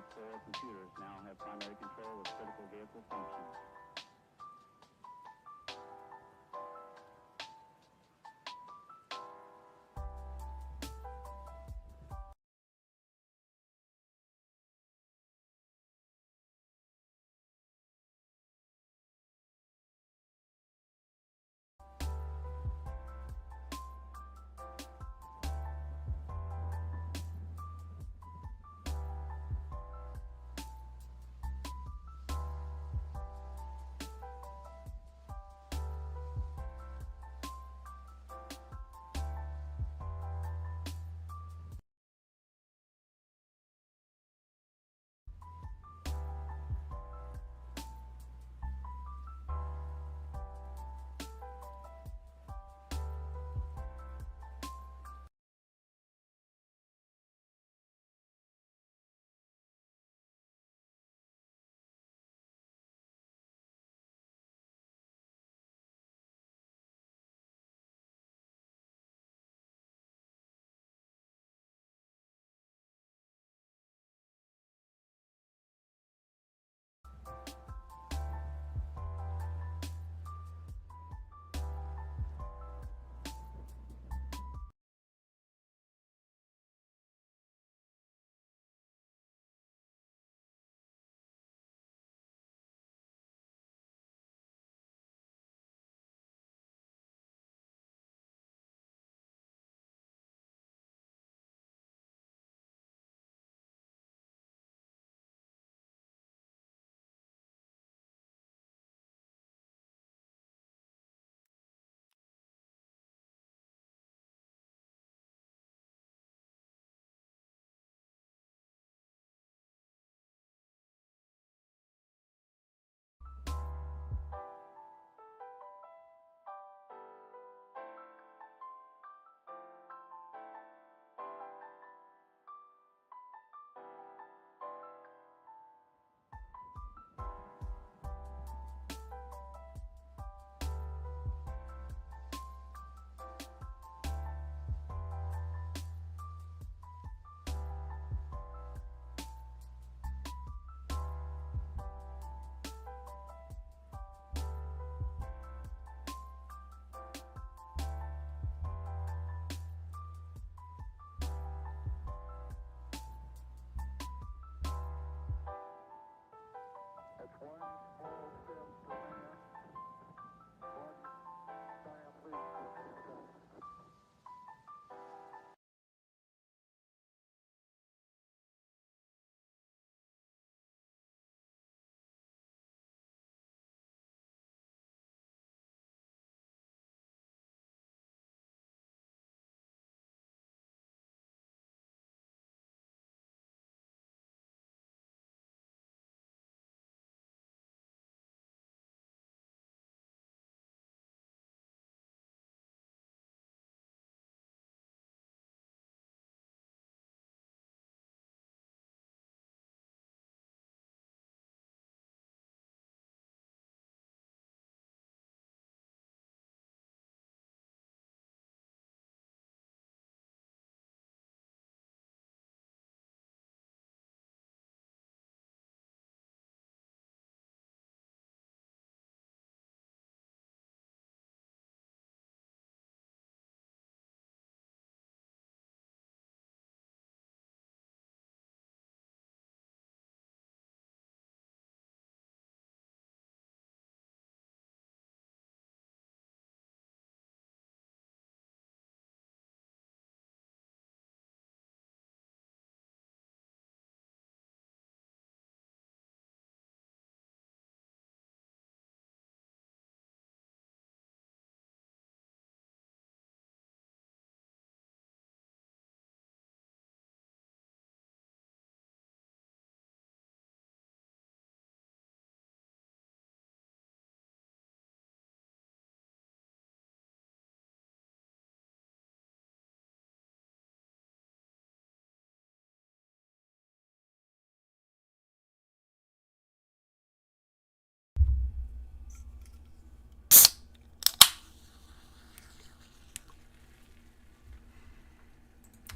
These core computers now have primary control of critical vehicle functions.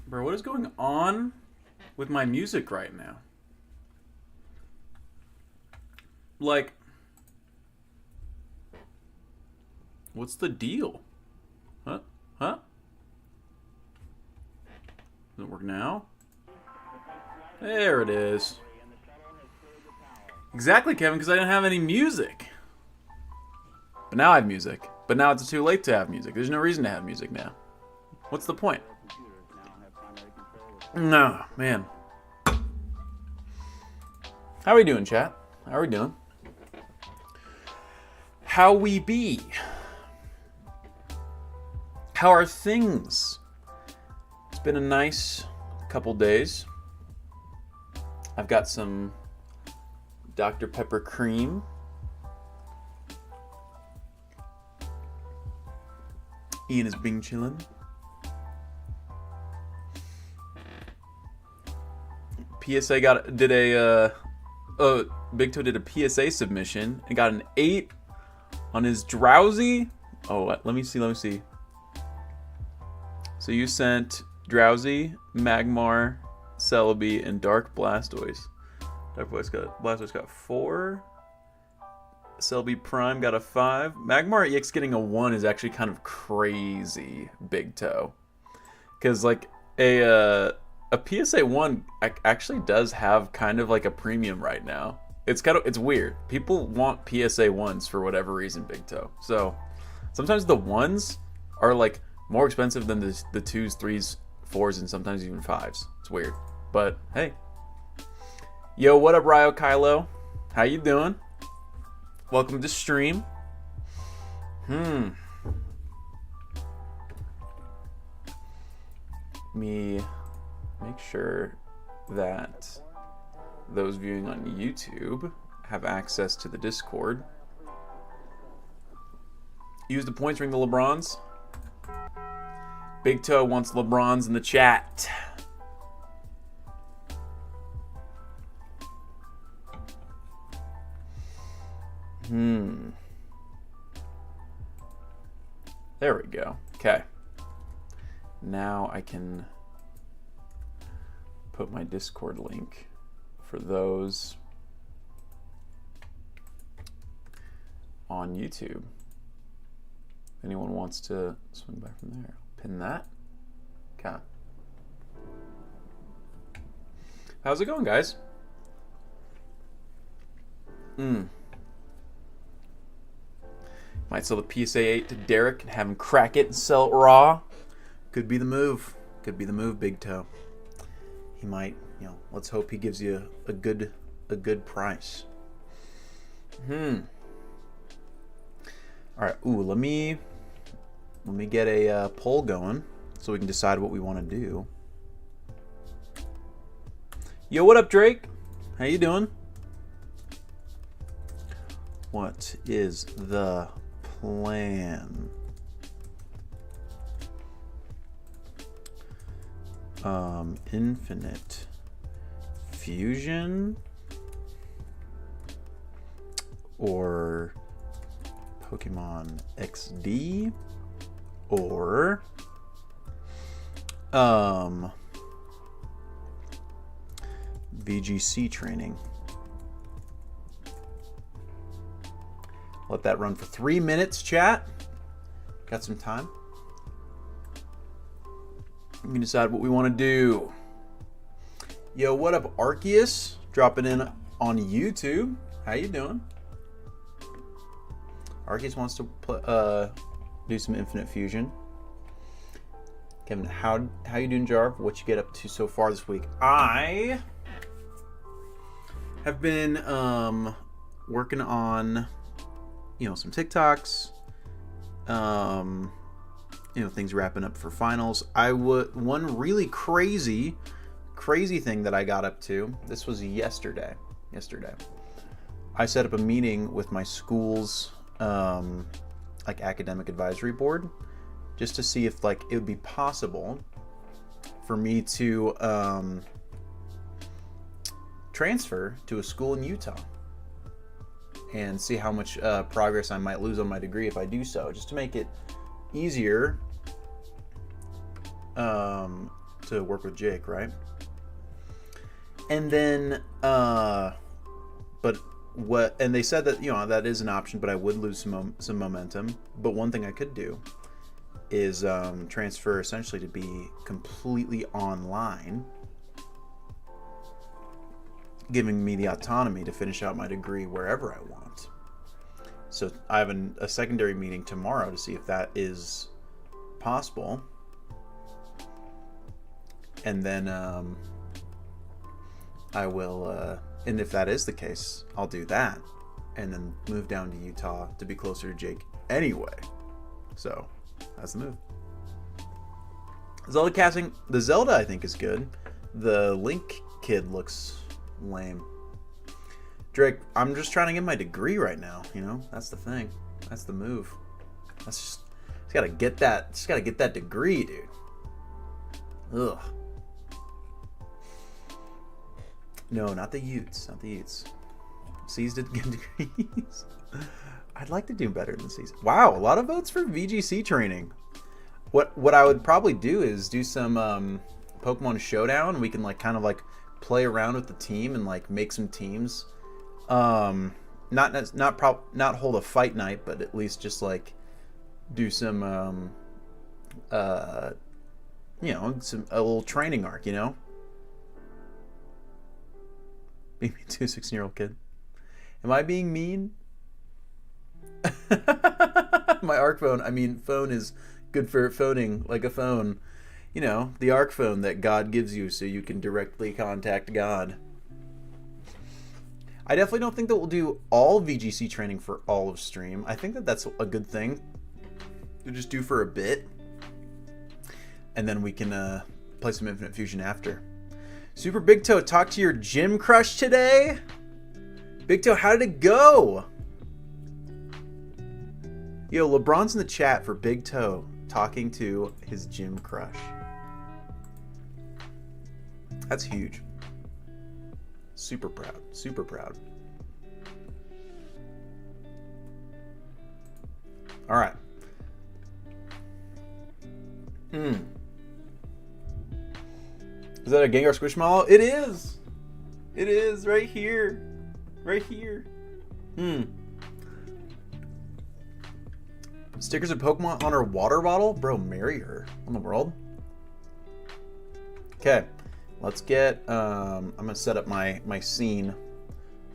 Bro, what is going on with my music right now? Like, what's the deal? Huh? Huh? Does it work now? There it is. Exactly, Kevin, because I didn't have any music. But now I have music. But now it's too late to have music. There's no reason to have music now. What's the point? No, man. How we doing, chat? How we doing? How we be? How are things? It's been a nice couple days. I've got some Dr. Pepper cream. Ian is being chillin'. PSA Big Toe did a PSA submission and got an 8 on his Drowsy. Oh, let me see. So you sent Drowsy, Magmar, Celebi, and Dark Blastoise. Blastoise got 4. Celebi Prime got a 5. Magmar EX getting a 1 is actually kind of crazy, Big Toe. Because like a PSA 1 actually does have kind of like a premium right now. It's weird. People want PSA 1s for whatever reason, Big Toe. So sometimes the 1s are like more expensive than the 2s, 3s, 4s, and sometimes even 5s. It's weird. But hey. Yo, what up, Ryo Kylo? How you doing? Welcome to stream. Me make sure that those viewing on YouTube have access to the Discord. Use the points, ring the LeBrons. Big Toe wants LeBrons in the chat. There we go. Okay. Now I can put my Discord link for those on YouTube. If anyone wants to swing by from there, pin that. Okay. How's it going, guys? Might sell the PSA 8 to Derek and have him crack it and sell it raw. Could be the move. Could be the move, Big Toe. He might, let's hope he gives you a good price. All right. Ooh, let me get a poll going so we can decide what we want to do. Yo, what up, Drake? How you doing? What is the plan? Infinite Fusion or Pokemon XD or VGC training. Let that run for 3 minutes, chat. Got some time. We can decide what we want to do. Yo, what up, Arceus? Dropping in on YouTube. How you doing? Arceus wants to do some Infinite Fusion. Kevin, how you doing, Jarv? What you get up to so far this week? I have been working on some TikToks. Things wrapping up for finals. One really crazy thing that I got up to. This was yesterday. I set up a meeting with my school's academic advisory board just to see if it would be possible for me to transfer to a school in Utah and see how much progress I might lose on my degree if I do so, just to make it easier to work with Jake, right? And then but what, and they said that, you know, that is an option, but I would lose some momentum. But one thing I could do is transfer essentially to be completely online, giving me the autonomy to finish out my degree wherever I want. So I have a secondary meeting tomorrow to see if that is possible. And then I will, and if that is the case, I'll do that. And then move down to Utah to be closer to Jake anyway. So that's the move. Zelda casting, the Zelda I think is good. The Link kid looks lame. Drake, I'm just trying to get my degree right now, you know? That's the thing. That's the move. That's just gotta get that degree, dude. Ugh. No, not the Utes. Not the Utes. C's didn't get degrees. I'd like to do better than C's. Wow, a lot of votes for VGC training. What I would probably do is do some Pokemon Showdown. We can like kind of like play around with the team and like make some teams. Not hold a fight night, but at least just like do some you know, a little training arc, you know? Being mean to a 16-year-old kid. Am I being mean? My ARC phone, I mean, phone is good for phoning like a phone. You know, the ARC phone that God gives you so you can directly contact God. I definitely don't think that we'll do all VGC training for all of stream. I think that that's a good thing to just do for a bit. And then we can play some Infinite Fusion after. Super Big Toe, talk to your gym crush today? Big Toe, how did it go? Yo, LeBron's in the chat for Big Toe talking to his gym crush. That's huge. Super proud. Super proud. All right. Is that a Gengar Squishmallow? It is. It is right here. Right here. Stickers of Pokemon on her water bottle? Bro, marry her. What in the world? Okay. Let's get, I'm going to set up my scene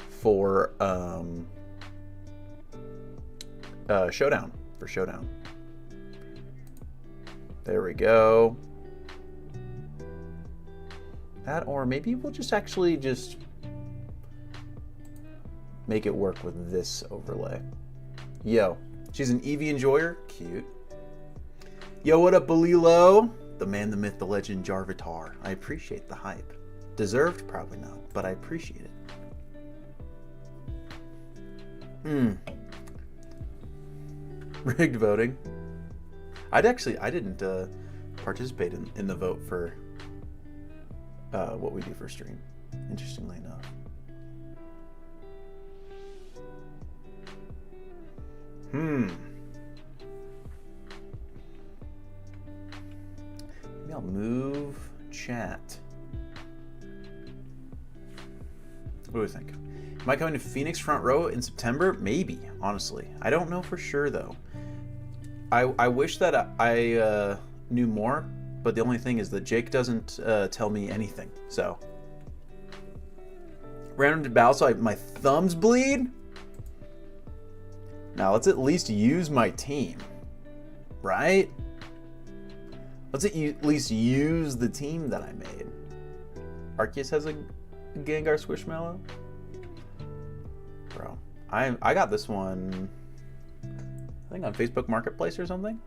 for Showdown. For Showdown. There we go. That, or maybe we'll just actually just make it work with this overlay. Yo, she's an Eevee enjoyer. Cute. Yo, what up, Balilo? The man, the myth, the legend, Jarvitar. I appreciate the hype. Deserved? Probably not, but I appreciate it. Rigged voting. I didn't participate in the vote for what we do for stream, interestingly enough. Maybe I'll move chat. What do we think? Am I coming to Phoenix front row in September? Maybe, honestly. I don't know for sure, though. I wish that I knew more, but the only thing is that Jake doesn't tell me anything, so. Random battle, so my thumbs bleed? Now, let's at least use my team, right? Let's at least use the team that I made. Arceus has a Gengar Squishmallow? Bro, I got this one, I think on Facebook Marketplace or something.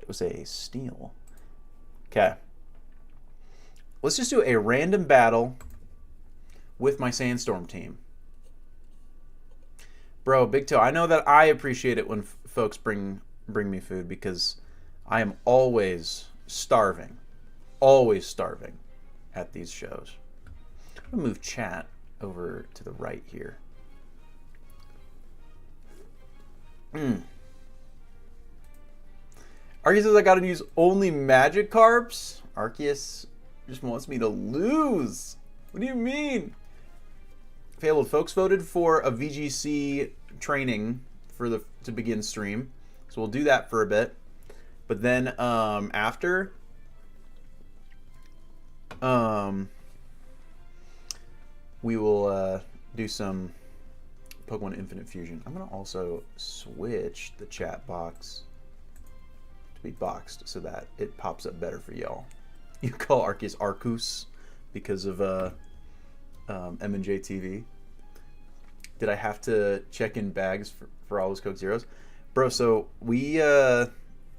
It was a steal. Okay. Let's just do a random battle with my Sandstorm team. Bro, Big Toe, I know that I appreciate it when folks bring me food because I am always starving at these shows. I'm gonna move chat over to the right here. Arceus says I gotta use only Magikarps? Arceus just wants me to lose. What do you mean? Fabled folks voted for a VGC training for to begin stream, so we'll do that for a bit. But then after, we will do some Pokemon Infinite Fusion. I'm gonna also switch the chat box to be boxed so that it pops up better for y'all. You call Arceus Arcus because of M&J TV. Did I have to check in bags for all those Coke Zeros? Bro, so we at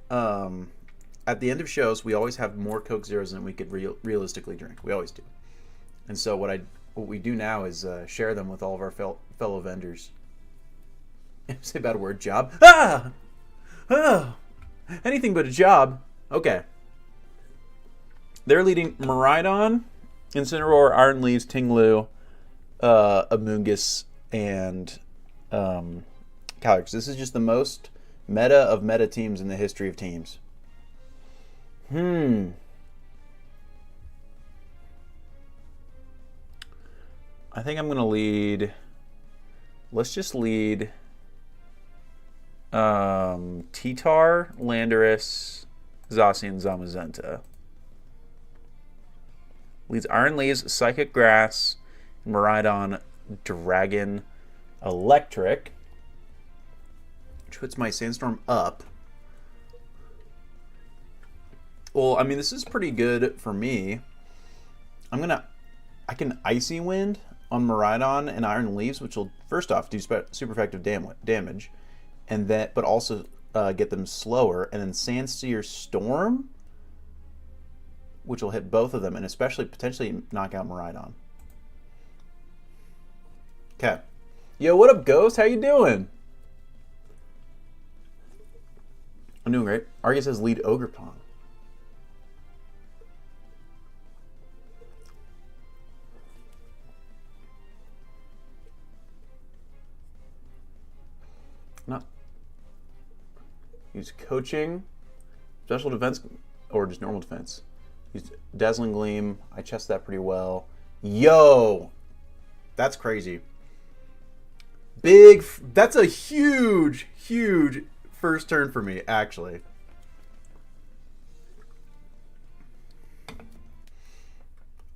the end of shows we always have more Coke Zeros than we could realistically drink. We always do. And so what we do now is share them with all of our fellow vendors. Say a bad word, job. Ah! Anything but a job. Okay. They're leading Miraidon, Incineroar, Iron Leaves, Tinglu, Amoonguss, and Calyrex. This is just the most meta of meta teams in the history of teams. I think I'm going to lead... Let's just lead... Titar, Landorus, Zacian, Zamazenta. Leads Iron Leaves, Psychic Grass, Miraidon, Dragon, Electric. Which puts my Sandstorm up. Well, I mean, this is pretty good for me. I can Icy Wind on Miraidon and Iron Leaves, which will first off do super effective damage, and that, but also get them slower. And then Sandsear Storm, which will hit both of them, and especially potentially knock out Miraidon. Okay. Yo, what up, Ghost? How you doing? I'm doing great. Argus says lead Ogerpon. Not use coaching, special defense, or just normal defense. Use Dazzling Gleam. I chest that pretty well. Yo, that's crazy. That's a huge first turn for me, actually.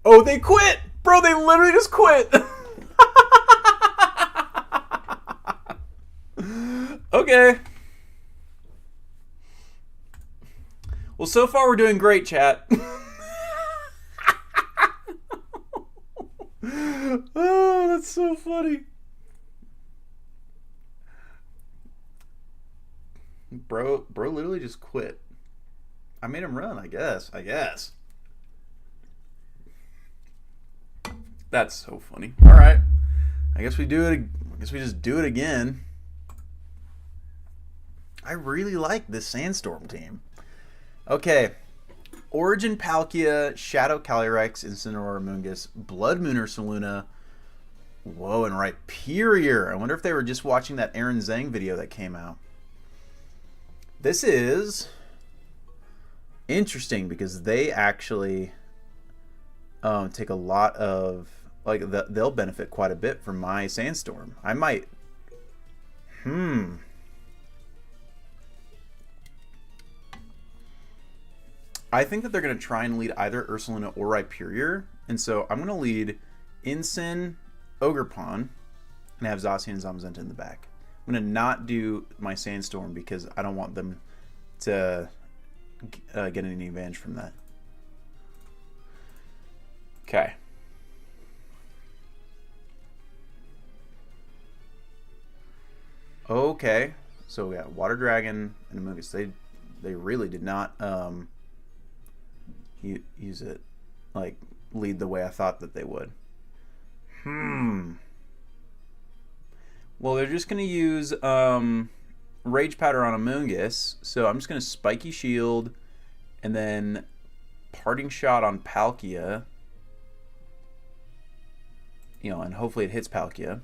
Oh, they quit! Bro, they literally just quit! Okay. Well, so far we're doing great, chat. Oh, that's so funny. Bro literally just quit. I made him run, I guess. That's so funny. All right. I guess we just do it again. I really like this Sandstorm team. Okay. Origin Palkia, Shadow Calyrex, Incineroar, Amoonguss, Blood Moon Ursaluna. Whoa, and Rhyperior. I wonder if they were just watching that Aaron Zhang video that came out. This is interesting because they actually take a lot of, like, they'll benefit quite a bit from my Sandstorm. I might, I think that they're going to try and lead either Ursaluna or Rhyperior, and so I'm going to lead Incin, Ogerpon, and have Zacian and Zamazenta in the back. I'm going to not do my Sandstorm because I don't want them to get any advantage from that. Okay. Okay. So we got Water Dragon and Amoonguss. They really did not use it, like, lead the way I thought that they would. Well, they're just going to use Rage Powder on Amoonguss, so I'm just going to Spiky Shield and then Parting Shot on Palkia. You know, and hopefully it hits Palkia.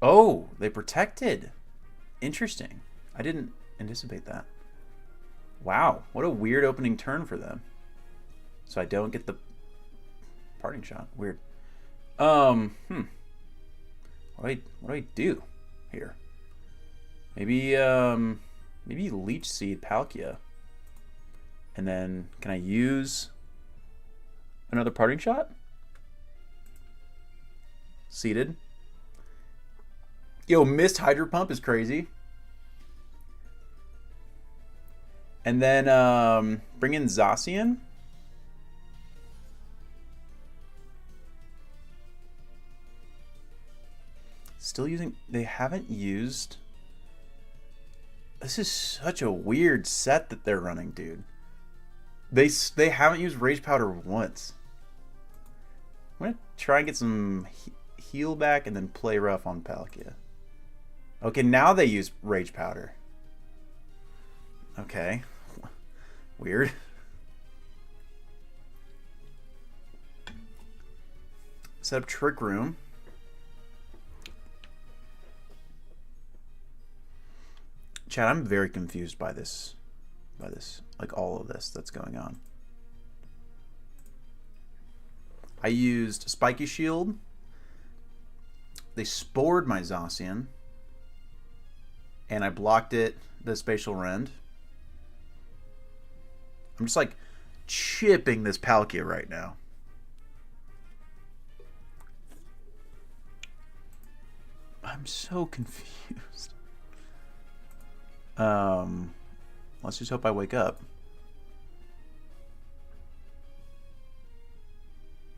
Oh, they protected. Interesting. I didn't anticipate that. Wow, what a weird opening turn for them. So I don't get the Parting Shot. Weird. Hmm. What do I do here? Maybe maybe Leech Seed Palkia. And then can I use another parting shot? Seeded. Yo, missed Hydro Pump is crazy. And then bring in Zacian. Still using... They haven't used... This is such a weird set that they're running, dude. They haven't used Rage Powder once. I'm going to try and get some heal back and then play rough on Palkia. Okay, now they use Rage Powder. Okay. Weird. Set up Trick Room. Chad, I'm very confused by this. Like all of this that's going on. I used Spiky Shield. They spored my Zacian. And I blocked it, the Spatial Rend. I'm just like chipping this Palkia right now. I'm so confused. Let's just hope I wake up.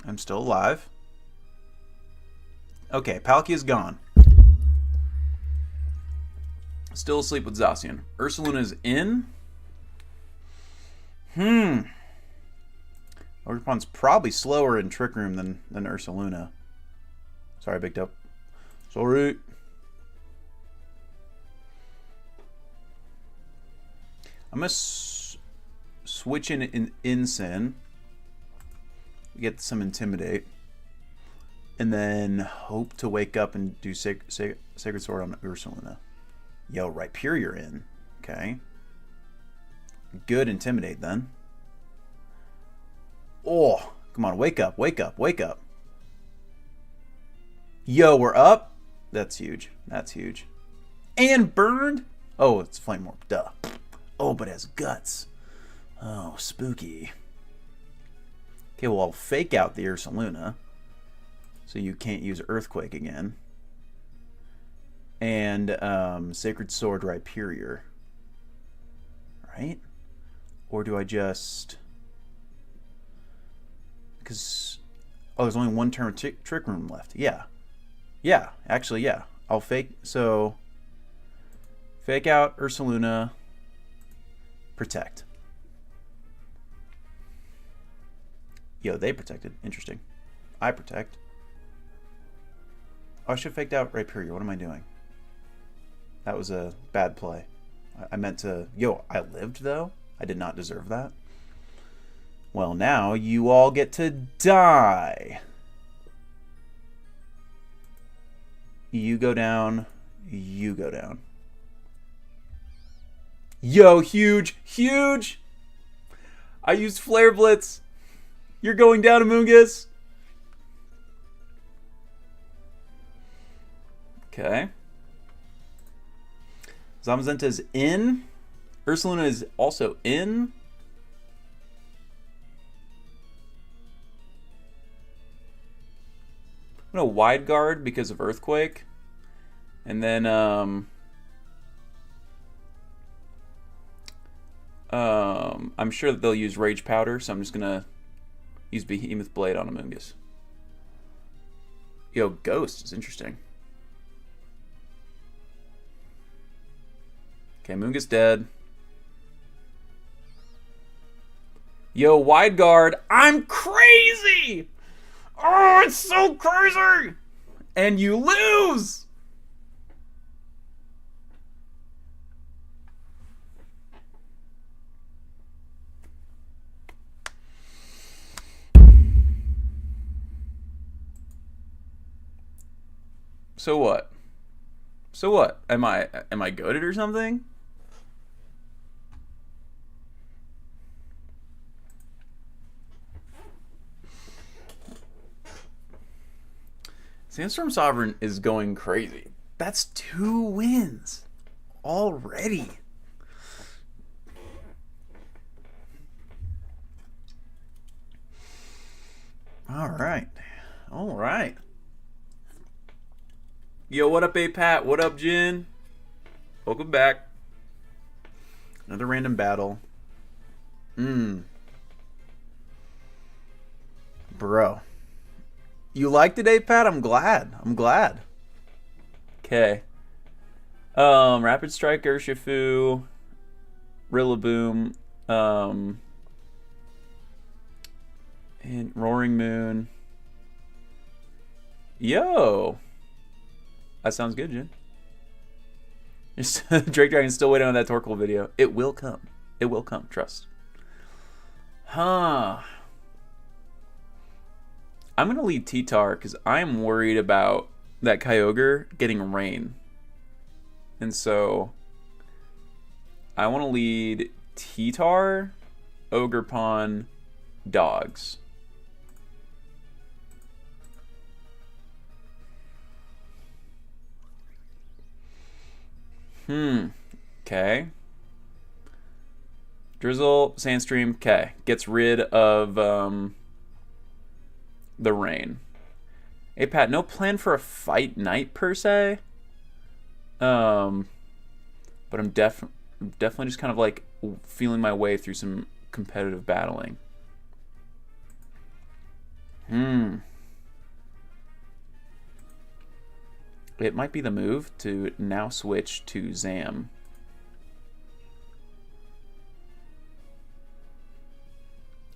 I'm still alive. Okay, Palkia's gone. Still asleep with Zacian. Ursaluna's in. Ogerpon's probably slower in Trick Room than Ursaluna. Sorry, Big Dope. Sorry. I'm going to switch in Incin. Get some Intimidate. And then hope to wake up and do Sacred Sword on Ursaluna. Yo, Rhyperior in. Okay. Good Intimidate then. Oh, come on, wake up, wake up, wake up. Yo, we're up. That's huge. That's huge. And burned? Oh, it's Flame Orb. Duh. Oh, but it has guts. Oh, spooky. Okay, well, I'll fake out the Ursaluna. So you can't use Earthquake again. And Sacred Sword Rhyperior. Right? Or do I just... Because... Oh, there's only one turn of Trick Room left. Yeah. Yeah, actually, yeah. I'll fake... So... Fake out Ursaluna. Protect. Yo, they protected. Interesting. I protect. Oh, I should have faked out Rhyperior. What am I doing? That was a bad play. I meant to... Yo, I lived, though? I did not deserve that. Well, now you all get to die. You go down. You go down. Yo, huge! Huge! I used Flare Blitz. You're going down, Amoonguss. Okay. Zamazenta's in. Ursaluna is also in. I'm going to wide guard because of Earthquake. And then I'm sure that they'll use Rage Powder, so I'm just going to use Behemoth Blade on Amoonguss. Yo, Ghost is interesting. Okay, Amoonguss dead. Yo, wide guard. I'm crazy! Oh, it's so crazy! And you lose! So what? So what? Am I goated or something? Sandstorm Sovereign is going crazy. That's 2 wins already. All right. All right. Yo, what up, A-Pat? What up, Jin? Welcome back. Another random battle. Bro. You liked it, A-Pat? I'm glad. Okay. Rapid Strike, Urshifu, Rillaboom, and Roaring Moon. Yo! That sounds good, Jin. Drake Dragon's still waiting on that Torkoal video. It will come. It will come, trust. Huh. I'm going to lead T-Tar because I'm worried about that Kyogre getting rain. And so I want to lead T-Tar, Ogerpon, Dogs. Okay. Drizzle, Sandstream, okay. Gets rid of the rain. Hey Pat, no plan for a fight night per se. But I'm definitely just kind of like feeling my way through some competitive battling. It might be the move to now switch to Zam.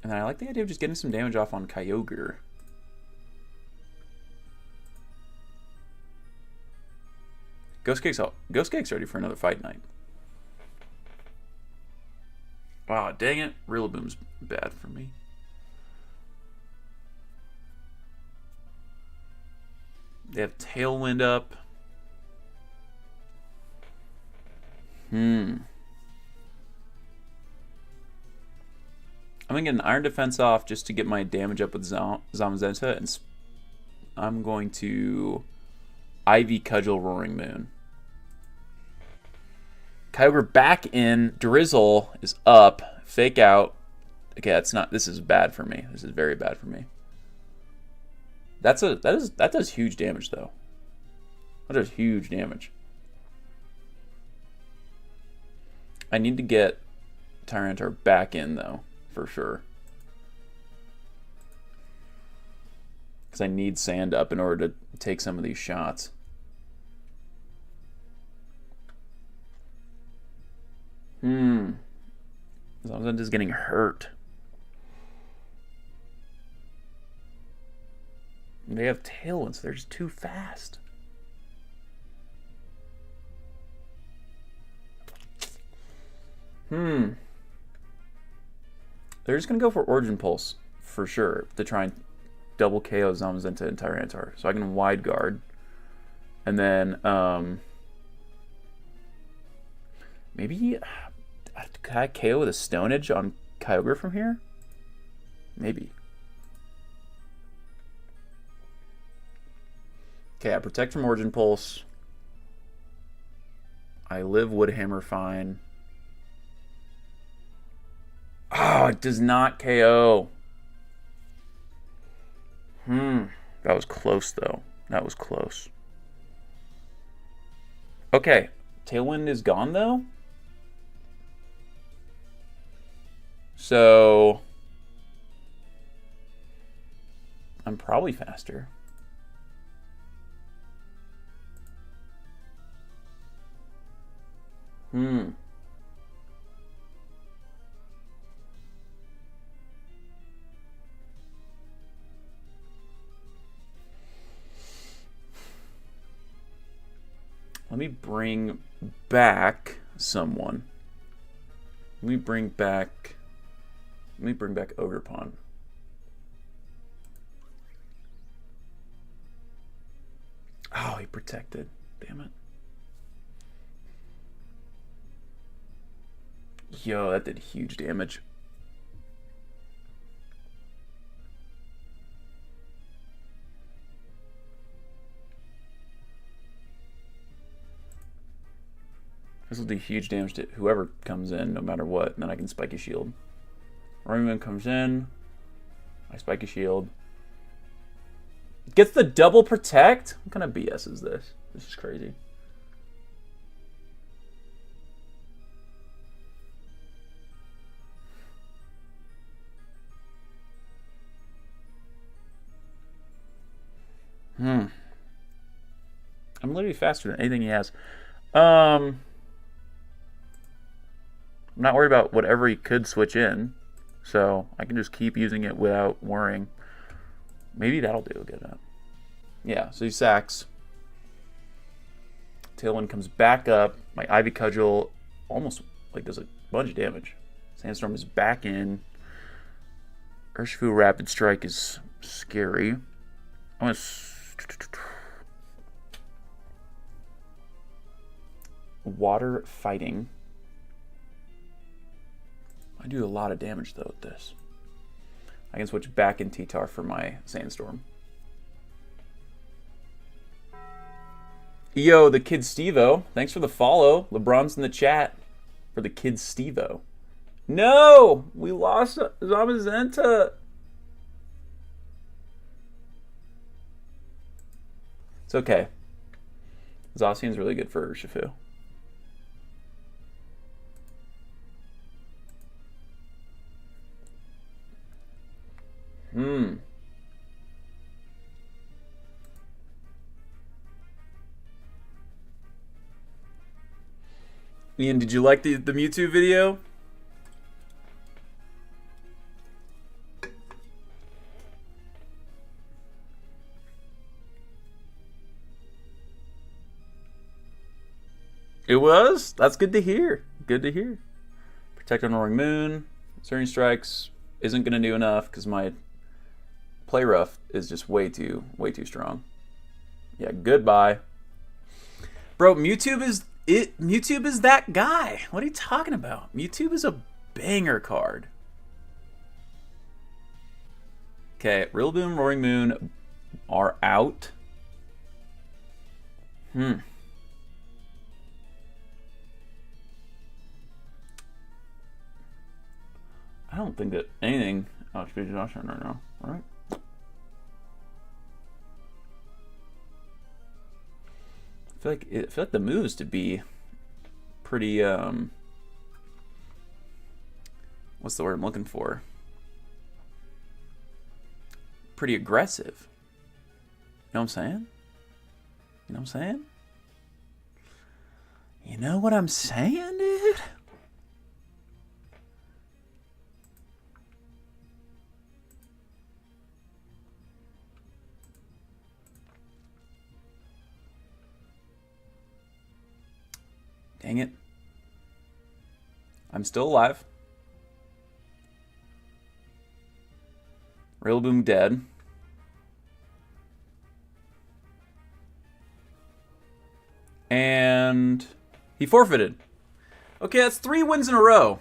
And then I like the idea of just getting some damage off on Kyogre. Ghost Cake's ready for another fight night. Wow, dang it. Rillaboom's bad for me. They have Tailwind up. I'm going to get an Iron Defense off just to get my damage up with Zamazenta, and I'm going to Ivy Cudgel Roaring Moon. Kyogre back in. Drizzle is up. Fake out. Okay, that's not. This is bad for me. This is very bad for me. That does huge damage though. That does huge damage. I need to get Tyranitar back in though, for sure. Because I need sand up in order to take some of these shots. Zamazenta's getting hurt. They have Tailwinds, so they're just too fast. They're just going to go for Origin Pulse, for sure, to try and double KO Zamazenta and Tyranitar. So I can Wide Guard. And then, maybe, can I KO with a Stone Edge on Kyogre from here? Maybe. Okay, I protect from Origin Pulse. I live Woodhammer fine. Oh, it does not KO. That was close, though. That was close. Okay, Tailwind is gone, though. So I'm probably faster. Let me bring back someone. Let me bring back Ogerpon. Oh, he protected. Damn it. Yo, that did huge damage. This will do huge damage to whoever comes in, no matter what. And then I can Spiky Shield. Roaring Moon comes in. I Spiky Shield. Gets the double protect? What kind of BS is this? This is crazy. I'm literally faster than anything he has. I'm not worried about whatever he could switch in, so I can just keep using it without worrying. Maybe that'll do a good enough. Yeah, so he sacks. Tailwind comes back up. My Ivy Cudgel almost like does a bunch of damage. Sandstorm is back in. Urshifu Rapid Strike is scary. I'm gonna Water Fighting. I do a lot of damage though with this. I can switch back in T-Tar for my Sandstorm. Yo, the kid Stevo. Thanks for the follow. LeBron's in the chat for the kid Stevo. No! We lost Zamazenta. It's okay. Zacian's really good for Urshifu. Ian, did you like the Mewtwo video? It was? That's good to hear. Good to hear. Protect on Roaring Moon. Surging Strikes isn't going to do enough because my Play Rough is just way too strong. Yeah, goodbye. Bro, Mewtwo is that guy. What are you talking about? Mewtwo is a banger card. Okay, Rillaboom, Roaring Moon are out. I don't think that anything outspeeds Joshua right now, right? I feel like the moves to be pretty what's the word I'm looking for? Pretty aggressive. You know what I'm saying? You know what I'm saying? You know what I'm saying, dude? Dang it. I'm still alive. Rillaboom dead. And he forfeited. Okay, that's 3 wins in a row.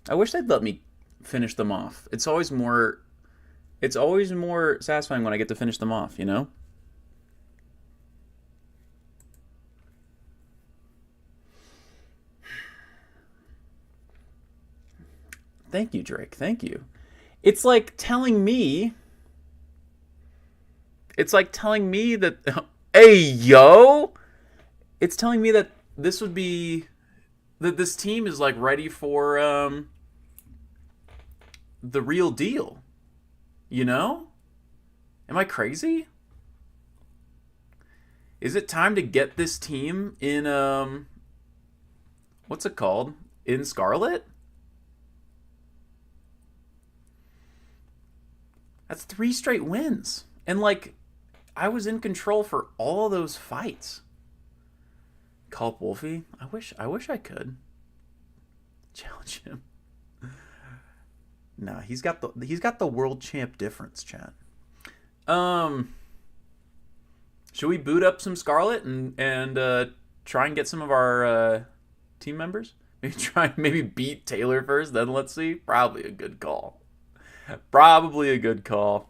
I wish they'd let me finish them off. It's always more satisfying when I get to finish them off, you know? Thank you, Drake. Thank you. It's like telling me that hey, yo! It's telling me that this would be that this team is like ready for the real deal. You know? Am I crazy? Is it time to get this team in what's it called? In Scarlet? That's 3 straight wins. And like I was in control for all of those fights. Culp Wolfie? I wish I could challenge him. No, he's got the world champ difference, chat. Should we boot up some Scarlet and try and get some of our team members? Maybe beat Taylor first, then let's see. Probably a good call. Probably a good call.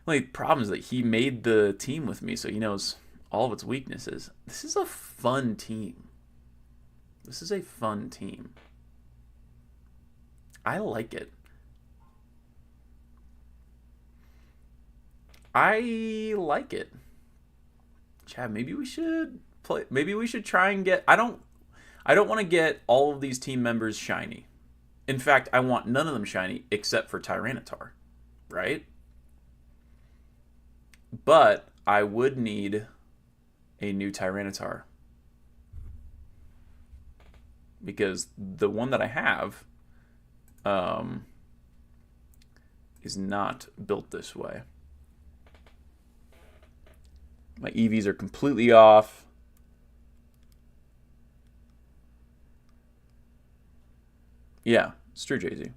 Only problem is that he made the team with me, so he knows all of its weaknesses. This is a fun team. This is a fun team. I like it. I like it. Chad, maybe we should play. Maybe we should try and get. I don't want to get all of these team members shiny. In fact, I want none of them shiny except for Tyranitar, right? But I would need a new Tyranitar because the one that I have is not built this way. My EVs are completely off. Yeah, it's true, Jay-Z.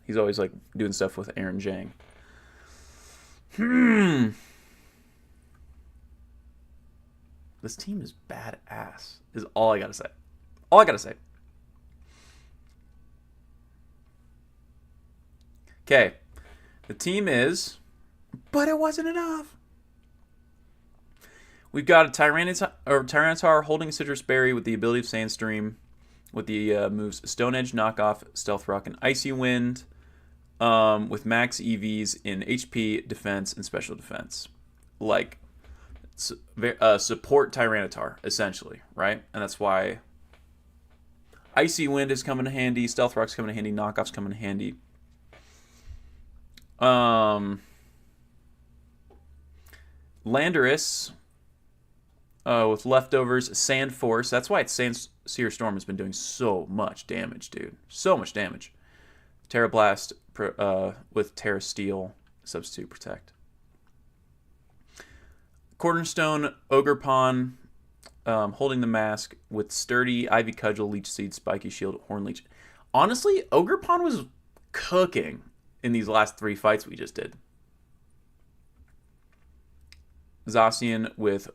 He's always like doing stuff with Aaron Jang. This team is badass, is all I gotta say. All I gotta say. Okay. The team is, but it wasn't enough. We've got a Tyranitar holding Citrus Berry with the ability of Sandstream, with the moves Stone Edge, Knockoff, Stealth Rock, and Icy Wind, with max EVs in HP, Defense, and Special Defense. Like, support Tyranitar, essentially, right? And that's why Icy Wind is coming in handy, Stealth Rock's coming in handy, Knockoff's coming in handy. Landorus, with leftovers, Sand Force. That's why Seer Storm has been doing so much damage, dude. So much damage. Terra Blast with Terra Steel, Substitute Protect. Cornerstone, Ogre Pawn, holding the mask with Sturdy, Ivy Cudgel, Leech Seed, Spiky Shield, Horn Leech. Honestly, Ogre Pawn was cooking in these last 3 fights we just did. Zacian with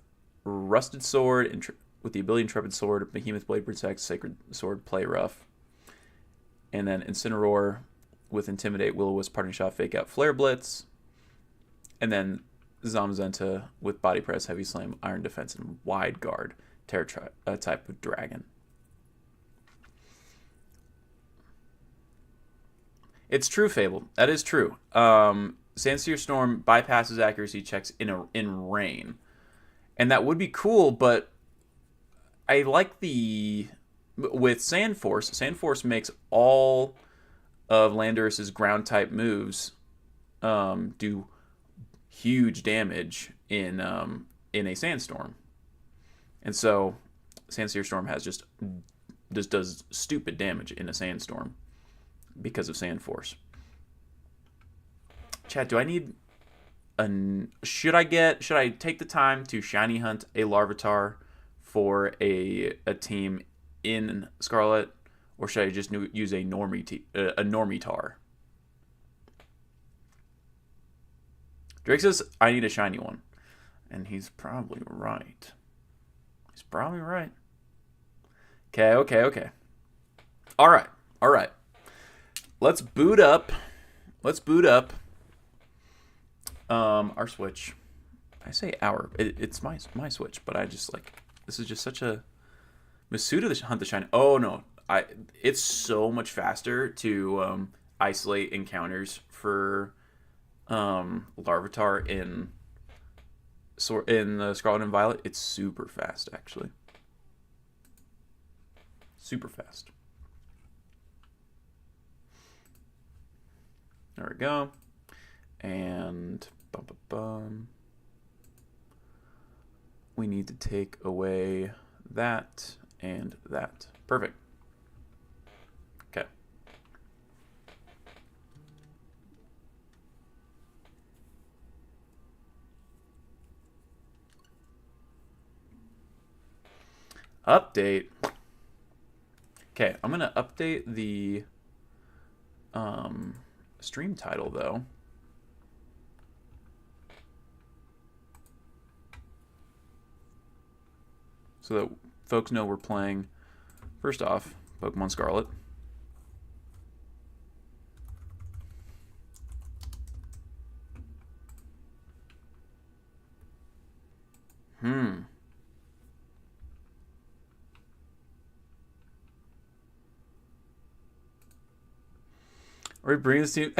Rusted Sword, with the ability Intrepid Sword, Behemoth Blade Protect, Sacred Sword, Play Rough. And then Incineroar with Intimidate, Will-O-Wisp, Parting Shot, Fake Out, Flare Blitz. And then Zamazenta with Body Press, Heavy Slam, Iron Defense, and Wide Guard, Terra type of Dragon. It's true, Fable. That is true. Sandseer Storm bypasses accuracy checks in rain. And that would be cool, but I like with Sand Force. Sand Force makes all of Landorus's ground type moves do huge damage in a sandstorm. And so Sandseer Storm just does stupid damage in a sandstorm because of Sand Force. Chat, do I need should I take the time to shiny hunt a Larvitar for a team in Scarlet, or should I just use a Normitar? Drake says I need a shiny one, and he's probably right. He's probably right. Okay. All right. Let's boot up. Our Switch. I say our. It's my Switch, but I just this is just such a Masuda to hunt the shiny. Oh no, it's so much faster to isolate encounters for Larvitar in the Scarlet and Violet. It's super fast, actually. Super fast. There we go. And we need to take away that and that. Perfect. Okay. Update. Okay, I'm gonna update the stream title though. So that folks know we're playing, first off, Pokemon Scarlet. Hmm. We're bringing this to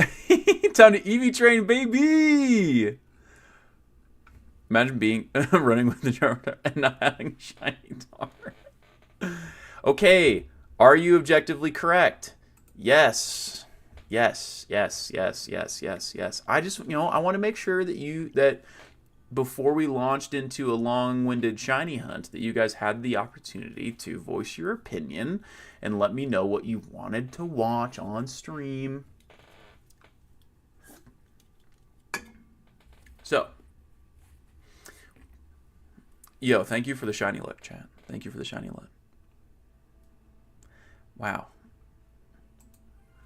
time to EV train, baby. Imagine being running with the Charizard and not having a shiny tar. Okay, are you objectively correct? Yes. Yes, yes, yes, yes, yes, yes. I just, I want to make sure that before we launched into a long-winded shiny hunt, that you guys had the opportunity to voice your opinion and let me know what you wanted to watch on stream. So, yo, thank you for the shiny lip, chat. Thank you for the shiny lip. Wow.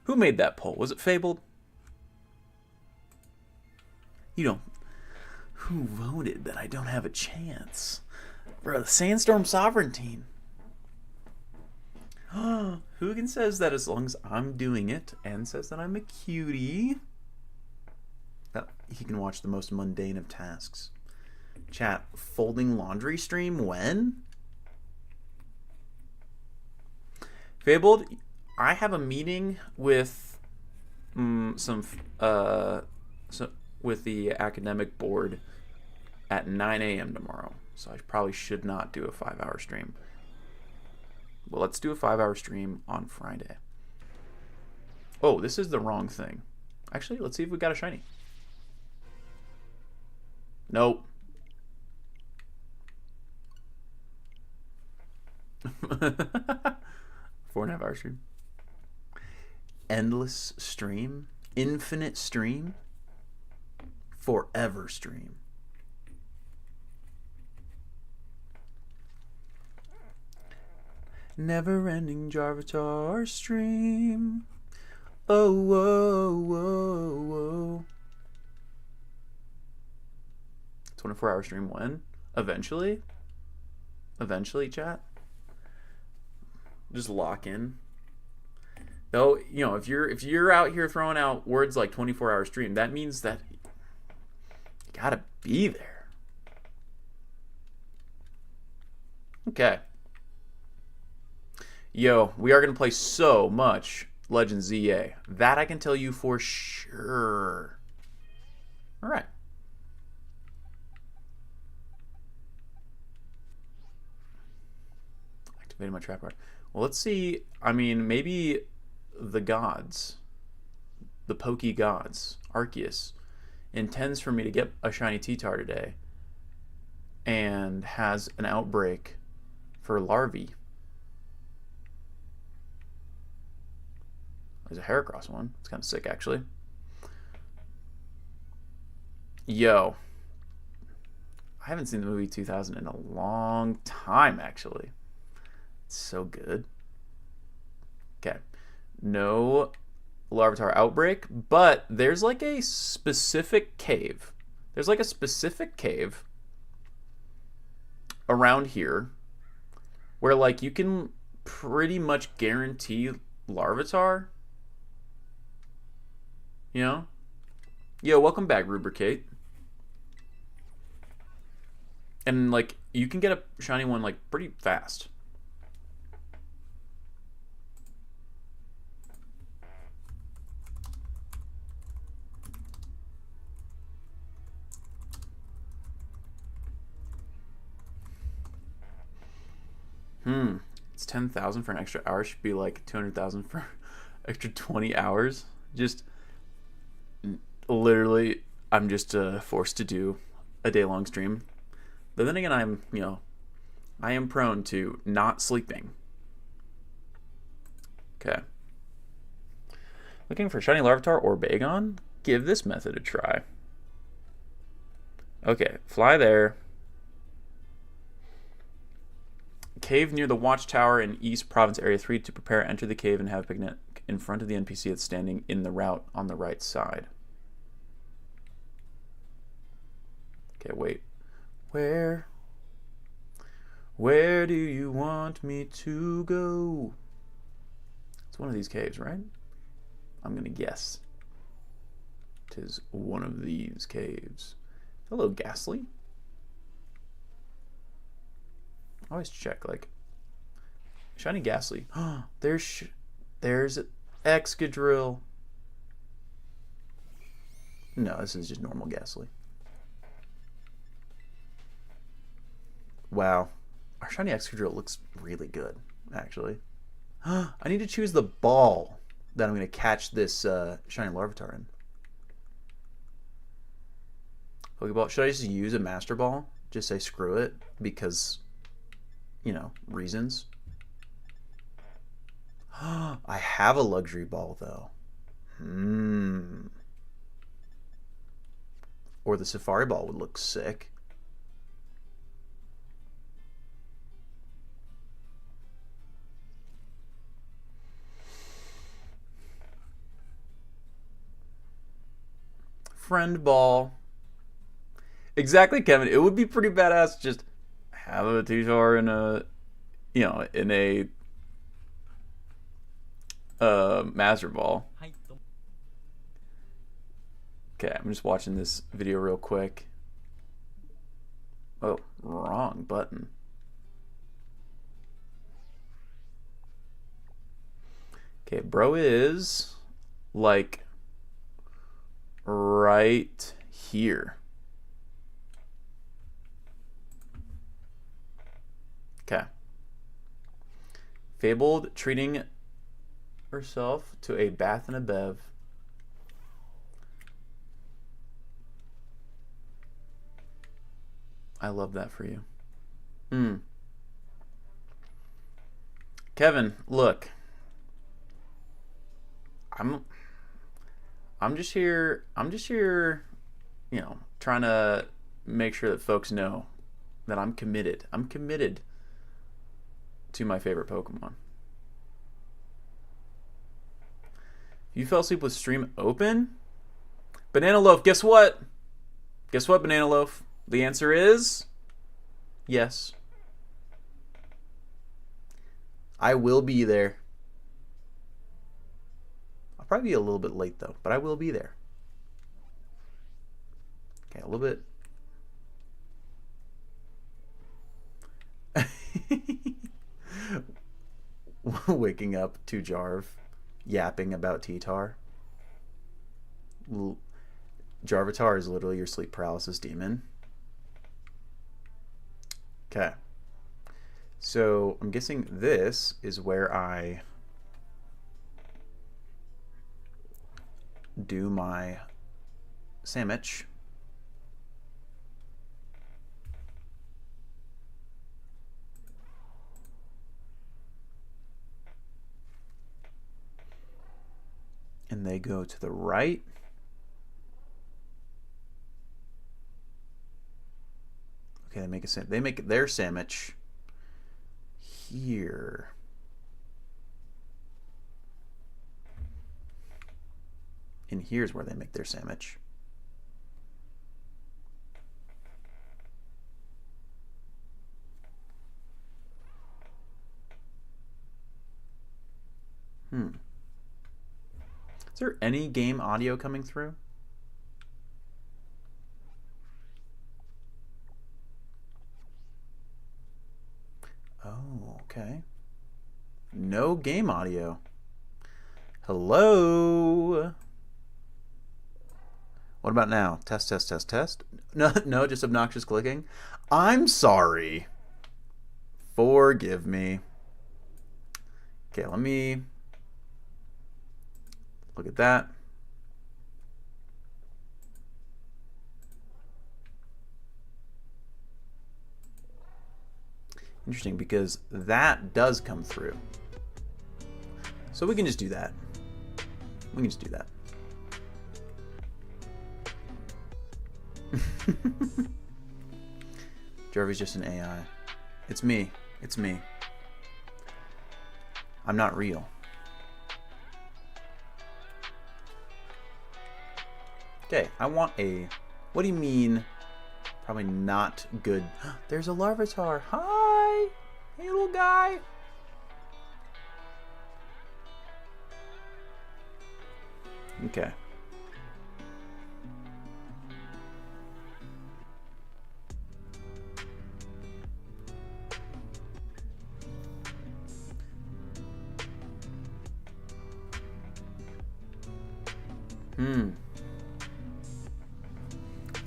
Who made that poll? Was it Fabled? You don't. Who voted that I don't have a chance? Bro, the Sandstorm Sovereignty. Hugin says that as long as I'm doing it and says that I'm a cutie, that he can watch the most mundane of tasks. Chat, folding laundry stream when? Fabled, I have a meeting with with the academic board at 9 a.m. tomorrow, so I probably should not do a 5-hour stream. Well, let's do a 5-hour stream on Friday. Oh, this is the wrong thing. Actually, let's see if we got a shiny. Nope. 4.5-hour stream. Endless stream. Infinite stream. Forever stream. Never-ending Jarvitar stream. Oh, whoa, whoa, whoa. 24-hour stream when? Eventually? Eventually, chat? Just lock in. Though, if you're out here throwing out words like 24-hour stream, that means that you gotta be there. Okay. Yo, we are gonna play so much Legends ZA. That I can tell you for sure. All right. Activating my trap card. Well, let's see. I mean, maybe the gods, the Pokey gods, Arceus, intends for me to get a shiny T-Tar today and has an outbreak for larvae. There's a Heracross one. It's kind of sick, actually. Yo. I haven't seen the movie 2000 in a long time, actually. It's so good. Okay. No Larvitar outbreak, but there's like a specific cave. There's like a specific cave around here where like you can pretty much guarantee Larvitar. You know? Yo, welcome back, Rubricate. And like you can get a shiny one like pretty fast. It's 10,000 for an extra hour. Should be like 200,000 for extra 20 hours. Just literally, I'm just forced to do a day-long stream. But then again, I am prone to not sleeping. Okay. Looking for shiny Larvitar or Bagon? Give this method a try. Okay, fly there. Cave near the Watchtower in East Province Area 3 to prepare, enter the cave, and have a picnic in front of the NPC that's standing in the route on the right side. Okay, wait. Where do you want me to go? It's one of these caves, right? I'm gonna guess. Tis one of these caves. Hello, Ghastly. always check, like, shiny Ghastly. there's Excadrill. No, this is just normal Ghastly. Wow. Our shiny Excadrill looks really good, actually. I need to choose the ball that I'm going to catch this shiny Larvitar in. Pokeball. Should I just use a Master Ball? Just say screw it? Because, you know, reasons. I have a Luxury Ball, though. Or the Safari Ball would look sick. Friend Ball. Exactly, Kevin. It would be pretty badass to just have a T-Tar in a, you know, in a Master Ball. Okay, I'm just watching this video real quick. Oh, wrong button. Okay, bro is like right here. Okay. Fabled treating herself to a bath and a bev. I love that for you. Kevin, look. I'm just here, you know, trying to make sure that folks know that I'm committed. I'm committed to my favorite Pokemon. You fell asleep with stream open? Banana Loaf, guess what? Guess what, Banana Loaf? The answer is yes. I will be there. I'll probably be a little bit late though, but I will be there. Okay, a little bit. Waking up to Jarv yapping about T-Tar. Jarvitar is literally your sleep paralysis demon. Okay. So I'm guessing this is where I do my sandwich. And they go to the right. Okay, they make their sandwich here. And here's where they make their sandwich. Is there any game audio coming through? Oh, okay. No game audio. Hello? What about now? Test, test, test, test. No, no, just obnoxious clicking. I'm sorry. Forgive me. Okay, let me look at that. Interesting, because that does come through. So we can just do that. We can just do that. Jarvy's just an AI. It's me. It's me. I'm not real. Okay, I want a... What do you mean? Probably not good. There's a Larvitar. Hi! Hey, little guy. Okay.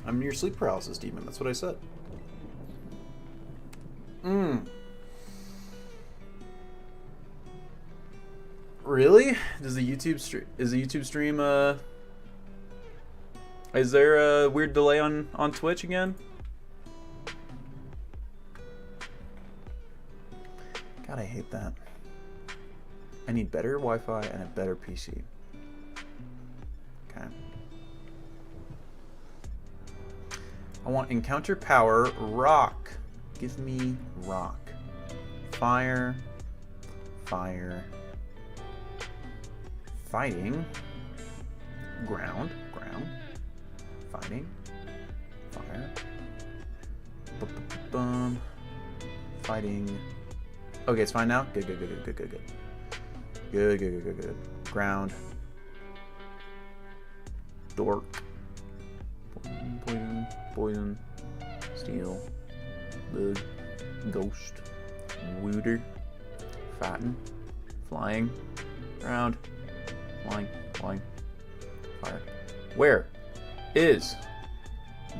I'm near sleep paralysis, demon. That's what I said. Really? Does the YouTube stream? Is the YouTube stream? Is there a weird delay on Twitch again? God, I hate that. I need better Wi-Fi and a better PC. Okay. I want encounter power, rock. Give me rock. Fire. Fire. Fighting. Ground. Ground. Fighting. Fire. Boom. Fighting. Okay, it's fine now? Good, good, good, good, good, good, good. Good, good, good, good, good. Ground. Dork. Poison, poison, poison. Steel. Bug. Ghost. Wooter. Fighting. Flying. Ground. Flying. Flying. Fire. Where is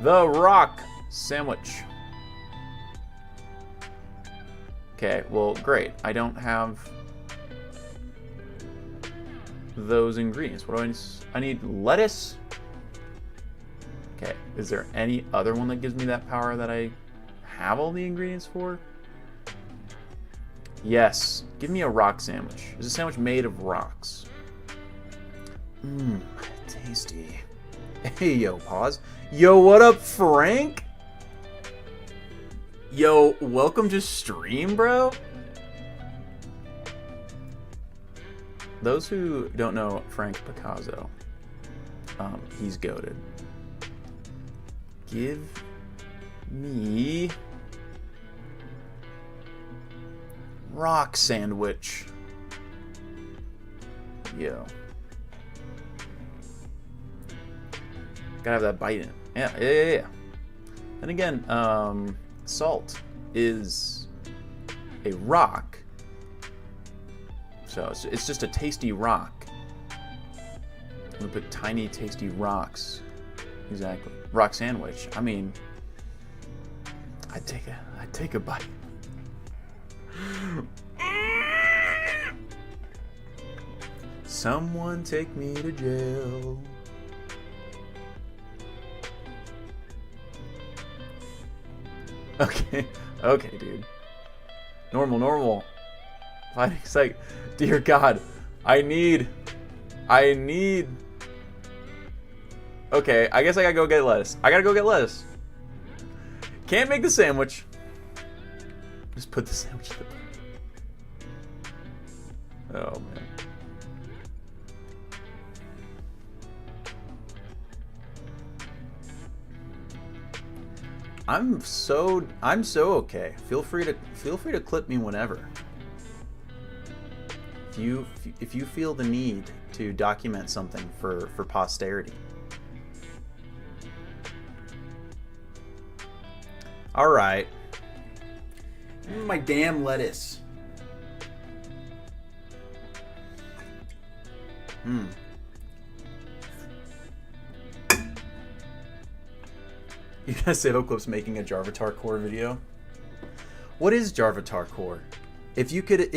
the rock sandwich? Okay, well, great. I don't have those ingredients. What do I need? Lettuce? Okay, is there any other one that gives me that power that I have all the ingredients for? Yes. Give me a rock sandwich. Is a sandwich made of rocks? Mmm, tasty. Hey, yo, pause. Yo, what up, Frank? Yo, welcome to stream, bro. Those who don't know Frank Picasso, he's goated. Give me rock sandwich. Yo. Gotta have that bite in it. Yeah. Then again, salt is a rock. So it's just a tasty rock. I'm gonna put tiny, tasty rocks. Exactly. Rock sandwich. I mean, I'd take a bite. Someone take me to jail. Okay, dude. Normal. Fighting psych. Dear God, I need. Okay, I guess I gotta go get lettuce. Can't make the sandwich. Just put the sandwich in the Oh man. I'm so okay. Feel free to clip me whenever. If you feel the need to document something for posterity. All right. My damn lettuce. You guys say Oclip's making a Jarvatar Core video? What is Jarvatar Core? If you could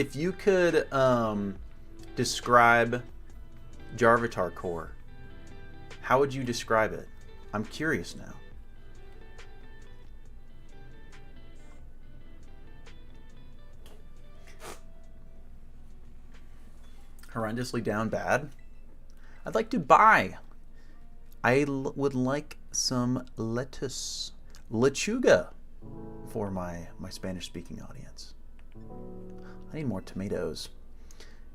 describe Jarvatar Core, how would you describe it? I'm curious now. Horrendously down bad? I'd like to buy. I would like some lettuce. Lechuga for my Spanish-speaking audience. I need more tomatoes.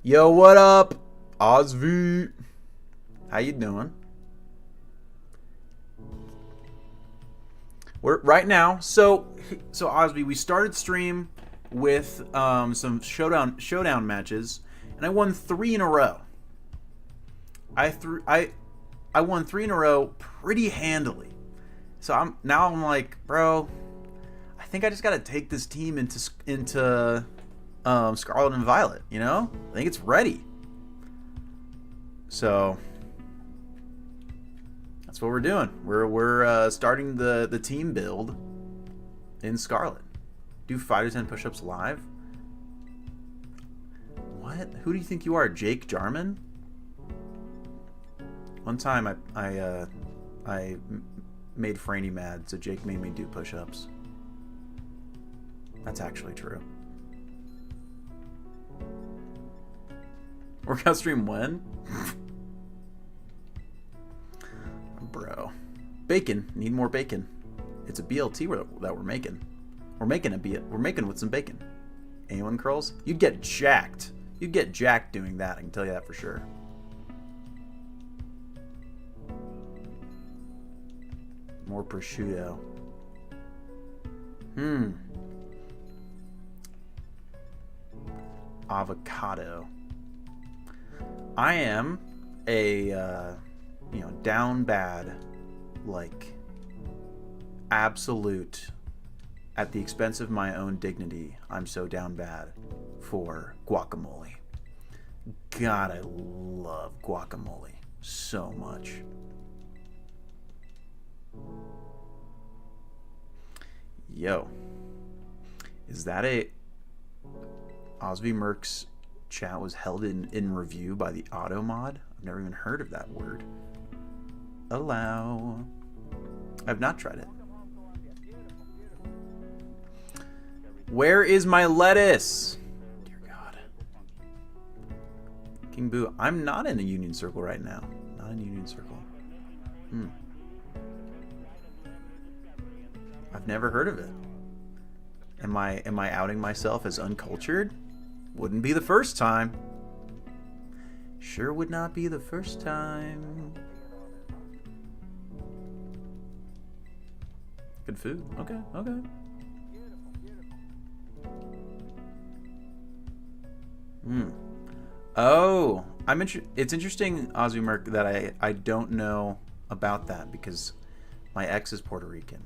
Yo, what up? Ozv. How you doing? We're right now. So Ozv, we started stream with some showdown matches, and I won 3 in a row. I won 3 in a row pretty handily. So I'm like, bro, I think I just gotta take this team into Scarlet and Violet. You know, I think it's ready. So That's what we're doing. We're starting the team build in Scarlet. Do 5 to 10 push-ups live? What? Who do you think you are, Jake Jarman? One time I made Franny mad, so Jake made me do push-ups. That's actually true. Workout stream when? Bro. Bacon. Need more bacon. It's a BLT that we're making. We're making with some bacon. Anyone curls? You'd get jacked. You'd get jacked doing that, I can tell you that for sure. More prosciutto. Avocado. I am a down bad, like absolute, at the expense of my own dignity, I'm so down bad for guacamole. God, I love guacamole so much. Yo, is that a Osby Merck's chat was held in review by the auto mod? I've never even heard of that word. Allow. I've not tried it. Where is my lettuce? Dear God. King Boo, I'm not in a union circle right now. Not in a union circle. I've never heard of it. Am I outing myself as uncultured? Wouldn't be the first time. Sure would not be the first time. Good food. Okay, okay. Oh, it's interesting, Ozumerk, that I don't know about that because my ex is Puerto Rican.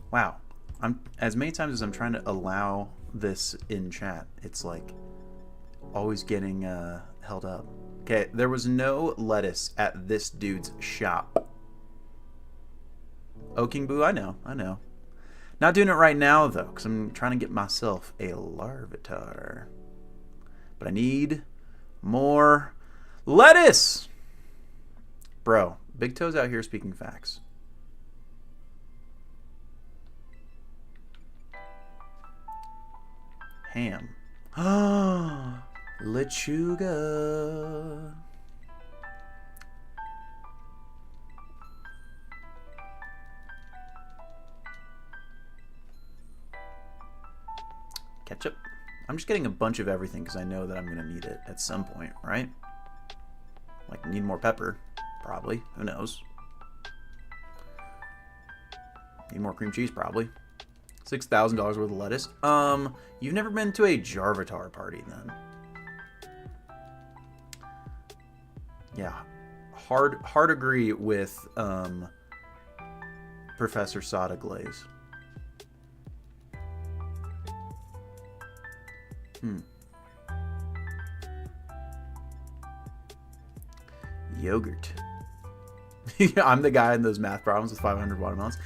Wow. As many times as I'm trying to allow this in chat, it's like always getting held up. Okay, there was no lettuce at this dude's shop. Oh, King Boo, I know. Not doing it right now, though, because I'm trying to get myself a Larvitar. But I need more lettuce! Bro, Big Toe's out here speaking facts. Ham. Lechuga. Ketchup. I'm just getting a bunch of everything because I know that I'm going to need it at some point, right? Like, need more pepper. Probably. Who knows? Need more cream cheese, probably. $6,000 worth of lettuce. You've never been to a Jarvitar party, then? Yeah. Hard agree with, Professor Sada Glaze. Yogurt. I'm the guy in those math problems with 500 watermelons.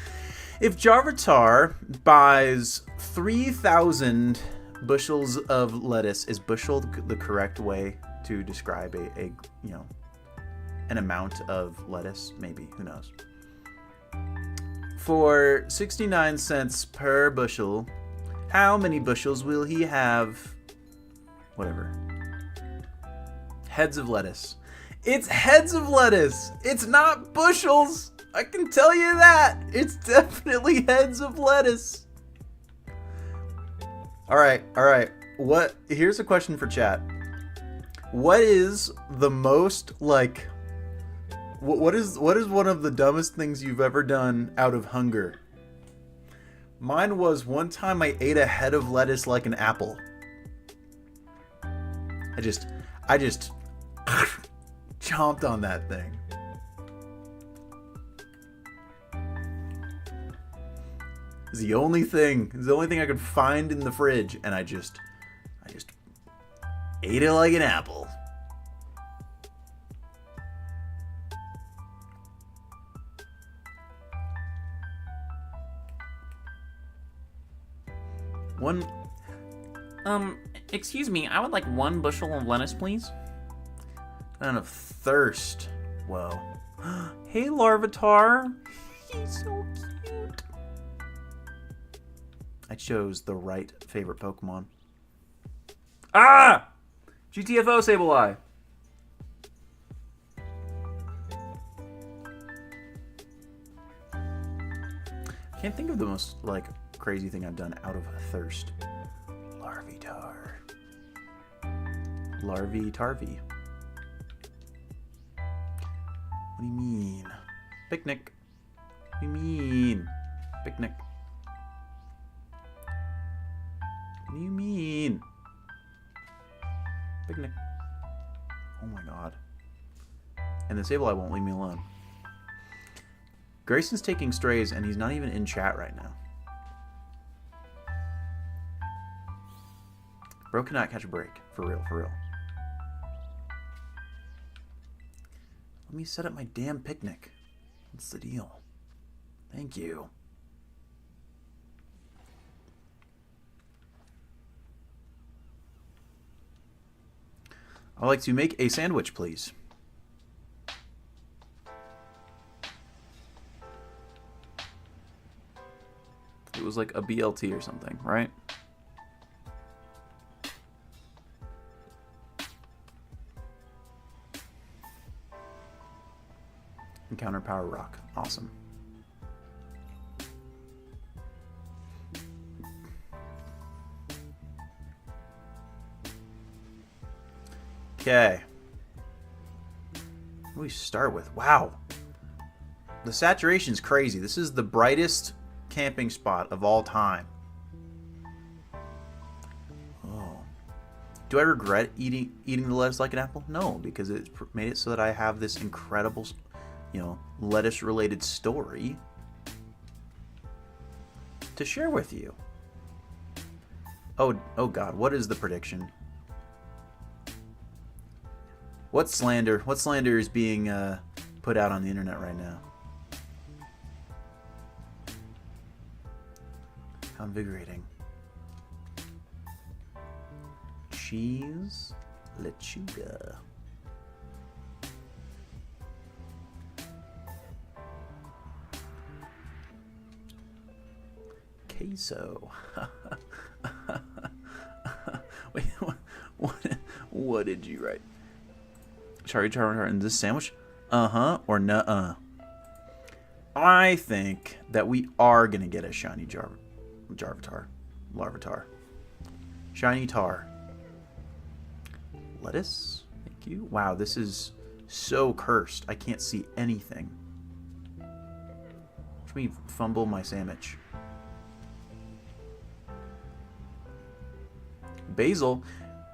If Jarvitar buys 3,000 bushels of lettuce, is bushel the correct way to describe an amount of lettuce? Maybe, who knows? For 69 cents per bushel, how many bushels will he have? Whatever. Heads of lettuce. It's heads of lettuce. It's not bushels. I can tell you that. It's definitely heads of lettuce. All right. Here's a question for chat. What is the most, like, what is one of the dumbest things you've ever done out of hunger? Mine was one time I ate a head of lettuce like an apple. I just chomped on that thing. It's the only thing. It's the only thing I could find in the fridge, and I just ate it like an apple. One. Excuse me, I would like 1 bushel of lettuce, please. Out of thirst. Whoa. Hey, Larvitar. He's so cute. I chose the right favorite Pokemon. Ah! GTFO Sableye. Can't think of the most, like, crazy thing I've done out of thirst. Larvitar. Larvitarvi. What do you mean? Picnic. What do you mean? Picnic. What do you mean? Picnic. Oh my god. And the Sableye won't leave me alone. Grayson's taking strays and he's not even in chat right now. Bro cannot catch a break. For real, for real. Let me set up my damn picnic. What's the deal? Thank you. I'd like to make a sandwich, please. It was like a BLT or something, right? Encounter Power Rock. Awesome. Okay. What do we start with? Wow. The saturation's crazy. This is the brightest camping spot of all time. Oh. Do I regret eating the lettuce like an apple? No, because it made it so that I have this incredible, lettuce-related story to share with you. Oh God, what is the prediction? What slander? What slander is being put out on the internet right now? How invigorating. Cheese lechuga. Queso. Wait, what did you write? Char in this sandwich? Uh-huh or nuh-uh? I think that we are going to get a shiny Larvitar. Shiny tar. Lettuce? Thank you. Wow, this is so cursed. I can't see anything. Watch me fumble my sandwich. Basil?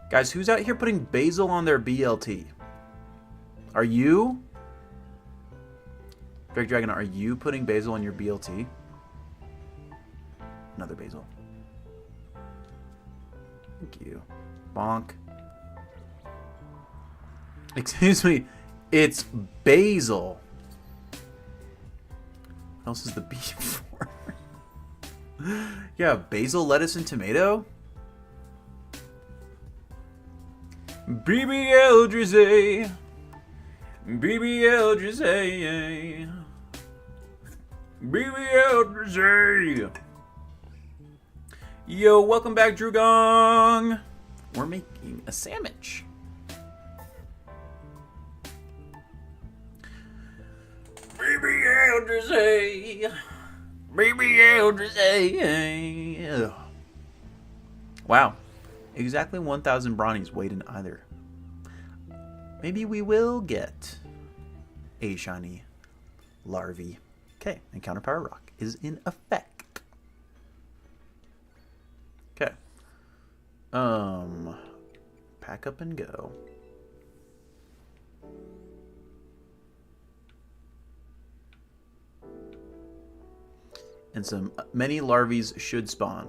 Guys, who's out here putting basil on their BLT? Are you? Drake Dragon, are you putting basil on your BLT? Another basil. Thank you. Bonk. Excuse me. It's basil. What else is the B for? Yeah, basil, lettuce, and tomato? BBL Drizzy. BBL Drizzy. BBL Drizzy. Yo, welcome back, Drugong. We're making a sandwich. BBL Drizzy. BBL Drizzy. Wow. Exactly 1,000 brownies weighed in either. Maybe we will get a shiny Larvy. Okay, Encounter Power Rock is in effect. Okay. Pack up and go. and some many larvae should spawn.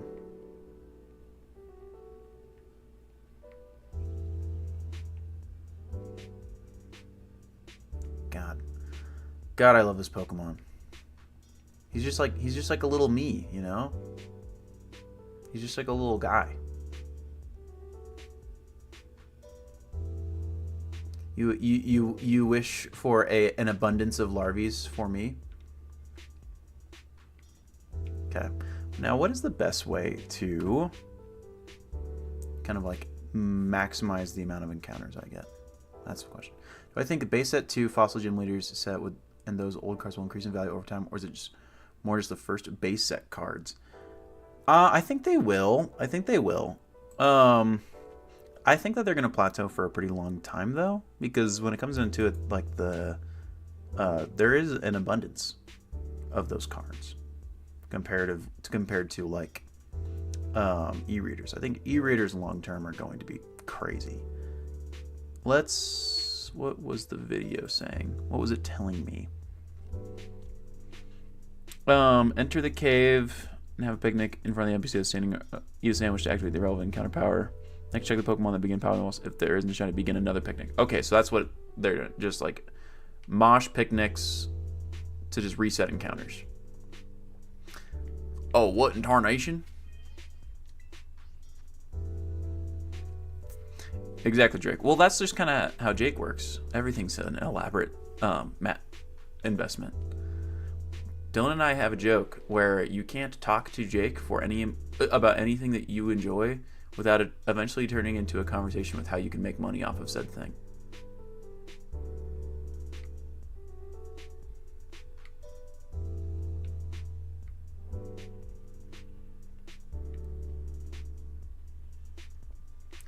God, I love this Pokemon. He's just like a little me, you know? He's just like a little guy. You wish for an abundance of larvae for me? Okay. Now, what is the best way to kind of like maximize the amount of encounters I get? That's the question. Do I think a base set 2 fossil gym leaders set with and those old cards will increase in value over time, or is it just more just the first base set cards? I think they will. I think they will. I think that they're going to plateau for a pretty long time, though, because when it comes into it, like there is an abundance of those cards compared to like e-readers. I think e-readers long term are going to be crazy. What was the video saying? What was it telling me? Enter the cave and have a picnic in front of the NPC standing. Eat a sandwich to activate the relevant encounter power. Next, check the Pokemon that begin power levels. If there isn't a shiny, begin another picnic. Okay, so that's what they're doing. Just like mosh picnics to just reset encounters. Oh, what in tarnation? Exactly, Drake. Well, that's just kind of how Jake works. Everything's an elaborate investment. Dylan and I have a joke where you can't talk to Jake about anything that you enjoy without it eventually turning into a conversation with how you can make money off of said thing.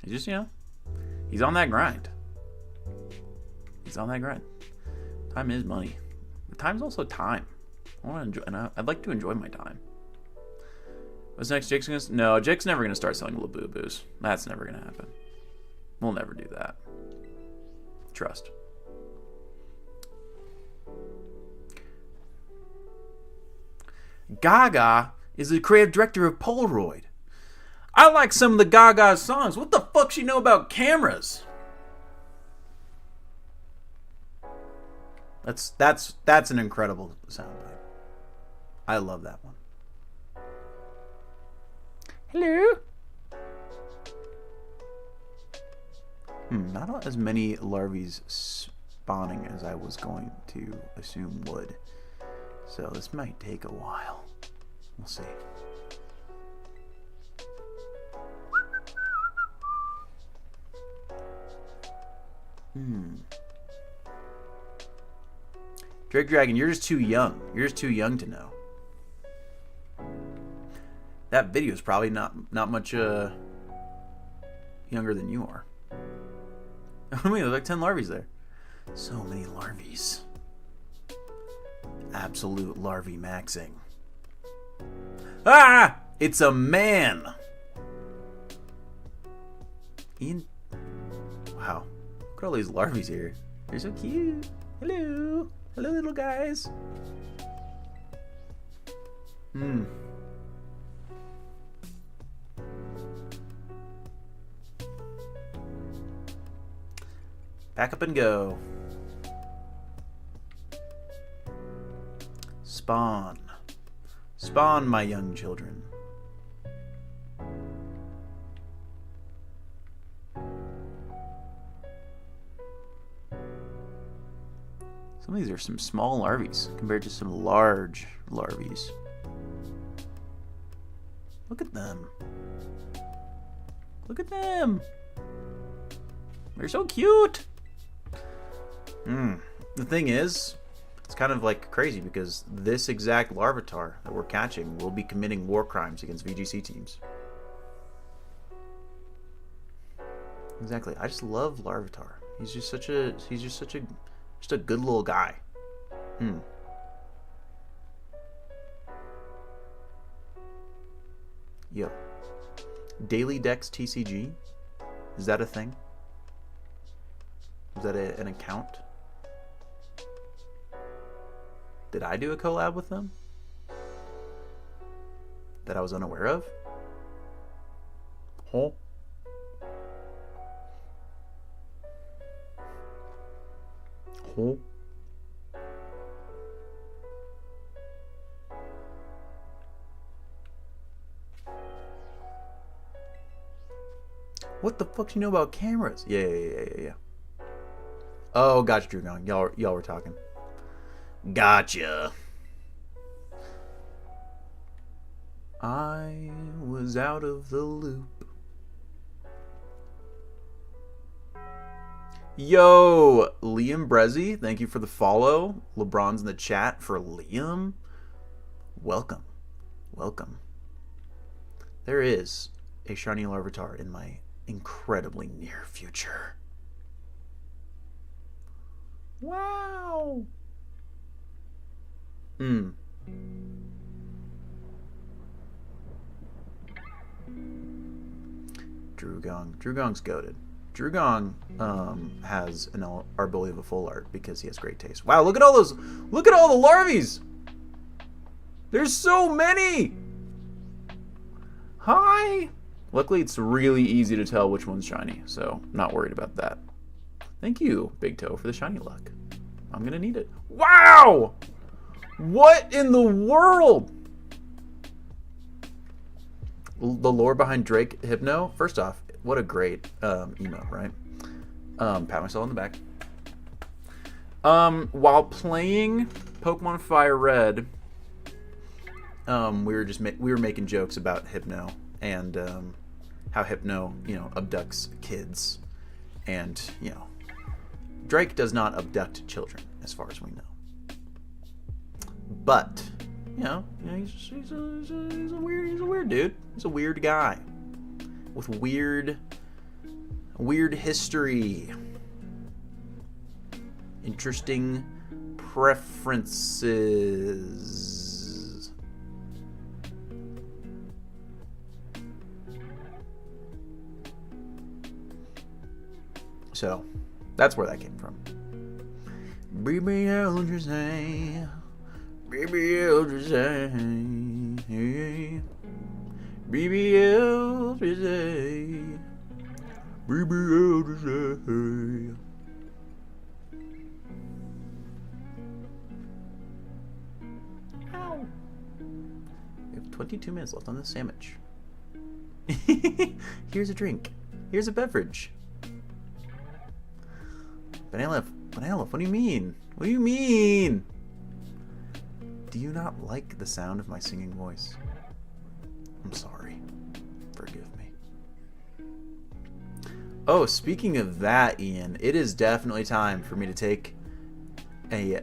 He's just, he's on that grind. He's on that grind. Time is money. But time's also time. I want to enjoy, and I'd like to enjoy my time. What's next? Jake's gonna... No, Jake's never gonna start selling Labubu's. That's never gonna happen. We'll never do that. Trust. Gaga is the creative director of Polaroid. I like some of the Gaga songs. What the fuck she know about cameras? That's an incredible soundbite. I love that one. Hello. Not as many larvae spawning as I was going to assume would. So this might take a while. We'll see. Drake Dragon, you're just too young. You're just too young to know. That video is probably not much younger than you are. I mean, there's like 10 larvae there. So many larvae. Absolute larvae maxing. Ah! It's a man! Ian? Wow. Look at all these larvae here. They're so cute. Hello. Hello, little guys. Back up and go. Spawn. Spawn, my young children. Some of these are some small larvae compared to some large larvae. Look at them. Look at them. They're so cute. The thing is, it's kind of like crazy because this exact Larvitar that we're catching will be committing war crimes against VGC teams. Exactly. I just love Larvitar. He's just such a good little guy. Yo. Daily Dex TCG? Is that a thing? Is that an account? Did I do a collab with them? that I was unaware of? Oh. Oh. What the fuck do you know about cameras? Yeah. Oh, gotcha, Drew Gong. Y'all were talking. Gotcha. I was out of the loop. Yo, Liam Brezzy, thank you for the follow. LeBron's in the chat for Liam. Welcome. There is a shiny Larvitar in my incredibly near future. Wow. Drew Gong's goated. Drew Gong has our ability of a full art because he has great taste. Wow, look at all those. Look at all the larvies. There's so many. Hi. Luckily, it's really easy to tell which one's shiny, so I'm not worried about that. Thank you, Big Toe, for the shiny luck. I'm gonna need it. Wow! What in the world? The lore behind Drake Hypno. First off, what a great emote, right? Pat myself on the back. While playing Pokemon Fire Red, we were making jokes about Hypno and how Hypno, abducts kids, and Drake does not abduct children, as far as we know. But he's a weird dude. He's a weird guy with weird history, interesting preferences. So that's where that came from. Baby, I'll just say, baby, I'll just say, baby, I'll just say, baby, I'll just say. Ow. We have 22 minutes left on this sandwich. Here's a drink. Here's a beverage. Banana, what do you mean? What do you mean? Do you not like the sound of my singing voice? I'm sorry. Forgive me. Oh, speaking of that, Ian, it is definitely time for me to take a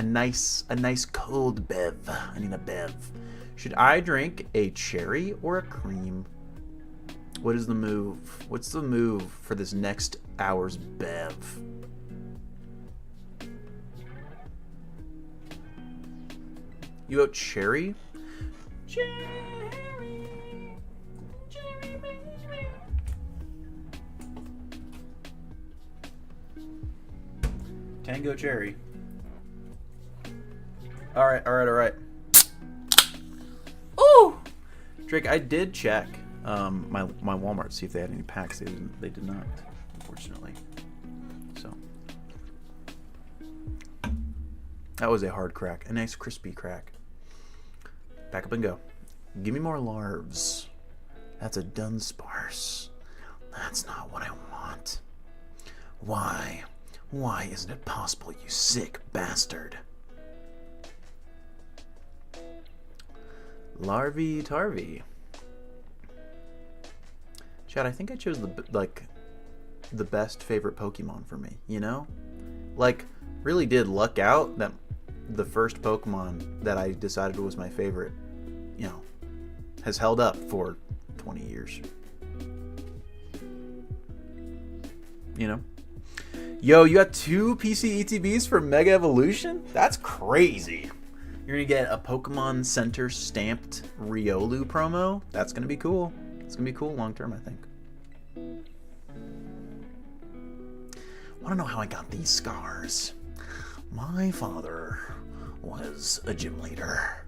nice cold bev. I need a bev. Should I drink a cherry or a cream? What is the move? What's the move for this next hour's bev? You vote cherry? Cherry, baby. Tango cherry. All right. Ooh! Drake, I did check my Walmart to see if they had any packs. They did not, unfortunately. So that was a hard crack, a nice crispy crack. Back up and go. Give me more larves. That's a Dunsparce. That's not what I want. Why? Why isn't it possible, you sick bastard? Larvy Tarvy. Chad, I think I chose the best favorite Pokemon for me, Like, really did luck out that the first Pokemon that I decided was my favorite, has held up for 20 years. Yo, you got 2 PC ETBs for Mega Evolution? That's crazy. You're going to get a Pokemon Center stamped Riolu promo? That's going to be cool. It's going to be cool long term, I think. Want to know how I got these scars? My father was a gym leader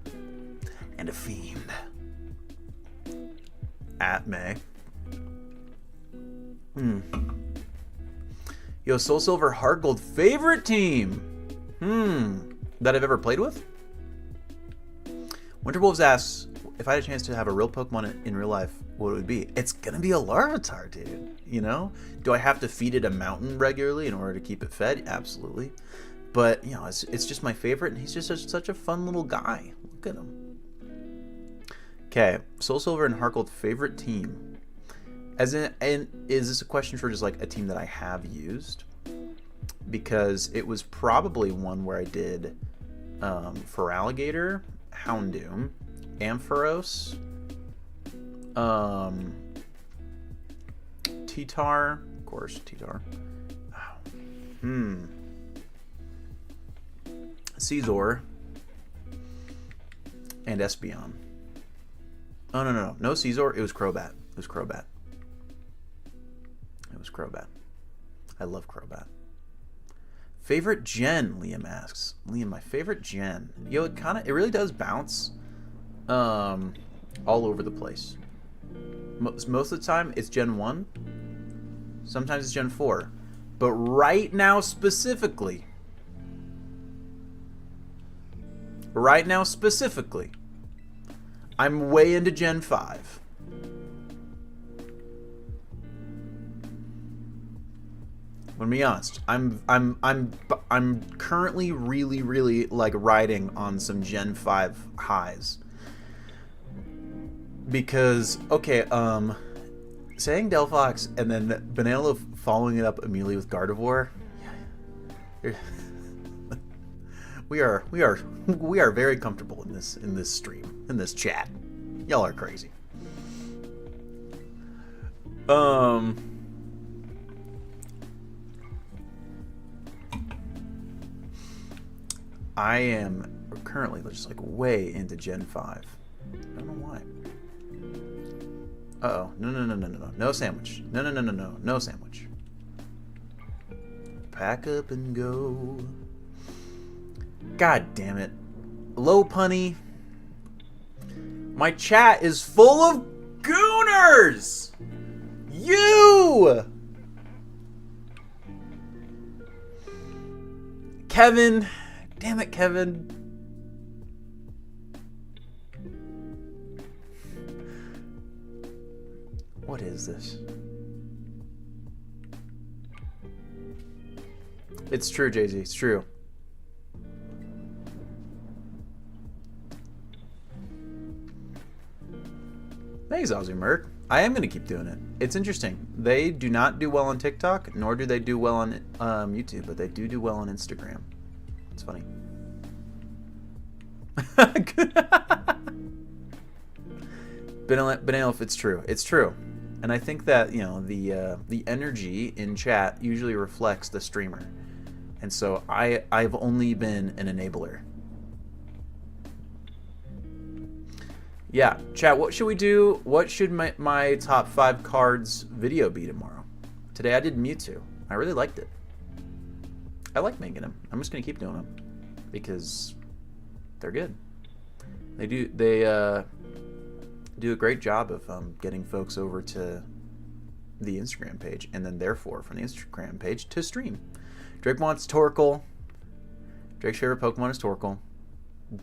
and a fiend. At May. Yo, Soul Silver Heart Gold favorite team. That I've ever played with? Winterwolves asks, if I had a chance to have a real Pokemon in real life, what it would be? It's gonna be a Larvitar, dude. You know? Do I have to feed it a mountain regularly in order to keep it fed? Absolutely. But, you know, it's just my favorite, and he's just such a fun little guy. Look at him. Okay, Soul Silver and Heart Gold favorite team. As in, and is this a question for just like a team that I have used? Because it was probably one where I did Feraligatr, Houndoom, Ampharos, T-Tar, of course, T-Tar. Caesar, and Espeon. Oh, no, Caesar, it was Crobat. It was Crobat. I love Crobat. Favorite gen, Liam asks. Liam, my favorite gen. Yo, it really does bounce all over the place. Most of the time, it's Gen 1. Sometimes it's Gen 4. But right now, specifically, I'm way into Gen 5. I'm gonna be honest. I'm currently really like riding on some Gen 5 highs. Because saying Delphox and then Banana following it up immediately with Gardevoir. We are very comfortable in this stream, in this chat. Y'all are crazy. I am currently just like way into Gen 5. I don't know why. Uh-oh. No. No sandwich. No sandwich. Pack up and go. God damn it. Low punny. My chat is full of gooners! You! Kevin. Damn it, Kevin. What is this? It's true, Jay-Z. It's true. Thanks, Aussie Merc. I am going to keep doing it. It's interesting. They do not do well on TikTok, nor do they do well on YouTube, but they do well on Instagram. It's funny. Banana, it's true. It's true. And I think that, you know, the energy in chat usually reflects the streamer. And so I've only been an enabler. Yeah, chat, what should we do? What should my top 5 cards video be tomorrow? Today I did Mewtwo. I really liked it. I like making them. I'm just going to keep doing them. Because they're good. They do a great job of getting folks over to the Instagram page, and then therefore from the Instagram page to stream. Drake wants Torkoal. Drake's favorite Pokemon is Torkoal.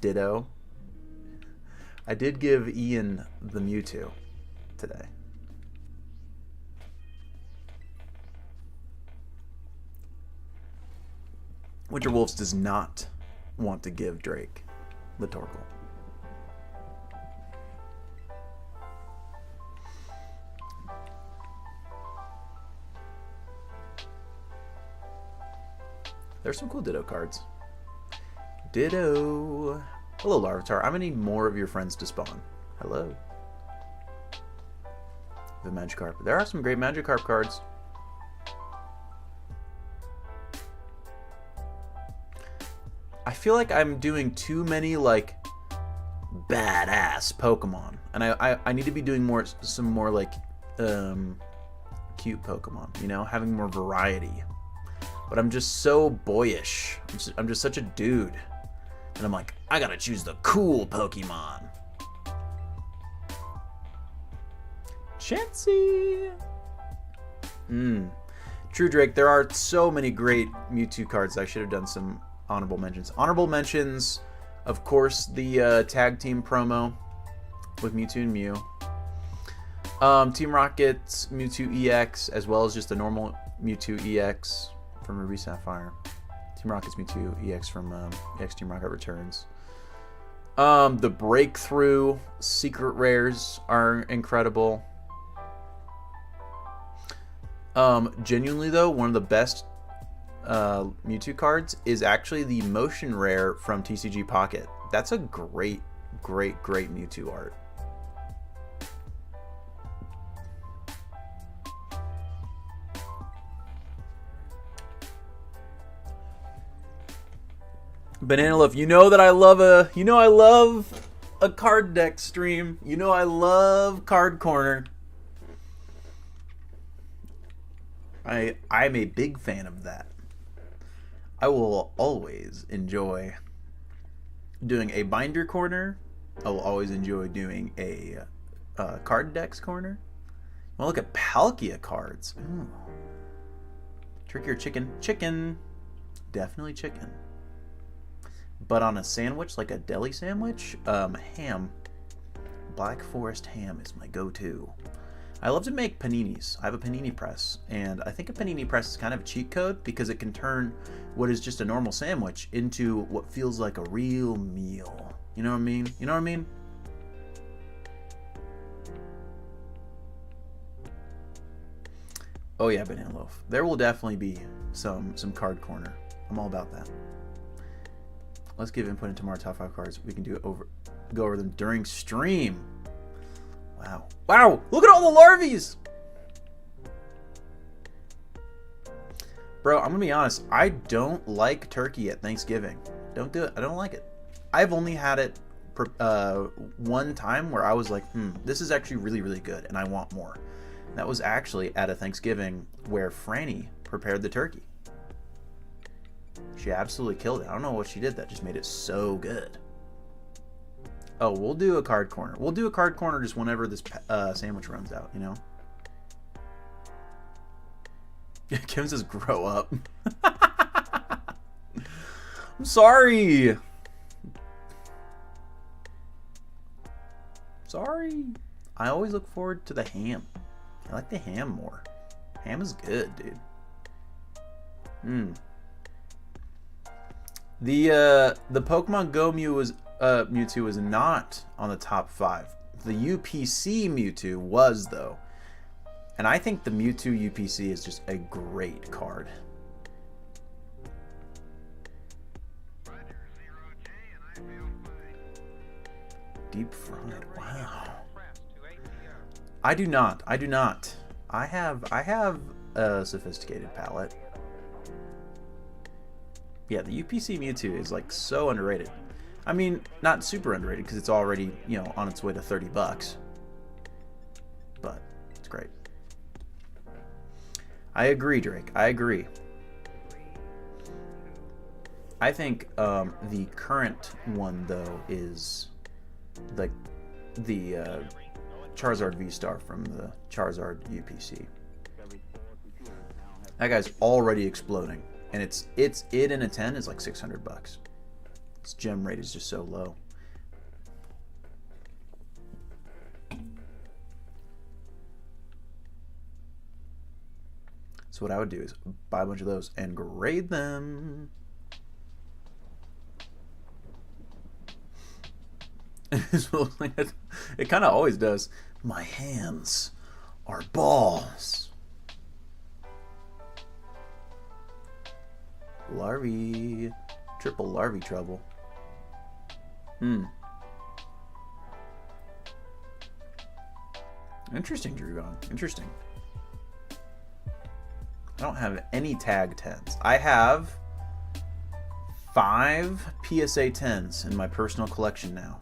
Ditto. I did give Ian the Mewtwo today. Winterwolves does not want to give Drake the Torkoal. There's some cool Ditto cards. Ditto. Hello, Larvitar. I'm gonna need more of your friends to spawn. Hello. The Magikarp. There are some great Magikarp cards. I feel like I'm doing too many like badass Pokemon, and I need to be doing some more like cute Pokemon. You know, having more variety. But I'm just so boyish. I'm just such a dude. And I'm like, I gotta choose the cool Pokemon. Chansey. True, Drake. There are so many great Mewtwo cards. I should have done some honorable mentions. Honorable mentions, of course, the tag team promo with Mewtwo and Mew. Team Rocket's Mewtwo EX, as well as just a normal Mewtwo EX from Ruby Sapphire. Team Rocket's Mewtwo EX from EX Team Rocket Returns. The Breakthrough Secret Rares are incredible. Genuinely though, one of the best Mewtwo cards is actually the Motion Rare from TCG Pocket. That's a great Mewtwo art. Banana Loaf, you know I love a card deck stream. You know I love Card Corner. I'm a big fan of that. I will always enjoy doing a binder corner. I will always enjoy doing a card decks corner. Well, look at Palkia cards. Ooh. Trickier chicken. Definitely chicken. But on a sandwich, like a deli sandwich, ham. Black Forest ham is my go-to. I love to make paninis. I have a panini press, and I think a panini press is kind of a cheat code because it can turn what is just a normal sandwich into what feels like a real meal. You know what I mean? You know what I mean? Oh yeah, Banana Loaf. There will definitely be some Card Corner. I'm all about that. Let's give input into more top 5 cards. We can go over them during stream. Wow! Look at all the Larvies! Bro, I'm gonna be honest. I don't like turkey at Thanksgiving. Don't do it. I don't like it. I've only had it one time where I was like, this is actually really good, and I want more. That was actually at a Thanksgiving where Franny prepared the turkey. She absolutely killed it. I don't know what she did that just made it so good. Oh, we'll do a card corner. We'll do a card corner just whenever this sandwich runs out, you know? Kim says, grow up. I'm sorry. Sorry. I always look forward to the ham. I like the ham more. Ham is good, dude. The Pokemon Go Mewtwo was not on the top 5. The UPC Mewtwo was, though. And I think the Mewtwo UPC is just a great card. Deep fried. Wow. I do not. I have a sophisticated palate. Yeah, the UPC Mewtwo is like so underrated. I mean, not super underrated because it's already, on its way to $30. But it's great. I agree, Drake. I agree. I think the current one though is like the Charizard V-Star from the Charizard UPC. That guy's already exploding. And it in a 10 is like $600. Its gem rate is just so low. So what I would do is buy a bunch of those and grade them. It kind of always does. My hands are balls. Larvy. Triple Larvy trouble. Interesting, Drugon. Interesting. I don't have any tag 10s. I have 5 PSA 10s in my personal collection now.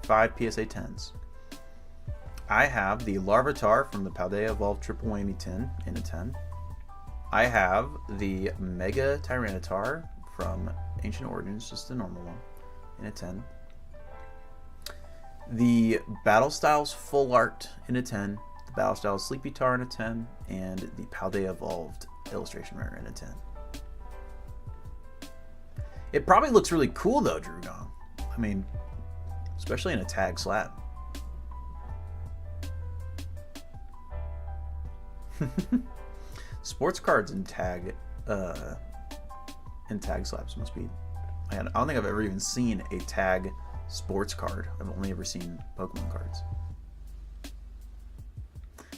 5 PSA 10s. I have the Larvitar from the Paldea Evolved Triple Whammy 10 in a 10. I have the Mega Tyranitar from Ancient Origins, just the normal one, in a 10. The Battle Styles Full Art in a 10, the Battle Styles Sleepy Tar in a 10, and the Paldea Evolved Illustration Rare in a 10. It probably looks really cool though, Drugong. I mean, especially in a tag slab. Sports cards and tag slabs must be. I don't think I've ever even seen a tag sports card. I've only ever seen Pokemon cards.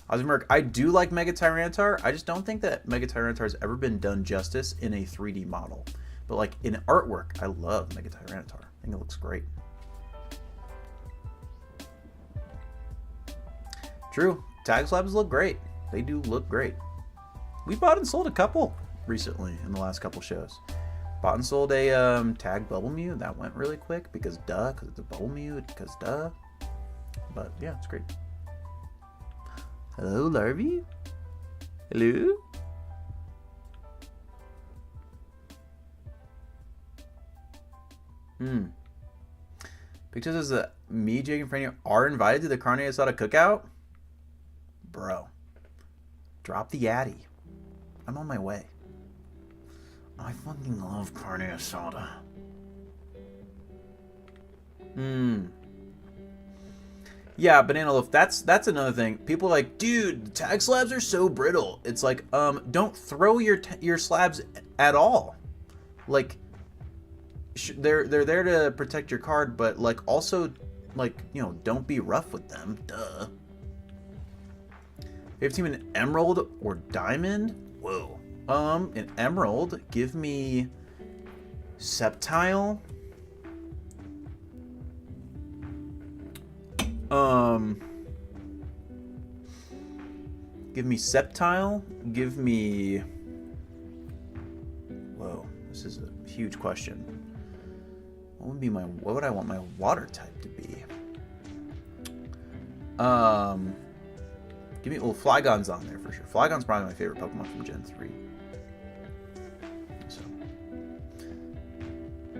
Osmerk, I do like Mega Tyranitar. I just don't think that Mega Tyranitar has ever been done justice in a 3D model. But like in artwork, I love Mega Tyranitar. I think it looks great. True. Tag slabs look great. They do look great. We bought and sold a couple recently in the last couple shows. Bought and sold a tag Bubble Mew. That went really quick because duh, because it's a Bubble Mew, because duh. But yeah, it's great. Hello, Larvy? Hello? Pictures says that me, Jake, and Franny are invited to the Carne Asada cookout? Bro. Drop the Addy. I'm on my way. I fucking love Carne Asada. Yeah, Banana Loaf, that's another thing. People are like, dude, the tag slabs are so brittle. It's like, don't throw your slabs at all. Like, they're there to protect your card, but like also, like, you know, don't be rough with them. Duh. We have team an Emerald or Diamond. Whoa. An Emerald. Give me Sceptile. Give me Sceptile. Give me. Whoa, this is a huge question. What would I want my water type to be? Give me. Well, Flygon's on there for sure. Flygon's probably my favorite Pokemon from Gen 3.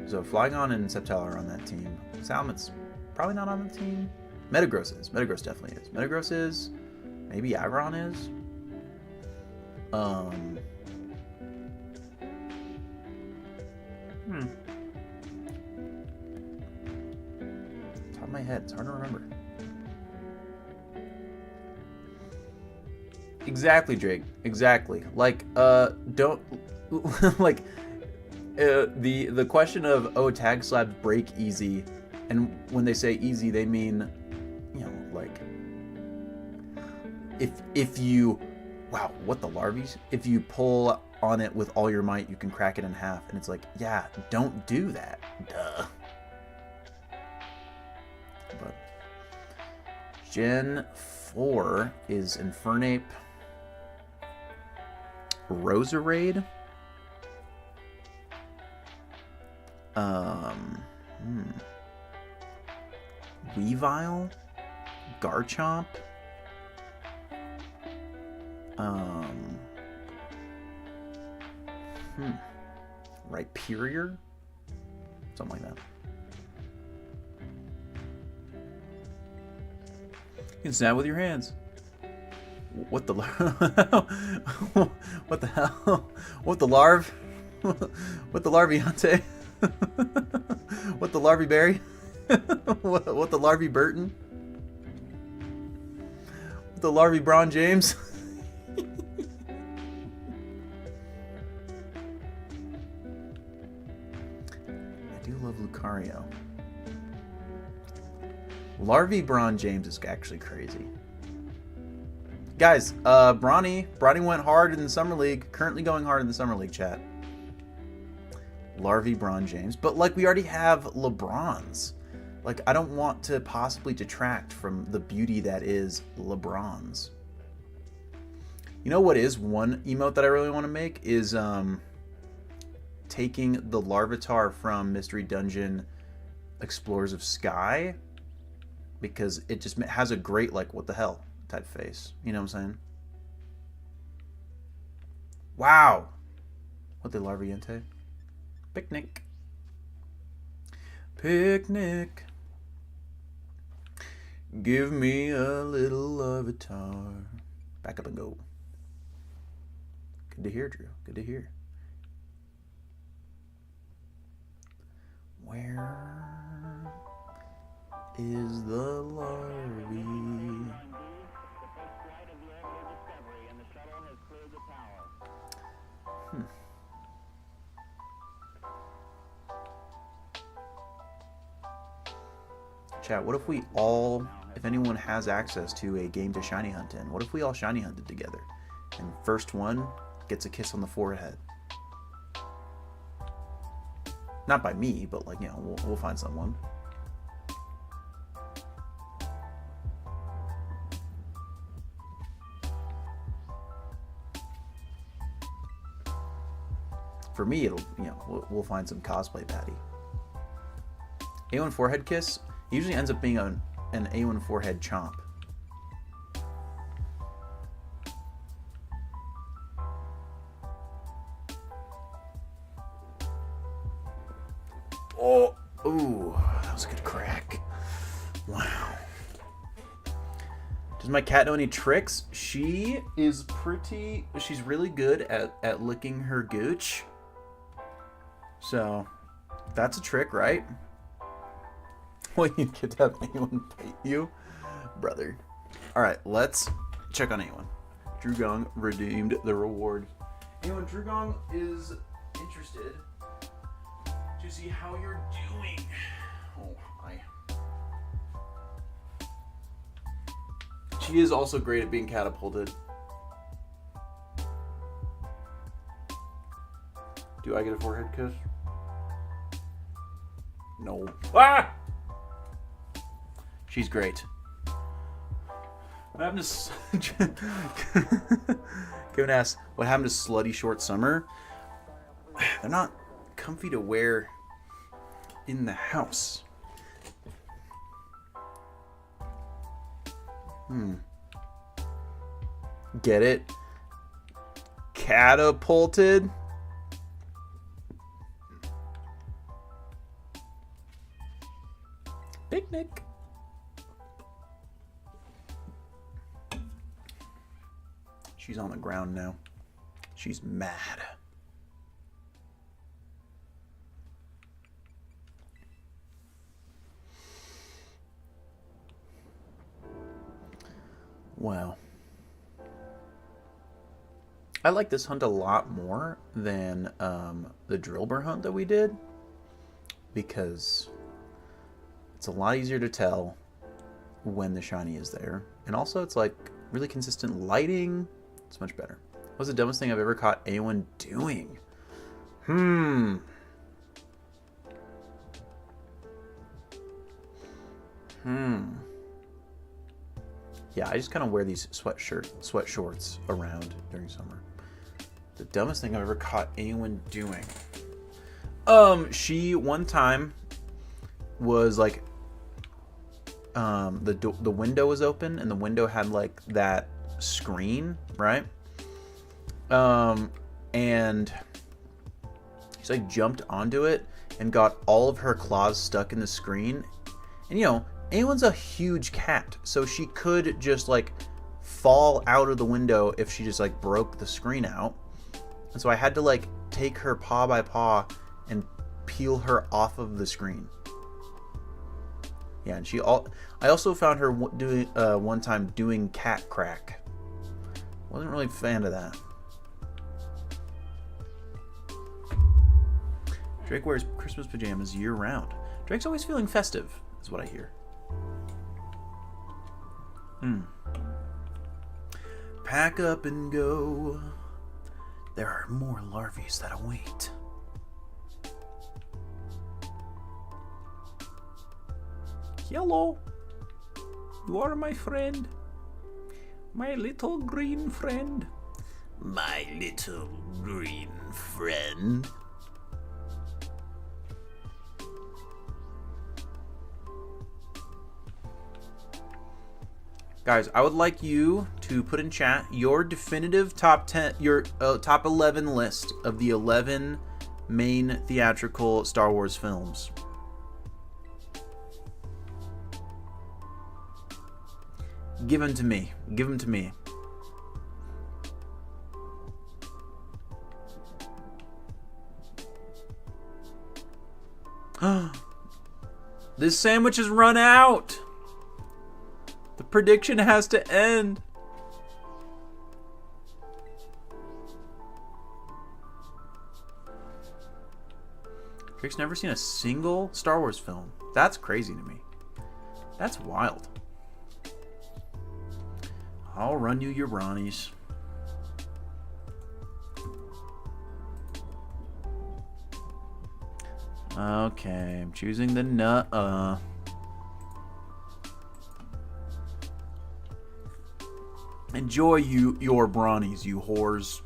So Flygon and Sceptile are on that team. Salamon's probably not on the team. Metagross is. Metagross definitely is. Metagross is. Maybe Aggron is. Top of my head, it's hard to remember. Exactly, Drake. Exactly. Like, don't like the question of tag slabs break easy, and when they say easy, they mean, you know, like if you what the larvies? If you pull on it with all your might, you can crack it in half, and it's like, yeah, don't do that. Duh. But Gen 4 is Infernape, Roserade, Weavile, Garchomp, Rhyperior, something like that. You can snap with your hands. What the what the hell? What the larv? What the larviante? What the larvae berry? What the larvae Burton? What the larvae Bron James? I do love Lucario. Larvae Bron James is actually crazy. Guys, Bronny went hard in the Summer League. Currently going hard in the Summer League chat. Larvae Bron James. But, like, we already have LeBrons. Like, I don't want to possibly detract from the beauty that is LeBrons. You know what is one emote that I really want to make? Is taking the Larvitar from Mystery Dungeon Explorers of Sky. Because it just has a great, like, what the hell type face. You know what I'm saying? Wow! What the Larviente? Picnic. Picnic. Give me a little avatar. Back up and go. Good to hear, Drew. Good to hear. Where is the Larvy? Chat, what if we all, if anyone has access to a game to shiny hunt in, what if we all shiny hunted together? And first one gets a kiss on the forehead. Not by me, but like, you know, we'll find someone. For me, it'll, you know, we'll find some cosplay patty. A1 forehead kiss usually ends up being an A1 forehead chomp. Oh, ooh, that was a good crack. Wow. Does my cat know any tricks? She's really good at licking her gooch. So, that's a trick, right? When you get to have anyone bite you? Brother. Alright, let's check on anyone. Drew Gong redeemed the reward. Anyone, Drew Gong is interested to see how you're doing. Oh, She is also great at being catapulted. Do I get a forehead kiss? No. Ah! She's great. What happened to... Kevin asks, what happened to Slutty Short Summer? They're not comfy to wear in the house. Get it? Catapulted? Picnic. She's on the ground now. She's mad. Wow. I like this hunt a lot more than the Drillbur hunt that we did, because it's a lot easier to tell when the shiny is there. And also it's like really consistent lighting. It's much better. What's the dumbest thing I've ever caught anyone doing? Yeah, I just kind of wear these sweat shorts around during summer. The dumbest thing I've ever caught anyone doing. She one time was like, the window was open and the window had like that screen, right? And she like jumped onto it and got all of her claws stuck in the screen. And you know, anyone's a huge cat, so she could just like fall out of the window if she just like broke the screen out. And so I had to like take her paw by paw and peel her off of the screen. Yeah, and I also found her doing one time doing cat crack. Wasn't really a fan of that. Drake wears Christmas pajamas year round. Drake's always feeling festive, is what I hear. Pack up and go. There are more larvae that await. Hello. You are my friend. My little green friend. My little green friend. Guys, I would like you to put in chat your definitive top 10, your top 11 list of the 11 main theatrical Star Wars films. Give him to me. Give him to me. This sandwich has run out. The prediction has to end. Drake's never seen a single Star Wars film. That's crazy to me. That's wild. I'll run you your Ronnies. Okay, I'm choosing the nut. Enjoy your brownies, you whores.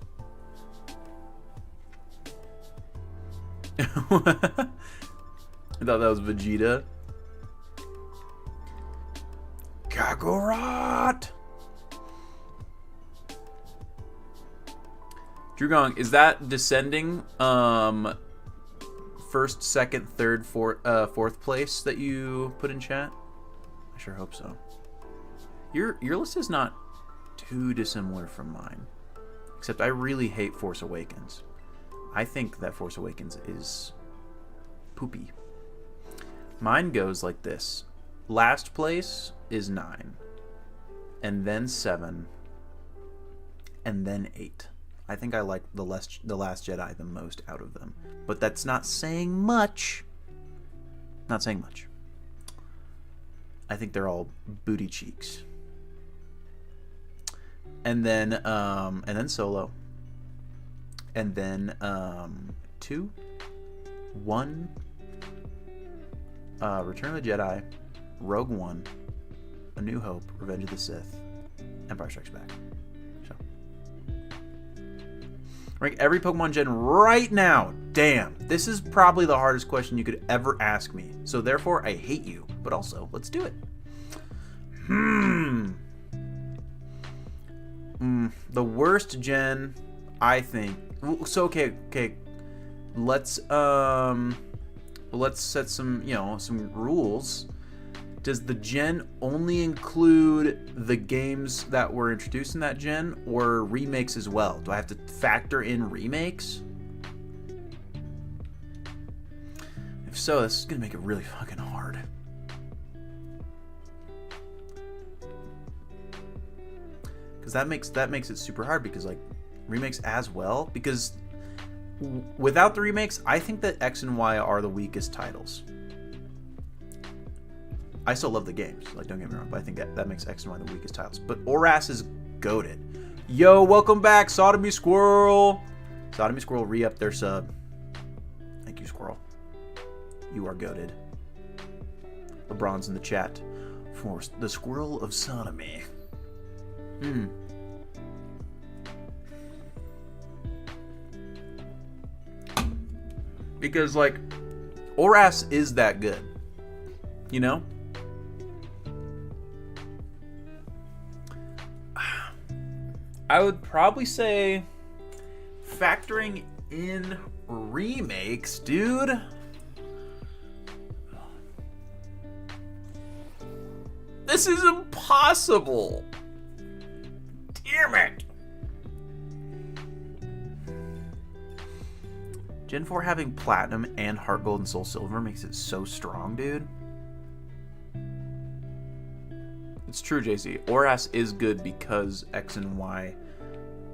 I thought that was Vegeta. Kakarot! Drugong, is that descending? First, second, third, fourth place that you put in chat? I sure hope so. Your list is not too dissimilar from mine. Except I really hate Force Awakens. I think that Force Awakens is poopy. Mine goes like this. Last place is 9. And then 7. And then 8. I think I like the Last Jedi the most out of them. But that's not saying much. Not saying much. I think they're all booty cheeks. And then Solo. And then 2, 1, Return of the Jedi, Rogue One, A New Hope, Revenge of the Sith, Empire Strikes Back. So, rank every Pokemon gen right now. Damn, this is probably the hardest question you could ever ask me. So therefore, I hate you. But also, let's do it. The worst gen, I think. So okay. Let's set some rules. Does the gen only include the games that were introduced in that gen, or remakes as well? Do I have to factor in remakes? If so, this is gonna make it really fucking hard. Because that makes it super hard, because like remakes as well, because without the remakes, I think that X and Y are the weakest titles. I still love the games, like, don't get me wrong, but I think that makes X and Y the weakest titles. But Oras is goated. Yo, welcome back, Sodomy Squirrel. Sodomy Squirrel re-up their sub. Thank you, Squirrel. You are goated. LeBron's in the chat for the Squirrel of Sodomy. Because, like, Oras is that good. You know? I would probably say factoring in remakes, dude. This is impossible. Damn it. Gen 4 having Platinum and Heart Gold and Soul Silver makes it so strong, dude. It's true, JC. Oras is good because X and Y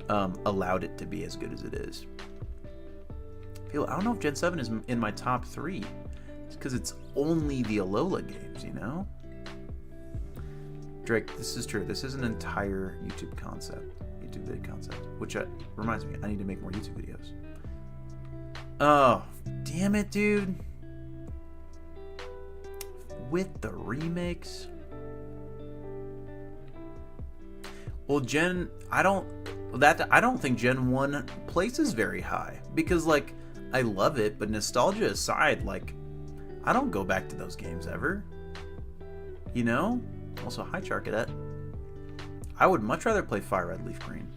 allowed it to be as good as it is. I don't know if Gen 7 is in my top 3. It's because it's only the Alola games, you know? Drake, this is true. This is an entire YouTube video concept. Which reminds me, I need to make more YouTube videos. Oh, damn it, dude. With the remakes. Well, I don't think Gen 1 places very high. Because, like, I love it, but nostalgia aside, like, I don't go back to those games ever. You know? Also, hi, Charcadet. I would much rather play Fire Red Leaf Green.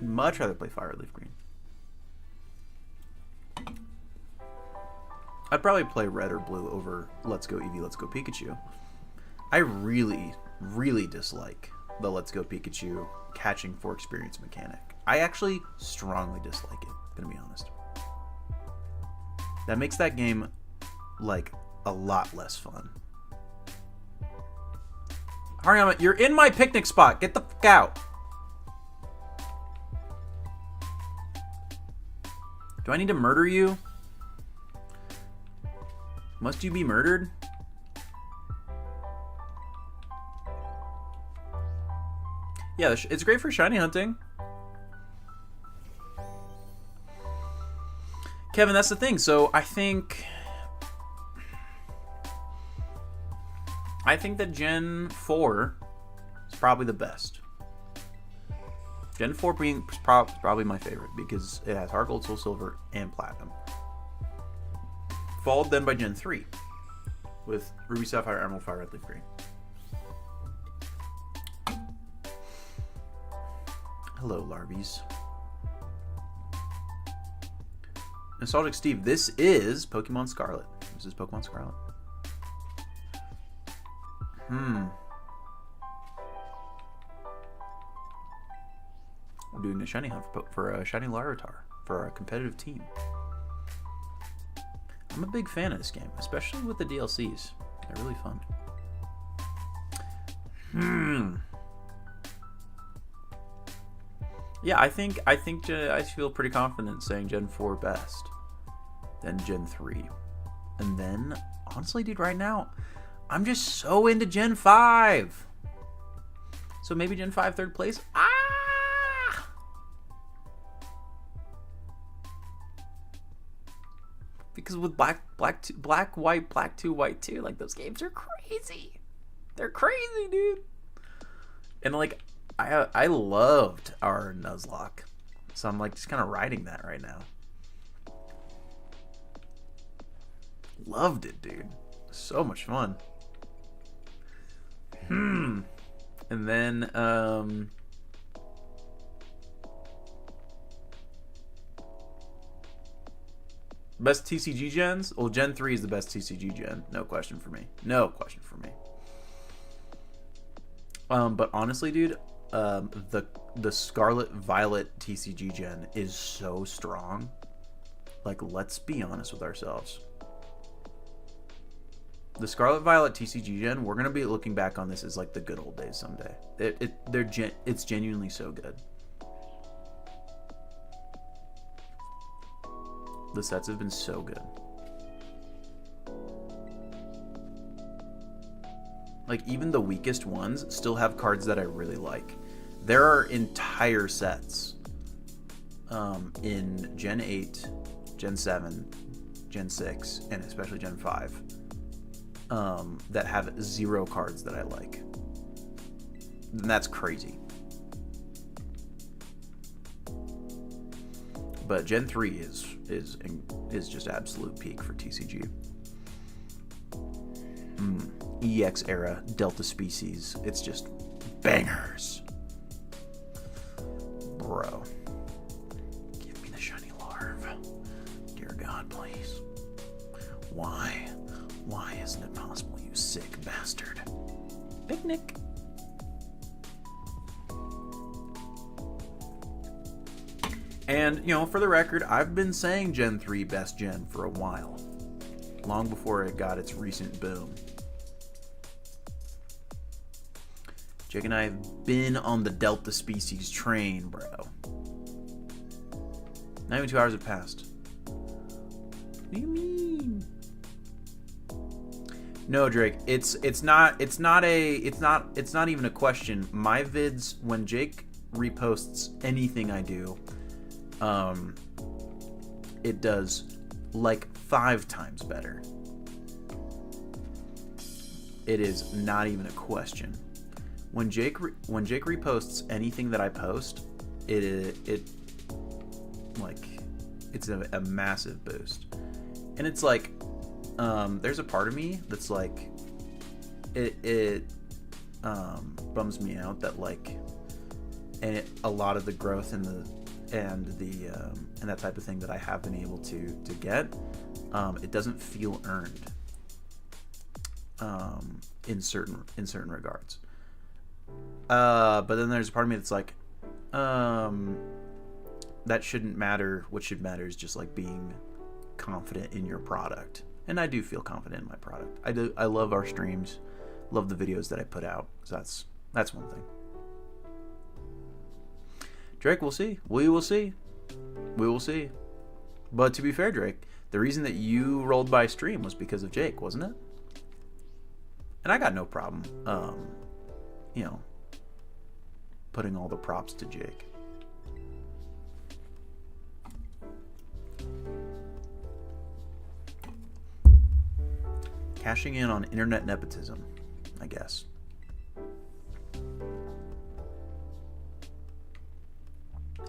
Much rather play Fire Red Leaf Green. I'd probably play Red or Blue over Let's Go Eevee, Let's Go Pikachu. I really really dislike the Let's Go Pikachu catching for experience mechanic. I actually strongly dislike it, gonna be honest. That makes that game like a lot less fun. Hariyama, you're in my picnic spot. Get the fuck out. Do I need to murder you? Must you be murdered? Yeah, it's great for shiny hunting. Kevin, that's the thing. So I think that Gen 4 is probably the best. Gen 4 being probably my favorite because it has Heart Gold, Soul Silver, and Platinum. Followed then by Gen 3 with Ruby, Sapphire, Emerald, Fire, Red, Leaf, Green. Hello, Larbies. Nostalgic Steve, this is Pokemon Scarlet. This is Pokemon Scarlet. We're doing a shiny hunt for a shiny Larvitar for a competitive team. I'm a big fan of this game, especially with the DLCs. They're really fun. Yeah, I think I feel pretty confident saying Gen 4 best, then Gen 3, and then honestly, dude, right now I'm just so into Gen 5. So maybe Gen 5 third place. Because with black, white, black 2, white 2, like those games are crazy. They're crazy, dude. And like I loved our Nuzlocke. So I'm like just kind of riding that right now. Loved it, dude. So much fun. And then best TCG gens? Well, Gen 3 is the best TCG gen. No question for me. No question for me. But honestly, dude, the Scarlet Violet TCG gen is so strong. Like, let's be honest with ourselves. The Scarlet Violet TCG gen, we're gonna be looking back on this as like the good old days someday. It's genuinely so good. The sets have been so good. Like, even the weakest ones still have cards that I really like. There are entire sets in Gen 8, Gen 7, Gen 6, and especially Gen 5 that have 0 cards that I like. And that's crazy. But Gen 3 is just absolute peak for TCG. EX era, Delta Species. It's just bangers. Bro. Give me the shiny larv. Dear God, please. Why? Why isn't it possible, you sick bastard? Picnic. And, you know, for the record, I've been saying Gen 3 best gen for a while. Long before it got its recent boom. Jake and I have been on the Delta Species train, bro. Not even 2 hours have passed. What do you mean? No, Drake. It's not even a question. My vids, when Jake reposts anything I do, it does like 5 times better. It is not even a question. When Jake reposts anything that I post, it's a massive boost. And it's like, there's a part of me that's like, it bums me out that like, a lot of the growth and that type of thing that I have been able to get, it doesn't feel earned in certain regards. But then there's a part of me that's like, that shouldn't matter. What should matter is just like being confident in your product. And I do feel confident in my product. I love our streams, love the videos that I put out. So that's one thing. Drake, we'll see. We will see. We will see. But to be fair, Drake, the reason that you rolled by stream was because of Jake, wasn't it? And I got no problem, you know, putting all the props to Jake. Cashing in on internet nepotism, I guess.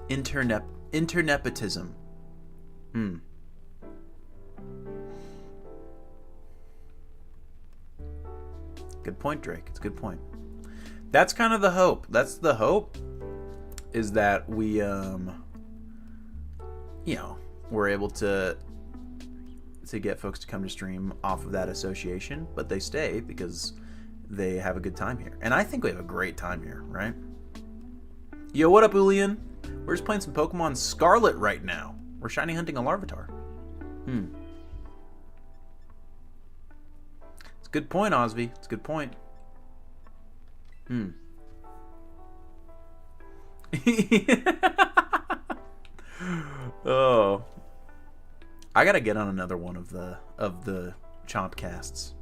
Internepotism. Good point, Drake. It's a good point. That's kind of the hope. That's the hope, is that we, you know, we're able to get folks to come to stream off of that association, but they stay because they have a good time here. And I think we have a great time here, right? Yo, what up, Ulian? We're just playing some Pokemon Scarlet right now. We're shiny hunting a Larvitar. It's a good point, Osby. It's a good point. Oh. I gotta get on another one of the Chomp casts.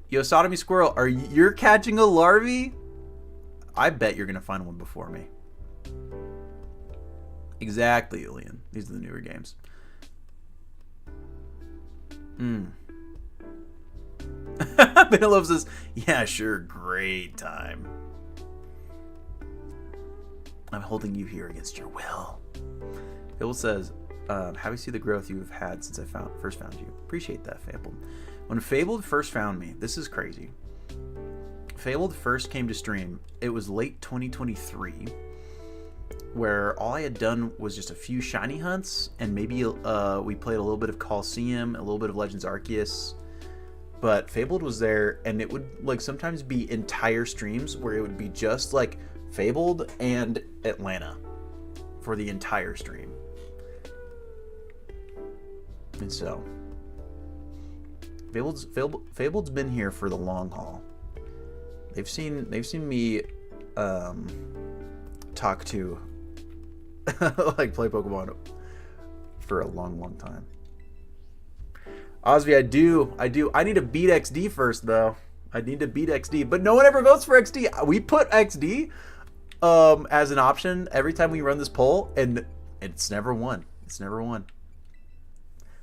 Yo, Sodomy Squirrel, you're catching a Larvy? I bet you're gonna find one before me. Exactly, Julian. These are the newer games. Benelove says, yeah, sure, great time. I'm holding you here against your will. Bill says, how do you see the growth you've had since I first found you? Appreciate that, Fabled. When Fabled first found me, this is crazy. Fabled first came to stream, it was late 2023, where all I had done was just a few shiny hunts, and maybe we played a little bit of Coliseum, a little bit of Legends Arceus. But Fabled was there, and it would like sometimes be entire streams where it would be just like Fabled and Atlanta for the entire stream. And so Fabled's been here for the long haul. They've seen me talk to like play Pokemon for a long time. Osby, I do. I need to beat XD first, though. I need to beat XD, but no one ever votes for XD. We put XD as an option every time we run this poll, and it's never won. It's never won.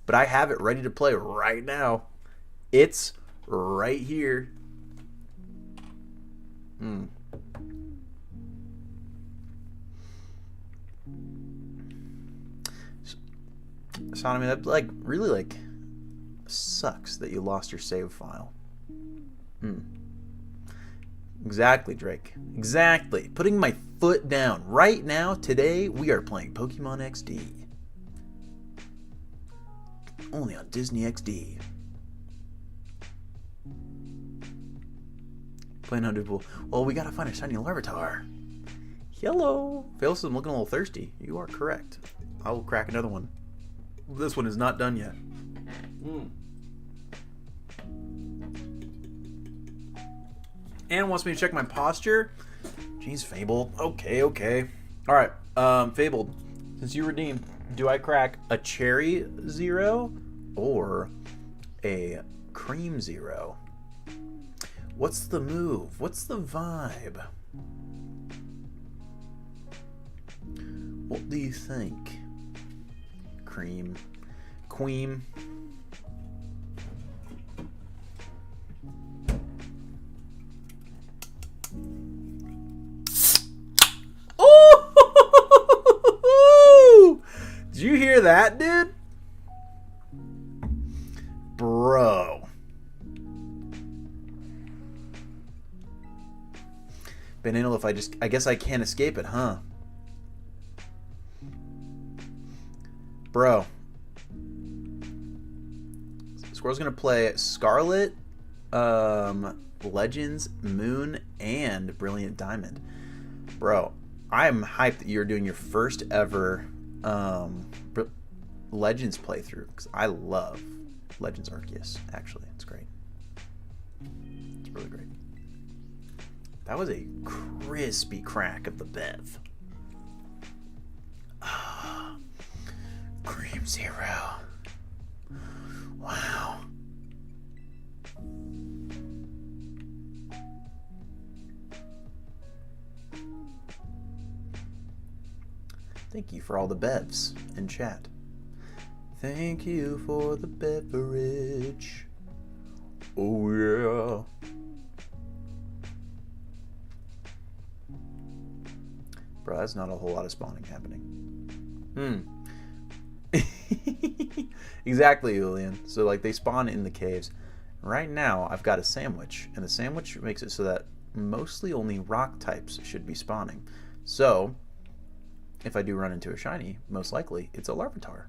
But I have it ready to play right now. It's right here. Sonomy, that like really like sucks that you lost your save file. Exactly, Drake. Exactly. Putting my foot down. Right now, today, we are playing Pokemon XD. Only on Disney XD. Playing on Duple. Well, we gotta find a shiny Larvitar. Hello. Phyllis, I'm looking a little thirsty. You are correct. I will crack another one. This one is not done yet. And wants me to check my posture. Jeez, Fabled. Okay. Alright, Fabled. Since you redeemed, do I crack a Cherry Zero or a Cream Zero? What's the move? What's the vibe? What do you think? Cream. Queen. Oh! Did you hear that, dude? Bro. Banana, if I guess I can't escape it, huh? Bro. Squirrel's gonna play Scarlet, Legends, Moon, and Brilliant Diamond. Bro, I'm hyped that you're doing your first ever Legends playthrough, because I love Legends Arceus, actually. It's great. It's really great. That was a crispy crack of the Bev. Ah, Cream Zero. Wow. Thank you for all the bevs in chat. Thank you for the beverage. Oh yeah. Bro, that's not a whole lot of spawning happening. Exactly, Julian. So like they spawn in the caves. Right now I've got a sandwich, and the sandwich makes it so that mostly only rock types should be spawning. So if I do run into a shiny, most likely it's a Larvitar.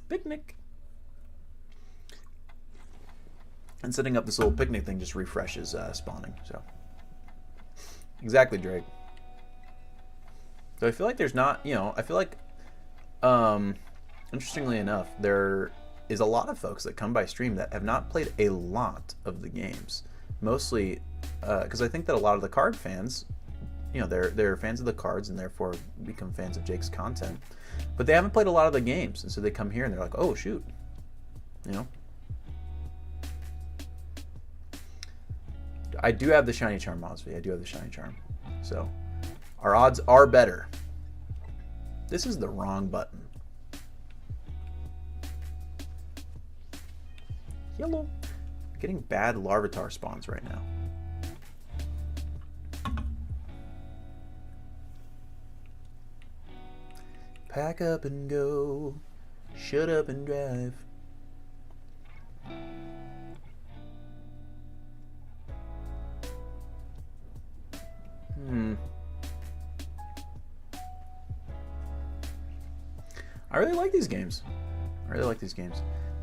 Picnic. And setting up this little picnic thing just refreshes spawning. So exactly, Drake. So I feel like there's not, I feel like, interestingly enough, there is a lot of folks that come by stream that have not played a lot of the games. Mostly because I think that a lot of the card fans, they're fans of the cards and therefore become fans of Jake's content. But they haven't played a lot of the games, and so they come here and they're like, oh, shoot. I do have the Shiny Charm, Osby. I do have the Shiny Charm. So our odds are better. This is the wrong button. Yellow. I'm getting bad Larvitar spawns right now. Pack up and go. Shut up and drive. I really like these games.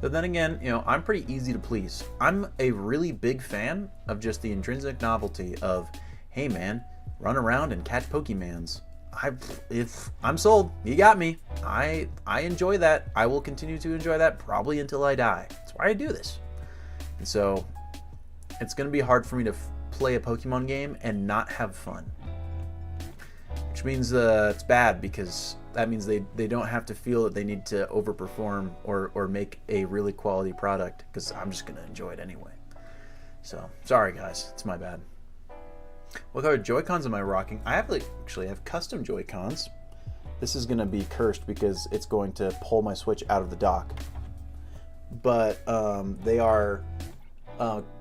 But then again, I'm pretty easy to please. I'm a really big fan of just the intrinsic novelty of, hey man, run around and catch Pokemons. If I'm sold, you got me. I enjoy that. I will continue to enjoy that probably until I die. That's why I do this. And so it's going to be hard for me to play a Pokemon game and not have fun. Which means it's bad, because that means they don't have to feel that they need to overperform or make a really quality product, because I'm just going to enjoy it anyway. So, sorry guys, it's my bad. What color Joy-Cons am I rocking? I have actually have custom Joy-Cons. This is going to be cursed because it's going to pull my Switch out of the dock. But they are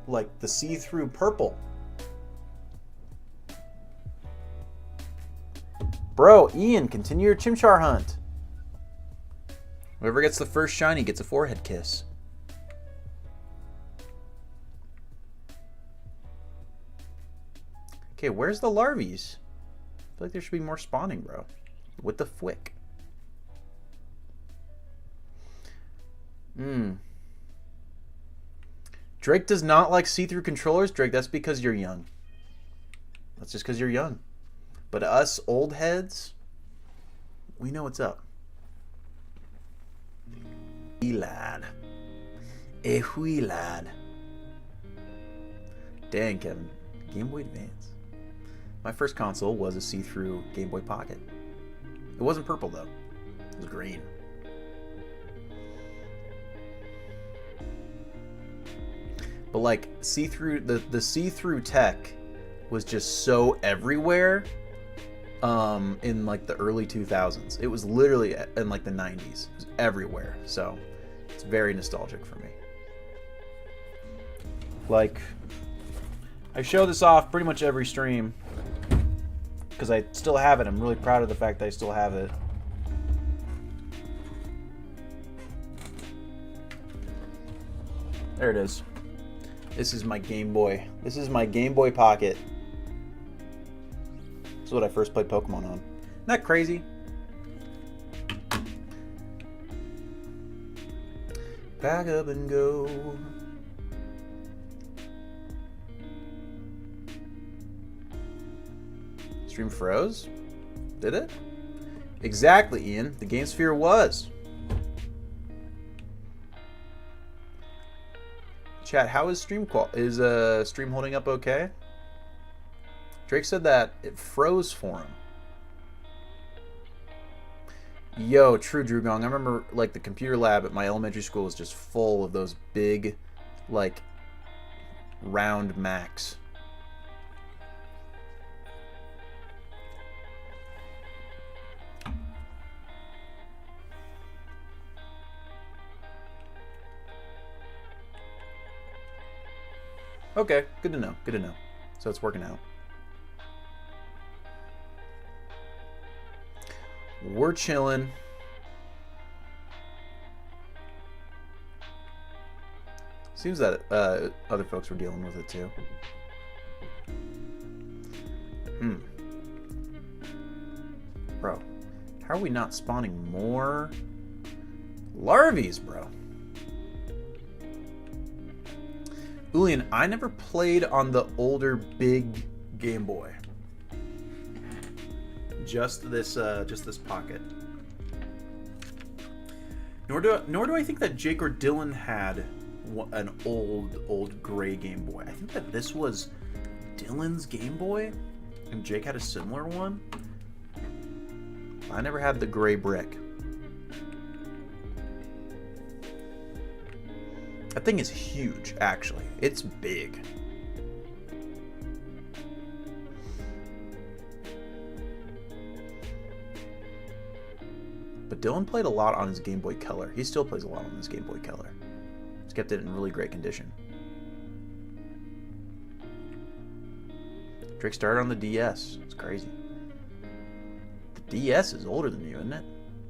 like the see-through purple. Bro, Ian, continue your Chimchar hunt. Whoever gets the first shiny gets a forehead kiss. Okay, where's the larvies? I feel like there should be more spawning, bro. With the fwick. Drake does not like see-through controllers. Drake, that's because you're young. That's just because you're young. But us old heads, we know what's up. Lad. Lad. Dang, Kevin. Game Boy Advance. My first console was a see-through Game Boy Pocket. It wasn't purple, though. It was green. But like see-through, the see-through tech was just so everywhere in like the early 2000s. It was literally in like the 90s. It was everywhere. So it's very nostalgic for me. Like, I show this off pretty much every stream because I still have it. I'm really proud of the fact that I still have it. There it is. This is my Game Boy. This is my Game Boy Pocket. This is what I first played Pokemon on. Isn't that crazy? Pack up and go. Stream froze? Did it? Exactly, Ian. The game sphere was. Chat, how is stream stream holding up okay? Drake said that it froze for him. Yo, true, Drew Gong. I remember, like, the computer lab at my elementary school was just full of those big, like, round Macs. Okay, good to know. Good to know. So it's working out. We're chilling. Seems that other folks were dealing with it too. Bro, how are we not spawning more larvies, bro? Julian, I never played on the older big Game Boy. Just this pocket. Nor do I think that Jake or Dylan had an old gray Game Boy. I think that this was Dylan's Game Boy, and Jake had a similar one. I never had the gray brick. That thing is huge, actually. It's big. But Dylan played a lot on his Game Boy Color. He still plays a lot on his Game Boy Color. He's kept it in really great condition. Drake started on the DS. It's crazy. The DS is older than you, isn't it?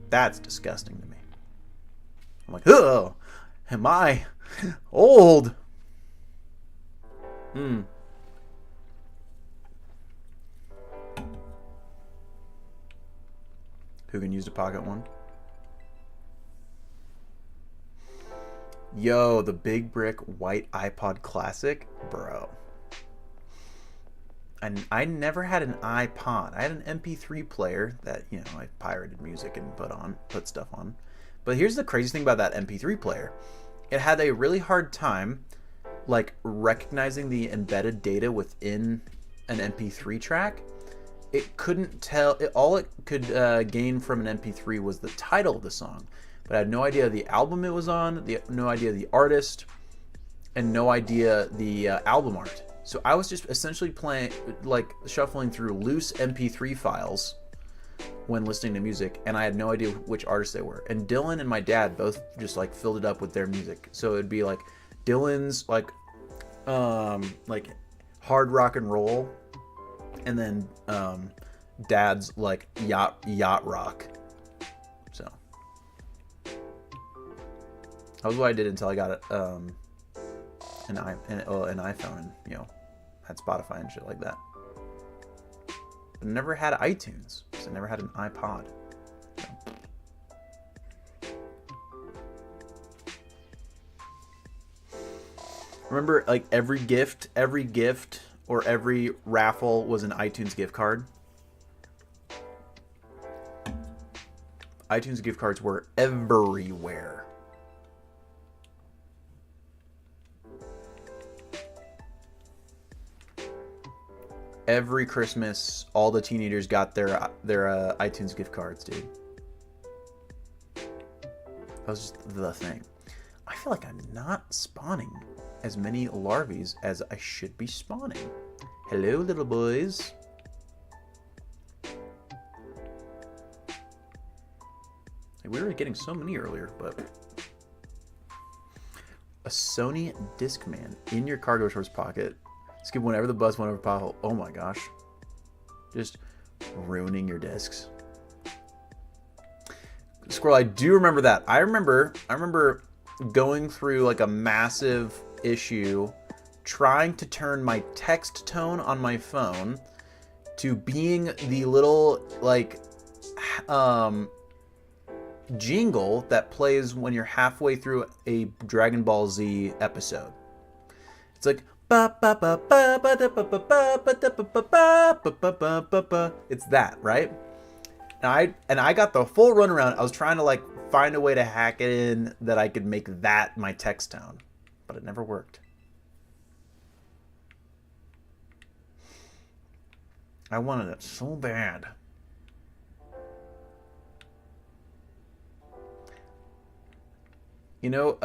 That's disgusting to me. I'm like, oh, am I old? Who can use the pocket one? Yo, the big brick white iPod Classic, bro. And I never had an iPod. I had an MP3 player that, you know, I pirated music and put stuff on. But here's the crazy thing about that MP3 player. It had a really hard time, like, recognizing the embedded data within an MP3 track. It couldn't tell. All it could gain from an MP3 was the title of the song, but I had no idea the album it was on, no idea the artist, and no idea the album art. So I was just essentially playing, like, shuffling through loose MP3 files when listening to music, and I had no idea which artists they were. And Dylan and my dad both just, like, filled it up with their music. So it'd be like Dylan's like hard rock and roll, and then Dad's like yacht rock. So that was what I did until I got an iPhone, and, you know, had Spotify and shit like that. But I never had iTunes, because I never had an iPod. So. Remember, like, every gift or every raffle was an iTunes gift card. iTunes gift cards were everywhere. Every Christmas, all the teenagers got their iTunes gift cards, dude. That was just the thing. I feel like I'm not spawning as many larvies as I should be spawning. Hello, little boys. We were getting so many earlier, but a Sony Discman in your cargo shorts pocket. Skip whenever the bus went over pothole. Oh my gosh. Just ruining your discs. Squirrel, I do remember that. I remember going through like a massive issue trying to turn my text tone on my phone to being the little like jingle that plays when you're halfway through a Dragon Ball Z episode. It's like ba ba ba ba ba da ba ba ba ba da ba ba ba ba ba ba ba ba. It's that, right? And I got the full runaround. I was trying to like find a way to hack it in that I could make that my text tone, but it never worked. I wanted it so bad. You know,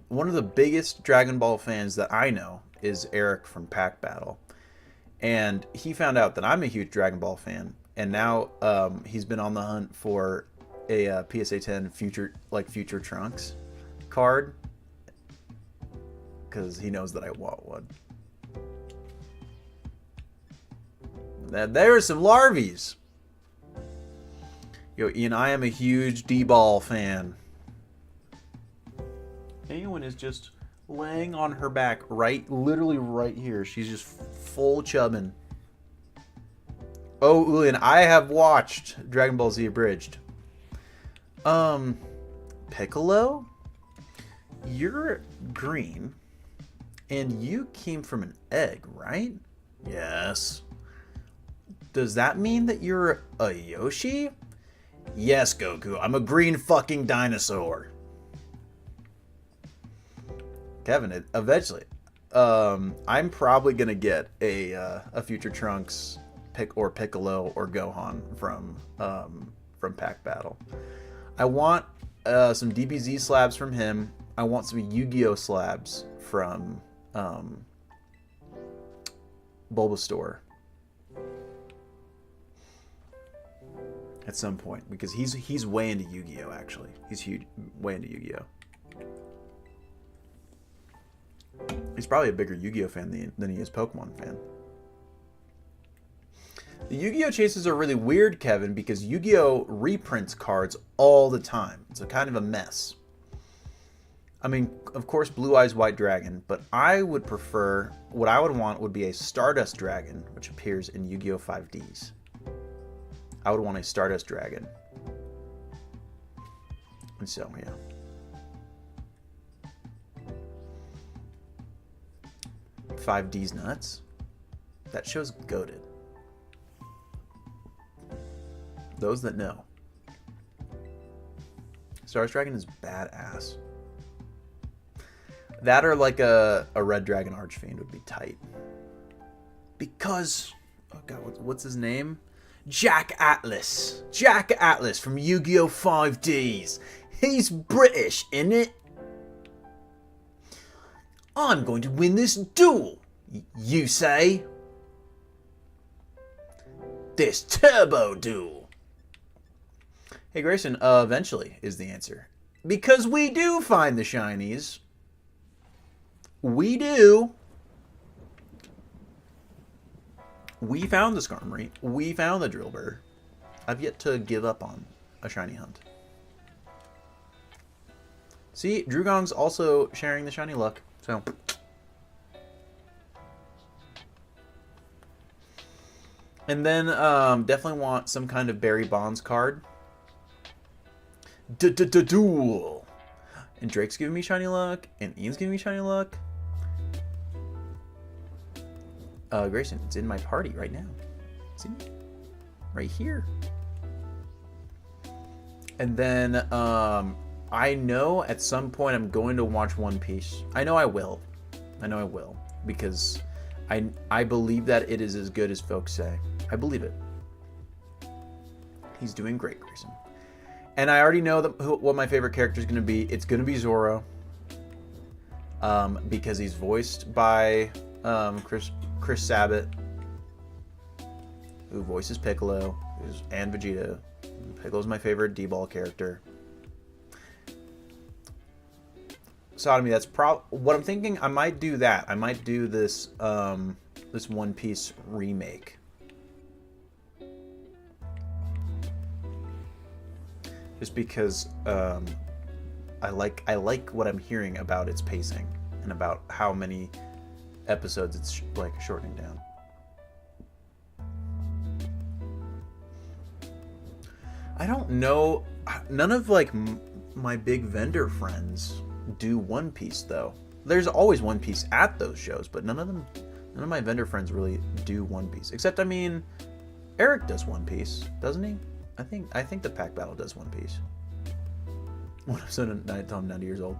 one of the biggest Dragon Ball fans that I know is Eric from Pack Battle. And he found out that I'm a huge Dragon Ball fan. And now he's been on the hunt for a PSA 10 future Trunks card. Because he knows that I want one. There are some Larvies. Yo, Ian, I am a huge D-Ball fan. Anyone is just laying on her back literally right here. She's just full chubbing. Oh, Ulian, I have watched Dragon Ball Z Abridged. Piccolo? You're green. And you came from an egg, right? Yes. Does that mean that you're a Yoshi? Yes, Goku. I'm a green fucking dinosaur. Kevin, eventually. I'm probably gonna get a future Trunks or Piccolo or Gohan from Pack Battle. I want some DBZ slabs from him. I want some Yu-Gi-Oh slabs from Bulbasaur. At some point, because he's way into Yu-Gi-Oh. Actually, he's huge, way into Yu-Gi-Oh. He's probably a bigger Yu-Gi-Oh fan than he is Pokemon fan. The Yu-Gi-Oh chases are really weird, Kevin, because Yu-Gi-Oh reprints cards all the time. It's a kind of a mess. I mean, of course, Blue Eyes White Dragon, but I would prefer, what I would want would be a Stardust Dragon, which appears in Yu-Gi-Oh 5Ds. I would want a Stardust Dragon. And so, yeah. $5D's nuts. That show's goated. Those that know. Stardust Dragon is badass. That or like a Red Dragon Archfiend would be tight. Because, oh god, what's his name? Jack Atlas. Jack Atlas from Yu-Gi-Oh 5Ds. He's British, innit? I'm going to win this duel, you say? This turbo duel. Hey Grayson, eventually is the answer. Because we do find the shinies. We do. We found the Skarmory. We found the Drillbur. I've yet to give up on a shiny hunt. See, Drugong's also sharing the shiny luck. So, and then definitely want some kind of Barry Bonds card. Duel. And Drake's giving me shiny luck, and Ian's giving me shiny luck. Grayson, it's in my party right now. See? Right here. And then, I know at some point I'm going to watch One Piece. I know I will. Because I believe that it is as good as folks say. I believe it. He's doing great, Grayson. And I already know what my favorite character is going to be. It's going to be Zoro. Because he's voiced by Chris Sabat, who voices Piccolo, and Vegeta. Piccolo's my favorite D-Ball character. Sodomy, that's what I'm thinking. I might do that. I might do this this One Piece remake. Just because I like what I'm hearing about its pacing and about how many episodes it's like shortening down. I don't know. None of like my big vendor friends do One Piece though. There's always One Piece at those shows, but none of my vendor friends really do One Piece. Except, I mean, Eric does One Piece, doesn't he? I think the Pack Battle does One Piece. When I'm 90 years old.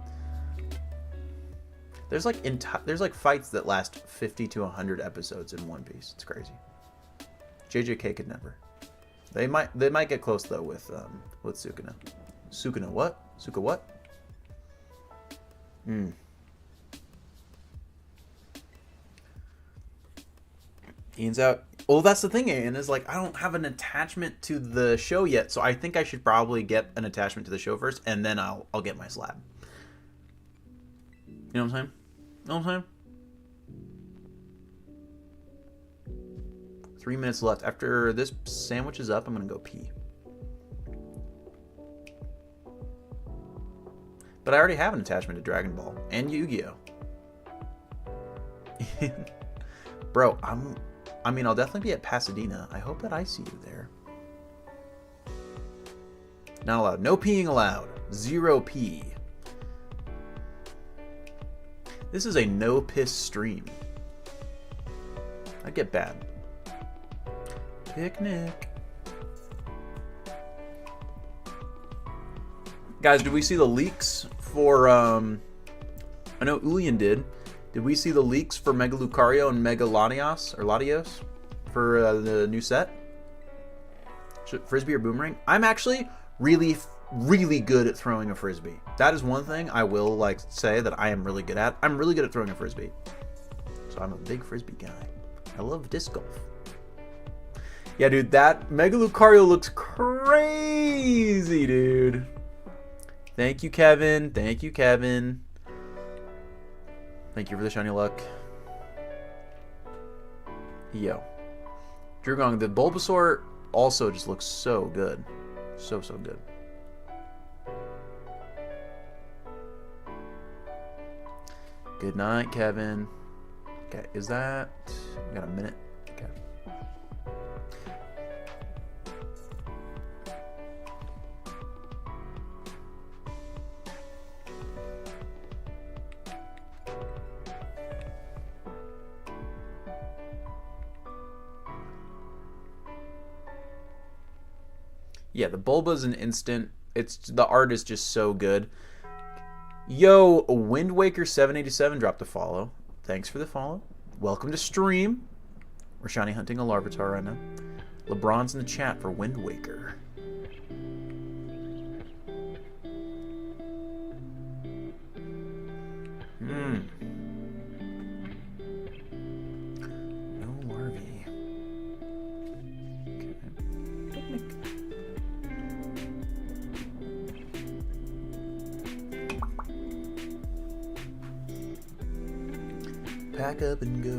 There's like fights that last 50 to 100 episodes in One Piece. It's crazy. JJK could never. They might get close though with Sukuna. Sukuna what? Suka what? Ian's out. Well, that's the thing, Ian, is like I don't have an attachment to the show yet, so I think I should probably get an attachment to the show first, and then I'll get my slab. You know what I'm saying? You know what I'm saying? 3 minutes left. After this sandwich is up, I'm gonna go pee. But I already have an attachment to Dragon Ball and Yu-Gi-Oh. Bro, I'll definitely be at Pasadena. I hope that I see you there. Not allowed. No peeing allowed. 0 pee. This is a no piss stream. I'd get bad. Picnic. Guys, did we see the leaks for I know Ulian did. Did we see the leaks for Mega Lucario and Mega Latios for the new set? Frisbee or boomerang? I'm actually really good at throwing a frisbee. That is one thing I will like say that I am really good at. I'm really good at throwing a frisbee. So I'm a big frisbee guy. I love disc golf. Yeah, dude, that Mega Lucario looks crazy, dude. Thank you, Kevin. Thank you, Kevin. Thank you for the shiny luck. Yo. Drugong, the Bulbasaur also just looks so good. So good. Good night, Kevin. Okay, is that... We got a minute? Okay. Yeah, the Bulba's an instant. The art is just so good. Yo, Wind Waker 787 dropped a follow. Thanks for the follow. Welcome to stream. We're shiny hunting a Larvitar right now. LeBron's in the chat for Wind Waker. No Larvae. Okay. Picnic. Pack up and go.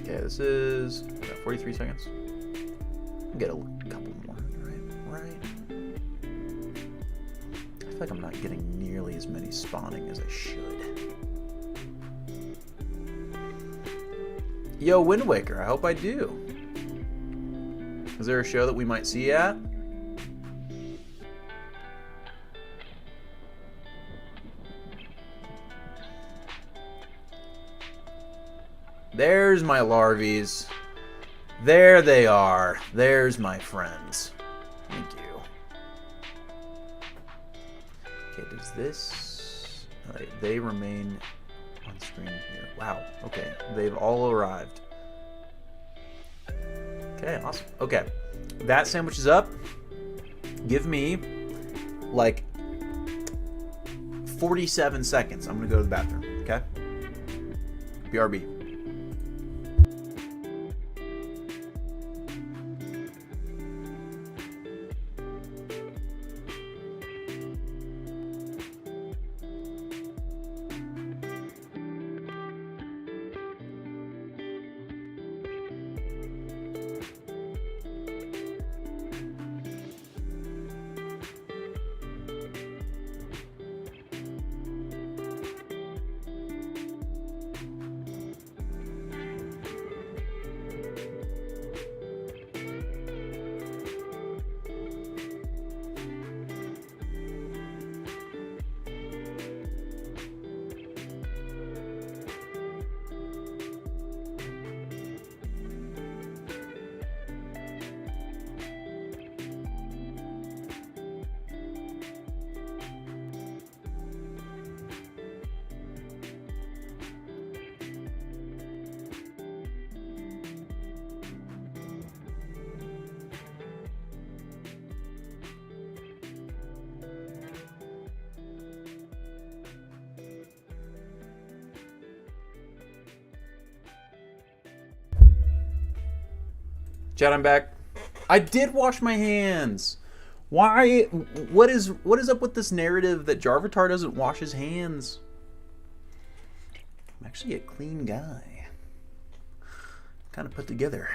Okay, this is 43 seconds. Get a couple more, right? I feel like I'm not getting nearly as many spawning as I should. Yo, Wind Waker, I hope I do. Is there a show that we might see at? There's my Larvies. There they are. There's my friends. Thank you. Okay, does this... They remain on screen here. Wow. Okay, they've all arrived. Okay, awesome. Okay, that sandwich is up. Give me, like, 47 seconds. I'm going to go to the bathroom, okay? BRB. Chat, I'm back. I did wash my hands. Why? What is up with this narrative that Jarvitar doesn't wash his hands? I'm actually a clean guy. Kind of put together,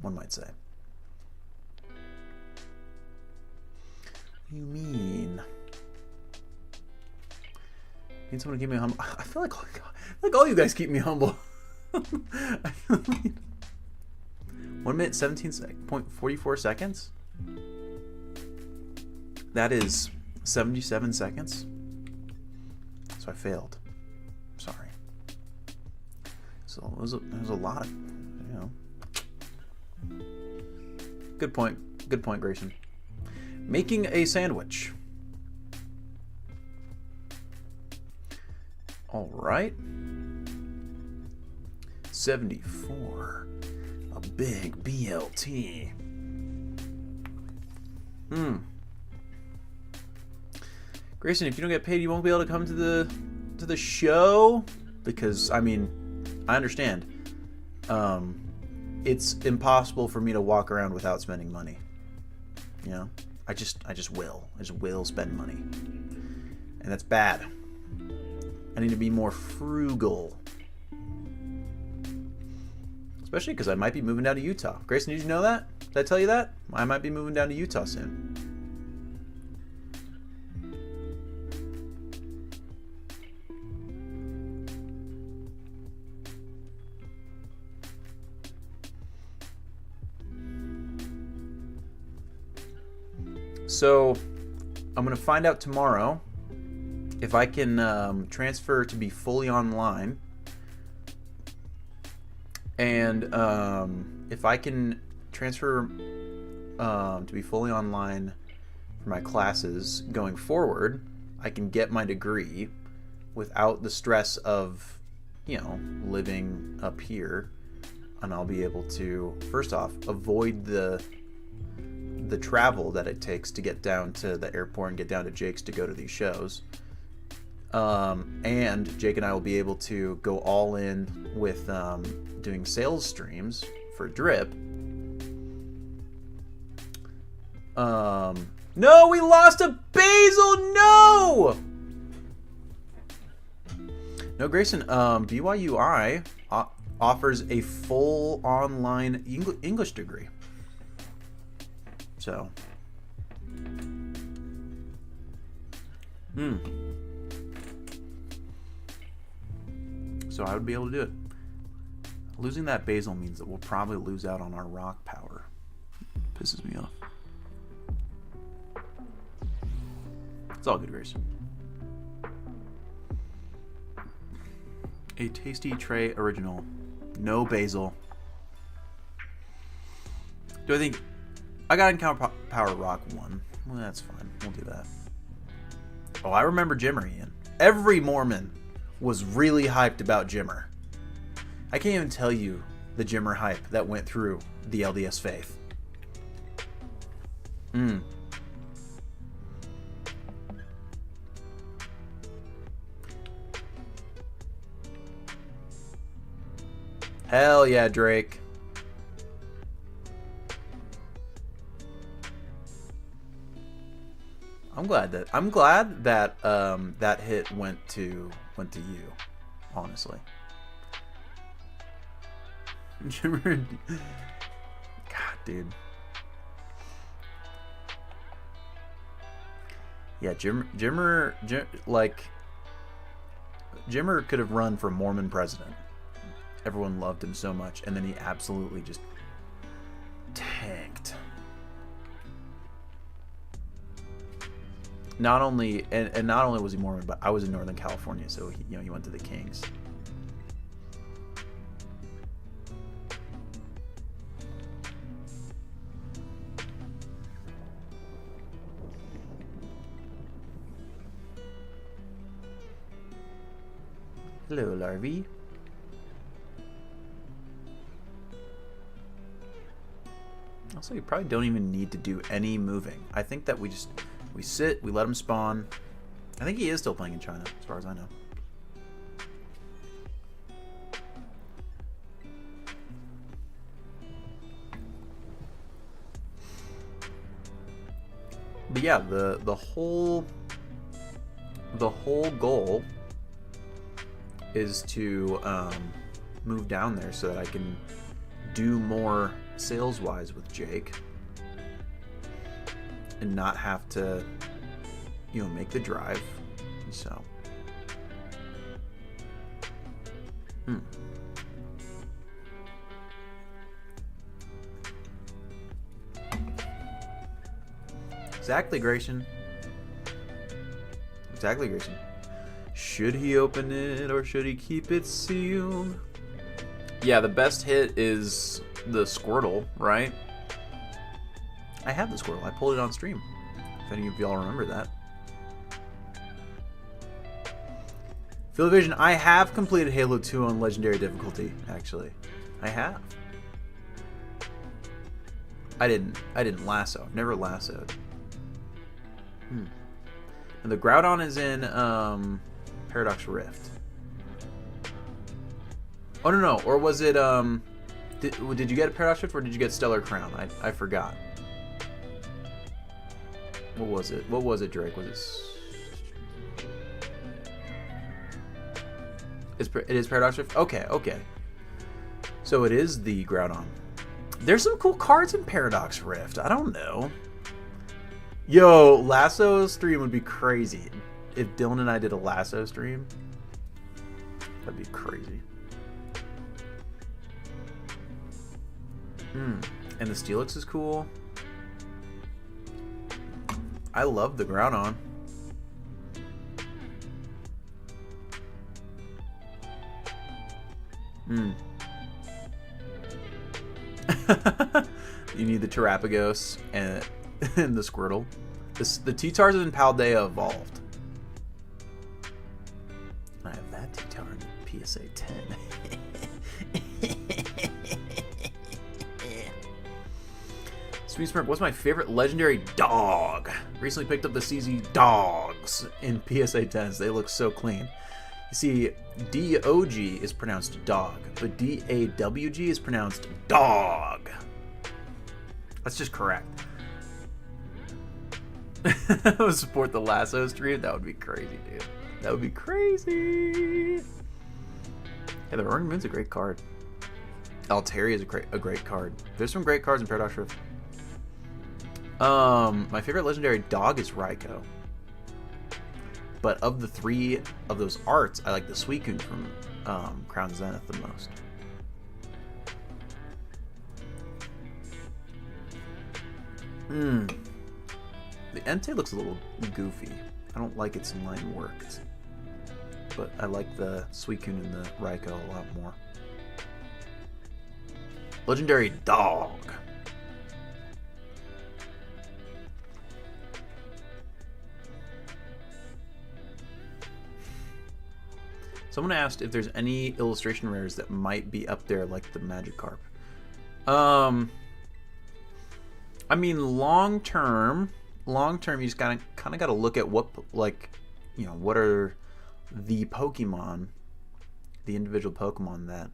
one might say. What do you mean? Need someone to keep me humble. I feel like all you guys keep me humble. 1 minute 17.44 seconds. That is 77 seconds. So I failed. Sorry. So it was a lot of, you know. Good point, Grayson. Making a sandwich. All right. 74. A big BLT. Grayson, if you don't get paid, you won't be able to come to the show, because I mean, I understand. It's impossible for me to walk around without spending money. You know, I just will spend money, and that's bad. I need to be more frugal. Especially because I might be moving down to Utah. Grayson, did you know that? Did I tell you that? I might be moving down to Utah soon. So, I'm going to find out tomorrow if I can transfer to be fully online. And if I can transfer to be fully online for my classes going forward, I can get my degree without the stress of, you know, living up here. And I'll be able to, first off, avoid the travel that it takes to get down to the airport and get down to Jake's to go to these shows. And Jake and I will be able to go all in with doing sales streams for Drip. No, we lost a Basil. No, Grayson. BYUI offers a full online English degree. So, so I would be able to do it. Losing that Basil means that we'll probably lose out on our rock power. Pisses me off. It's all good, Grace. A tasty tray original. No Basil. Do I think... I got Encounter Power Rock 1. Well, that's fine. We'll do that. Oh, I remember Jimmer, Ian. Every Mormon was really hyped about Jimmer. I can't even tell you the Jimmer hype that went through the LDS faith. Hell yeah, Drake. I'm glad that that hit went to you, honestly. Jimmer, God, dude. Yeah, Jimmer could have run for Mormon president. Everyone loved him so much, and then he absolutely just tanked. Not only was he Mormon, but I was in Northern California, so he went to the Kings. Hello, Larvy. Also, you probably don't even need to do any moving. I think that we sit, we let him spawn. I think he is still playing in China, as far as I know. But yeah, the whole goal is to move down there so that I can do more sales wise with Jake and not have to, you know, make the drive. So Exactly, Grayson. Exactly, Grayson. Should he open it or should he keep it sealed? Yeah, the best hit is the Squirtle, right? I have the Squirtle. I pulled it on stream. If any of y'all remember that. Vision, I have completed Halo 2 on Legendary difficulty, actually. I have. I didn't lasso. I've never lassoed. And the Groudon is in Paradox Rift. Oh no, or was it did you get Paradox Rift or did you get Stellar Crown? I forgot. What was it? What was it, Drake? Was it? It is Paradox Rift? Okay. So it is the Groudon. There's some cool cards in Paradox Rift. I don't know. Yo, Lasso stream would be crazy. If Dylan and I did a Lasso stream, that'd be crazy. And the Steelix is cool. I love the Groudon. You need the Terrapagos and the Squirtle. The T-Tars in Paldea evolved. I have that T-Tar in PSA 10. Sweet Smirk, what's my favorite legendary dog? Recently picked up the CZ dogs in PSA 10s. They look so clean. You see, D-O-G is pronounced dog, but D-A-W-G is pronounced dog. That's just correct. I would support the Lasso stream. That would be crazy, dude. That would be crazy. Yeah, the Roaring Moon's a great card. Altaria is a great card. There's some great cards in Paradox Rift. My favorite legendary dog is Raikou. But of the three of those arts, I like the Suicune from Crown Zenith the most. The Entei looks a little goofy. I don't like its line work. But I like the Suicune and the Raikou a lot more. Legendary dog. Someone asked if there's any illustration rares that might be up there like the Magikarp. I mean, long term, you just kind of got to look at what, like, you know, what are the Pokemon, the individual Pokemon that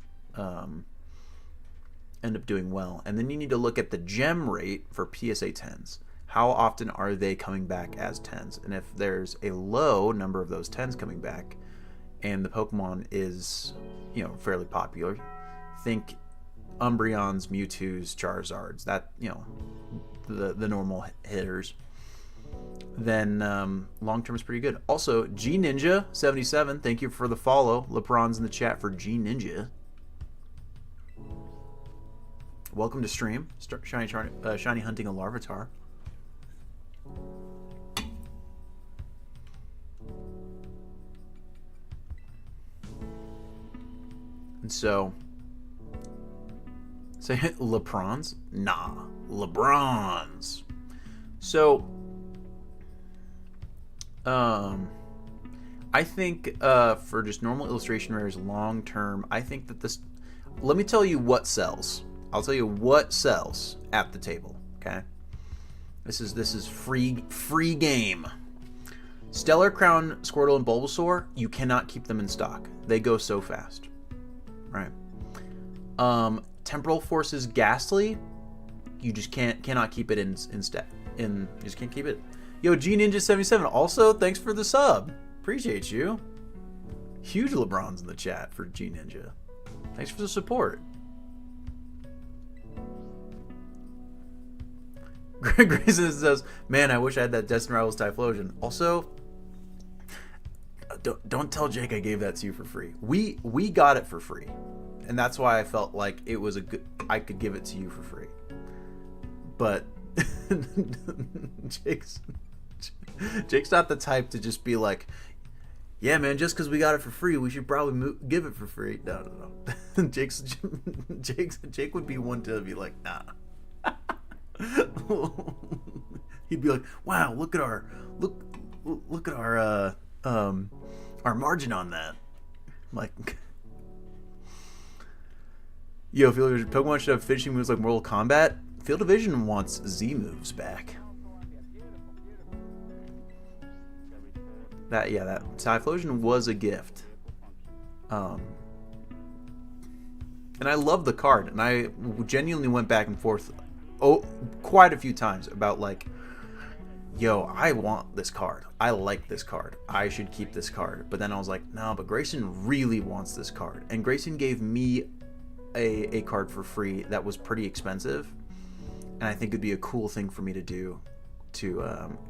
end up doing well, and then you need to look at the gem rate for PSA 10s. How often are they coming back as 10s? And if there's a low number of those 10s coming back, and the Pokemon is, you know, fairly popular, think Umbreons, Mewtwo's, Charizards, that, you know, the normal hitters, then long term is pretty good. Also, G Ninja 77, thank you for the follow. LeBron's in the chat for G Ninja. Welcome to stream. Shiny hunting a Larvitar. And so, say LeBron's? Nah, LeBron's. So, I think for just normal illustration rares long term, I think that this. Let me tell you what sells. I'll tell you what sells at the table. Okay, this is free game. Stellar Crown, Squirtle, and Bulbasaur. You cannot keep them in stock. They go so fast. Right. Temporal Forces Ghastly, you just cannot keep it in you just can't keep it. Yo, G Ninja 77. Also, thanks for the sub. Appreciate you. Huge LeBrons in the chat for G Ninja. Thanks for the support. Greg Grayson says, "Man, I wish I had that Destiny Rivals Typhlosion." Also, don't tell Jake I gave that to you for free. We got it for free, and that's why I felt like it was I could give it to you for free. But Jake's not the type to just be like, "Yeah, man, just because we got it for free, we should probably give it for free." No. Jake would be one to be like, "Nah." He'd be like, "Wow, look at our margin on that." I'm like, yo, Pokemon should have finishing moves like Mortal Kombat. Field of Vision wants Z moves back. That Typhlosion was a gift. And I love the card, and I genuinely went back and forth quite a few times about like, yo, I want this card. I like this card. I should keep this card. But then I was like, no, but Grayson really wants this card. And Grayson gave me a card for free that was pretty expensive. And I think it'd be a cool thing for me to do to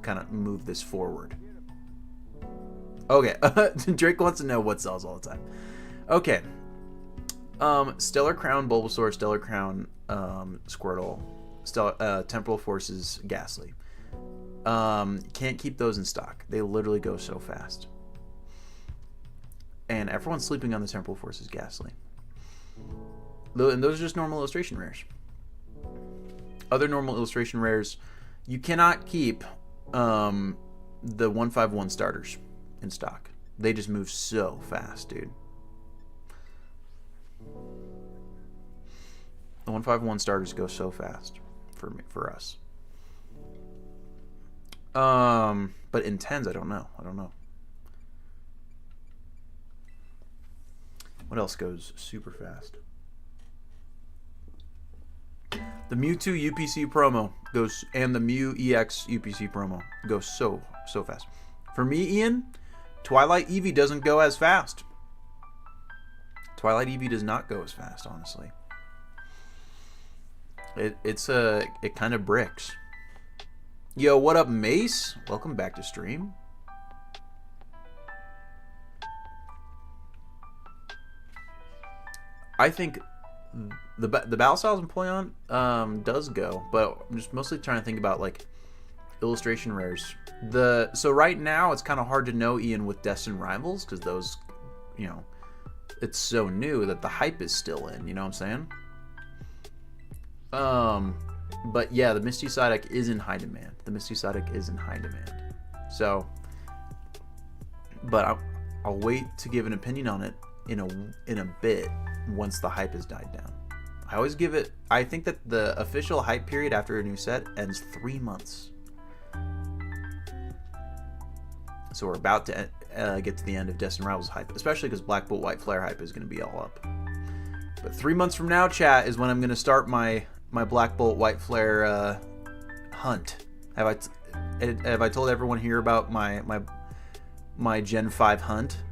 kind of move this forward. Okay, Drake wants to know what sells all the time. Okay. Stellar Crown Bulbasaur, Stellar Crown Squirtle, Temporal Forces Ghastly. Can't keep those in stock. They literally go so fast. And everyone's sleeping on the Temporal Forces Ghastly. And those are just normal illustration rares. Other normal illustration rares, you cannot keep the 151 starters in stock. They just move so fast, dude. The 151 starters go so fast for us. But in 10s, I don't know. What else goes super fast? The Mewtwo UPC promo goes, and the Mew EX UPC promo goes so fast. For me, Ian, Twilight Eevee doesn't go as fast. Twilight Eevee does not go as fast, honestly. It kind of bricks. Yo, what up, Mace? Welcome back to stream. I think the battle styles in Empoleon does go, but I'm just mostly trying to think about like illustration rares. So right now it's kind of hard to know, Ian, with Destined Rivals, because those, you know, it's so new that the hype is still in. You know what I'm saying? But yeah, the Misty Psyduck is in high demand. So, but I'll wait to give an opinion on it in a bit once the hype has died down. I always give it. I think that the official hype period after a new set ends 3 months. So we're about to get to the end of Destined Rivals hype, especially because Black Bolt White Flare hype is going to be all up. But 3 months from now, chat, is when I'm going to start my Black Bolt White Flare hunt. Have I told everyone here about my Gen 5 hunt?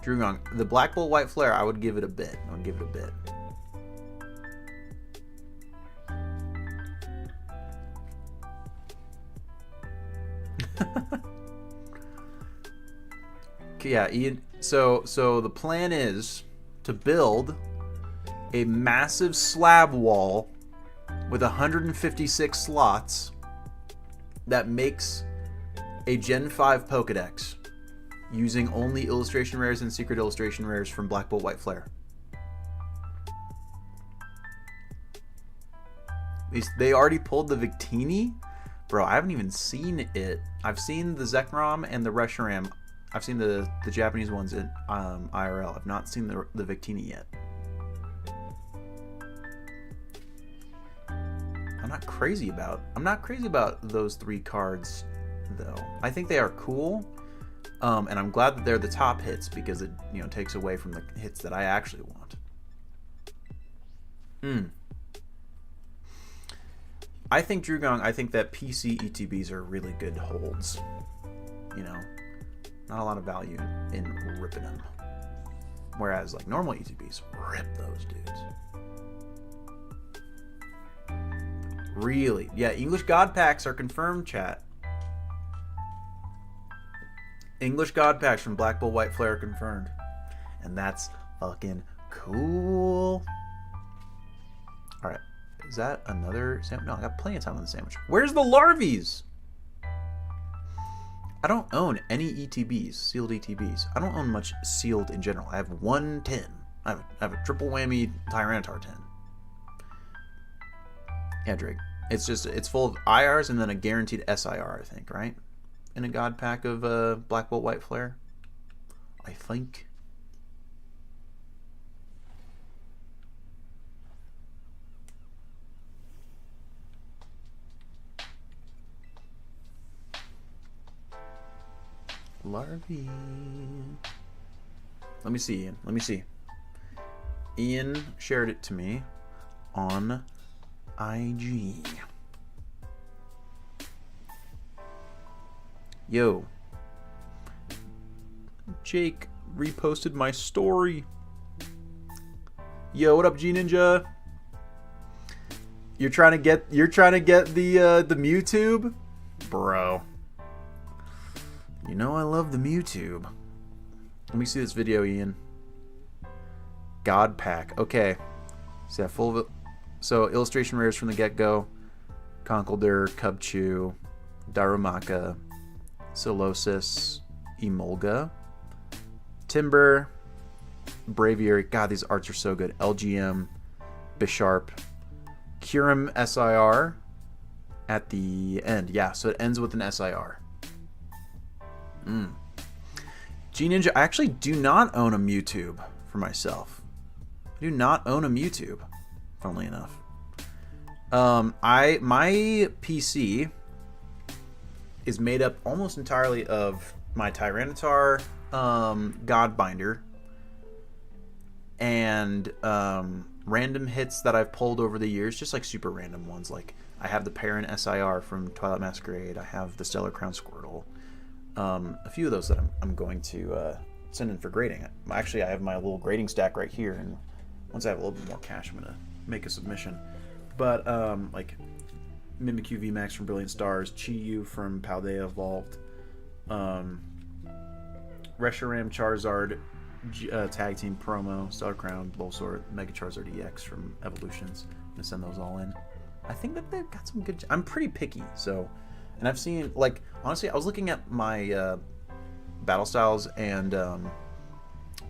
Drew Gong, the Black Bolt White Flare, I would give it a bit. Yeah, Ian. So the plan is to build a massive slab wall with 156 slots that makes a Gen 5 Pokedex using only illustration rares and secret illustration rares from Black Bolt White Flare. They already pulled the Victini? Bro, I haven't even seen it. I've seen the Zekrom and the Reshiram. I've seen the Japanese ones in IRL. I've not seen the Victini yet. I'm not crazy about those 3 cards, though. I think they are cool. And I'm glad that they're the top hits, because it, you know, takes away from the hits that I actually want. I think Drugong, I think that PC ETBs are really good holds. You know, not a lot of value in ripping them. Whereas like normal ETBs, rip those dudes. Really? Yeah, English God Packs are confirmed, chat. English God Packs from Black Bull White Flare confirmed. And that's fucking cool. Alright. Is that another sandwich? No, I got plenty of time on the sandwich. Where's the Larvies? I don't own any ETBs, sealed ETBs. I don't own much sealed in general. I have one 10. I have a triple whammy Tyranitar 10. Yeah, Drake. It's full of IRs and then a guaranteed SIR, I think, right? In a God Pack of Black Bolt White Flare. I think. Larvae. Let me see, Ian. Let me see. Ian shared it to me on IG. Yo. Jake reposted my story. Yo, what up, G Ninja? You're trying to get the Mewtube? Bro. You know I love the Mewtube. Let me see this video, Ian. God Pack. Okay. See that full of it. So illustration rares from the get-go. Conkeldurr, Cubchoo, Darumaka, Solosis, Emolga, Timber, Braviary. God, these arts are so good. LGM, Bisharp, Kyurem SIR at the end. Yeah, so it ends with an SIR. G Ninja, I actually do not own a Mewtube for myself. I do not own a Mewtube, funnily enough. My PC is made up almost entirely of my Tyranitar Godbinder and random hits that I've pulled over the years, just like super random ones. Like I have the Perrin SIR from Twilight Masquerade. I have the Stellar Crown Squirtle. A few of those that I'm going to send in for grading. Actually, I have my little grading stack right here, and once I have a little bit more cash, I'm going to make a submission. But like Mimikyu VMAX from Brilliant Stars, Chi-Yu from Paldea Evolved, Reshiram Charizard Tag Team Promo, Stellar Crown, Bulbasaur, Mega Charizard EX from Evolutions. I'm going to send those all in. I think that they've got some good... I'm pretty picky, so... And I've seen, like, honestly, I was looking at my Battle Styles and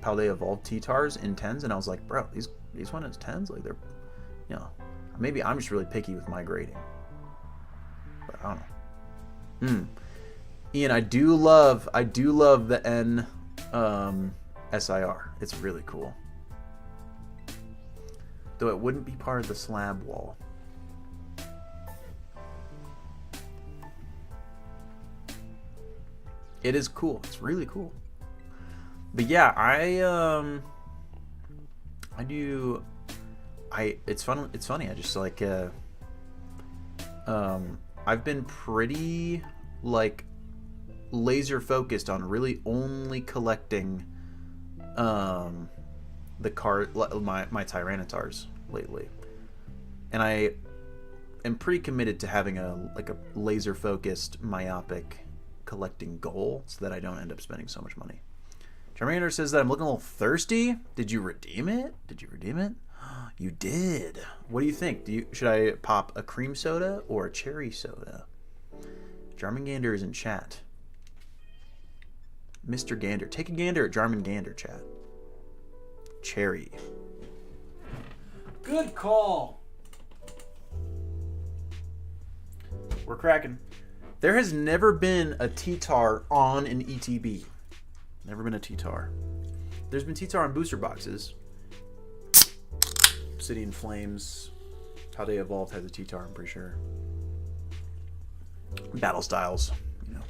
Paldea Evolved T-Tars in 10s, and I was like, bro, these one is 10s? Like, they're, you know, maybe I'm just really picky with my grading. But I don't know. Ian, I do love the N SIR. It's really cool. Though it wouldn't be part of the slab wall. It is cool. It's really cool. But yeah, it's fun. It's funny. I just like I've been pretty like laser focused on really only collecting the card my Tyranitars lately. And I am pretty committed to having a laser focused myopic collecting goal so that I don't end up spending so much money. Charmander says that I'm looking a little thirsty. Did you redeem it? You did. What do you think? Should I pop a cream soda or a cherry soda? Jarmangander is in chat. Mr. Gander. Take a gander at Jarmangander, chat. Cherry. Good call. We're cracking. There has never been a T-Tar on an ETB. Never been a T-Tar. There's been T-Tar on booster boxes. Obsidian Flames. Paldea Evolved has a T-Tar, I'm pretty sure. Battle Styles, you know.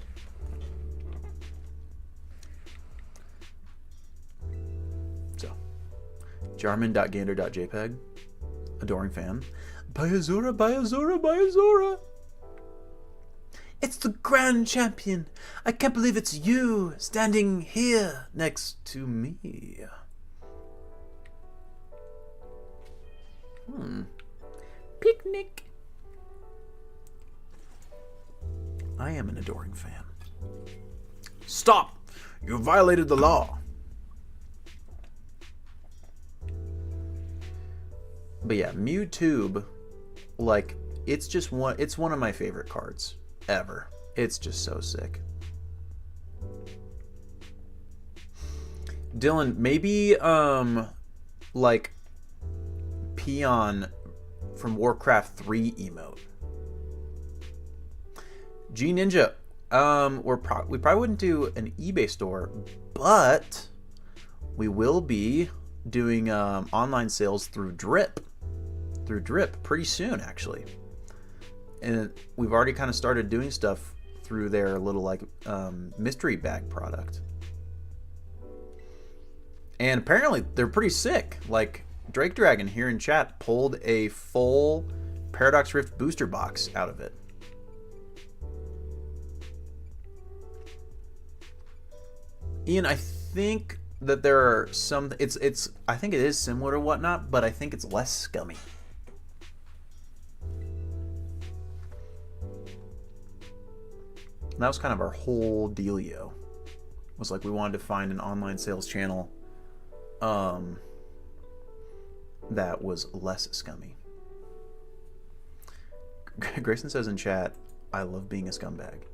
So, Jarman.gander.jpg. Adoring fan. Bayazora, Bayazora, Bayazora. It's the Grand Champion. I can't believe it's you standing here next to me. Picnic. I am an adoring fan. Stop! You violated the law. But yeah, Mewtwo, like, it's one of my favorite cards ever. It's just so sick. Dylan, maybe like Peon from Warcraft 3 emote. G Ninja, we probably wouldn't do an eBay store, but we will be doing online sales through Drip pretty soon, actually. And we've already kind of started doing stuff through their little like mystery bag product. And apparently they're pretty sick. Like Drake Dragon here in chat pulled a full Paradox Rift booster box out of it. Ian, I think that there are some. I think it is similar to Whatnot, but I think it's less scummy. And that was kind of our whole dealio. Was like we wanted to find an online sales channel that was less scummy. Grayson says in chat, "I love being a scumbag."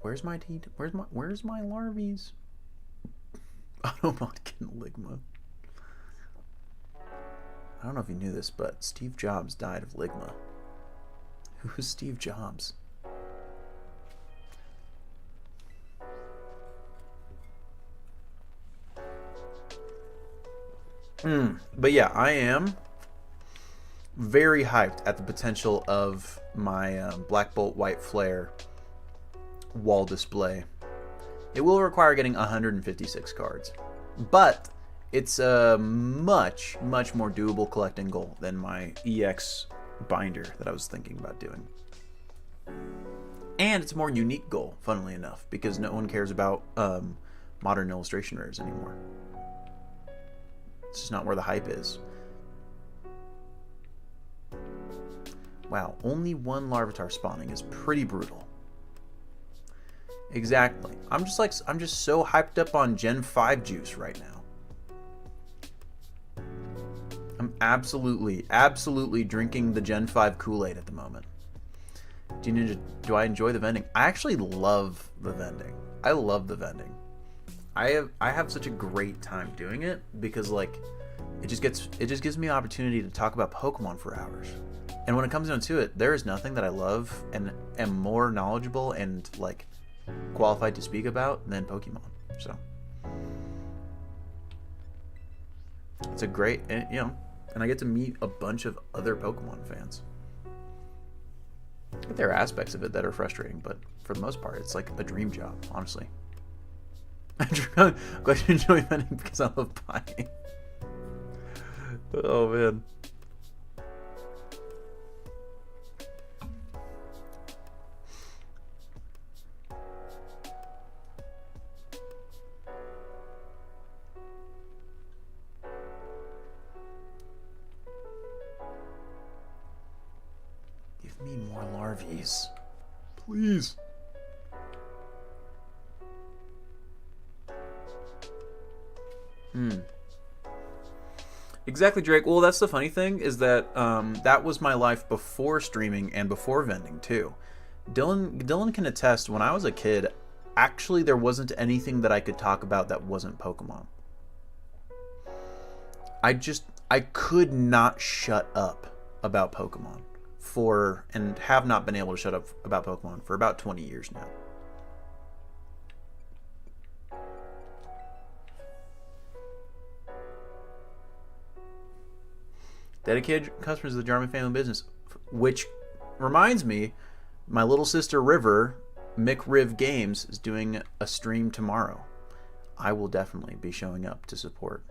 Where's my larvies? Automodkin Ligma. I don't know if you knew this, but Steve Jobs died of Ligma. Who's Steve Jobs? But yeah, I am very hyped at the potential of my Black Bolt White Flare wall display. It will require getting 156 cards, but it's a much more doable collecting goal than my EX binder that I was thinking about doing. And it's a more unique goal, funnily enough, because no one cares about modern illustration rares anymore. It's just not where the hype is. Wow, only one Larvitar spawning is pretty brutal. Exactly. I'm just so hyped up on Gen 5 juice right now. I'm absolutely drinking the Gen 5 Kool-Aid at the moment. Do I enjoy the vending? I actually love the vending. I love the vending. I have such a great time doing it because like it just gives me an opportunity to talk about Pokemon for hours. And when it comes down to it, there is nothing that I love and am more knowledgeable and like qualified to speak about than Pokemon. So it's a great, and I get to meet a bunch of other Pokemon fans. But there are aspects of it that are frustrating, but for the most part, it's like a dream job, honestly. I'm glad you enjoy vending because I love buying. Oh man. Give me more larvies. Please. Exactly, Drake. Well, that's the funny thing is that that was my life before streaming and before vending too. Dylan can attest. When I was a kid, actually, there wasn't anything that I could talk about that wasn't Pokemon. I could not shut up about Pokemon and have not been able to shut up about Pokemon for about 20 years now. Dedicated customers of the Jarman family business, which reminds me, my little sister River, McRiv Games, is doing a stream tomorrow. I will definitely be showing up to support.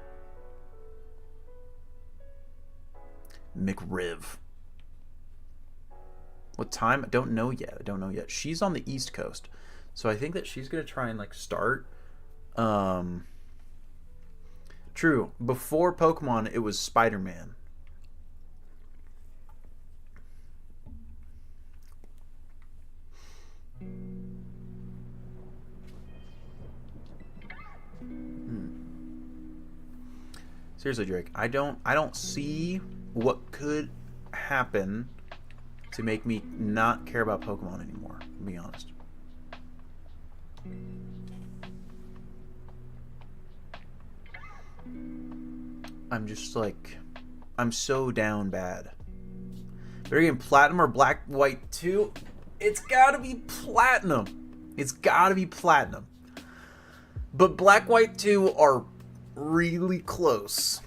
McRiv. What time? I don't know yet. She's on the East Coast. So I think that she's going to try and like start. True. Before Pokemon, it was Spider-Man. Seriously, Drake, I don't see what could happen to make me not care about Pokemon anymore, to be honest. I'm just like, I'm so down bad. Better get Platinum or Black White 2? It's gotta be Platinum. It's gotta be Platinum. But Black White 2 are really close.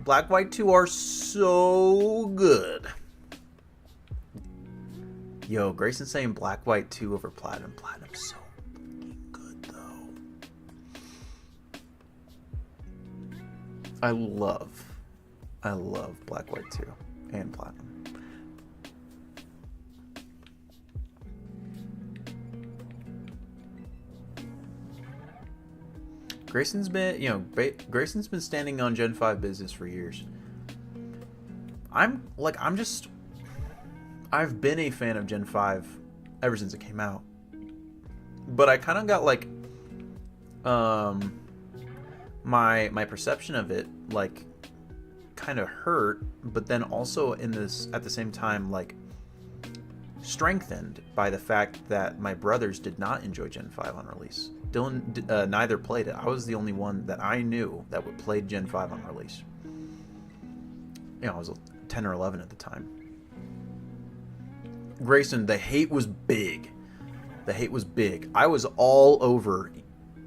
Black White 2 are so good. Yo, Grayson's saying Black White 2 over Platinum. Platinum's so good though. I love Black White 2 and Platinum. Grayson's been standing on Gen 5 business for years. I've been a fan of Gen 5 ever since it came out. But I kind of got like my perception of it like kind of hurt, but then also at the same time like strengthened by the fact that my brothers did not enjoy Gen 5 on release. Dylan neither played it. I was the only one that I knew that would play Gen 5 on release. I was 10 or 11 at the time. Grayson, the hate was big. I was all over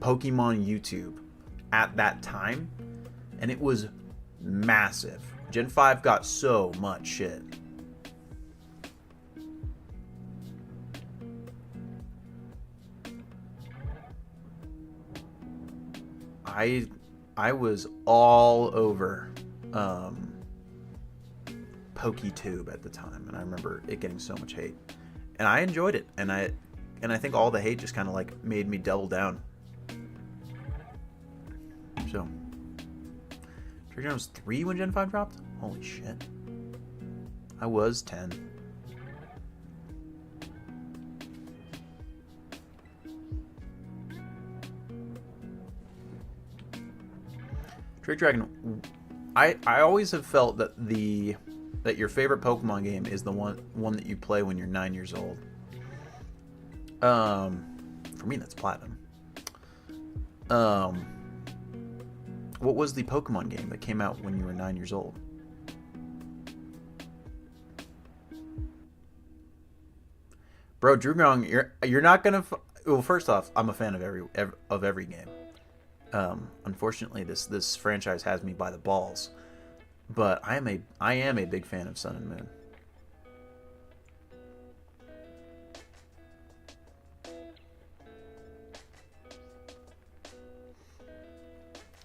Pokemon YouTube at that time, and it was massive. Gen 5 got so much shit. I was all over PokeTube at the time, and I remember it getting so much hate, and I enjoyed it, and I think all the hate just kind of like made me double down. So, Trajan was 3 when Gen 5 dropped? Holy shit. I was 10. Trick Dragon, I always have felt that that your favorite Pokemon game is the one that you play when you're 9 years old. For me, that's Platinum. What was the Pokemon game that came out when you were 9 years old? Bro, Drew Gong, you're not gonna. Well, first off, I'm a fan of every game. Unfortunately, this franchise has me by the balls, but I am a big fan of Sun and Moon.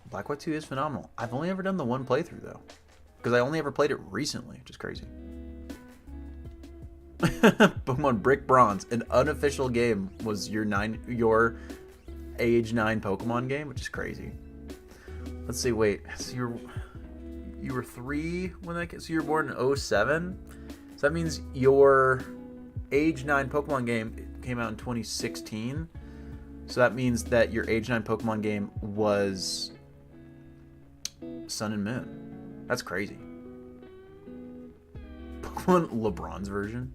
Black White 2 is phenomenal. I've only ever done the one playthrough though, because I only ever played it recently, which is crazy. Pokemon Brick Bronze, an unofficial game, was your age 9 Pokemon game, which is crazy. Let's see, wait. So you were 3 when that came, so you were born in 07? So that means your age 9 Pokemon game came out in 2016. So that means that your age 9 Pokemon game was Sun and Moon. That's crazy. Pokemon LeBron's version.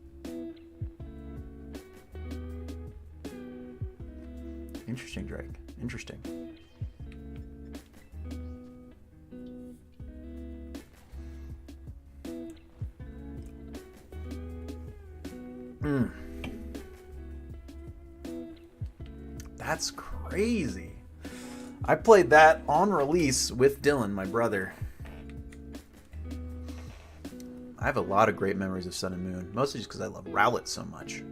Interesting, Drake. Interesting. That's crazy. I played that on release with Dylan, my brother. I have a lot of great memories of Sun and Moon, mostly just because I love Rowlet so much.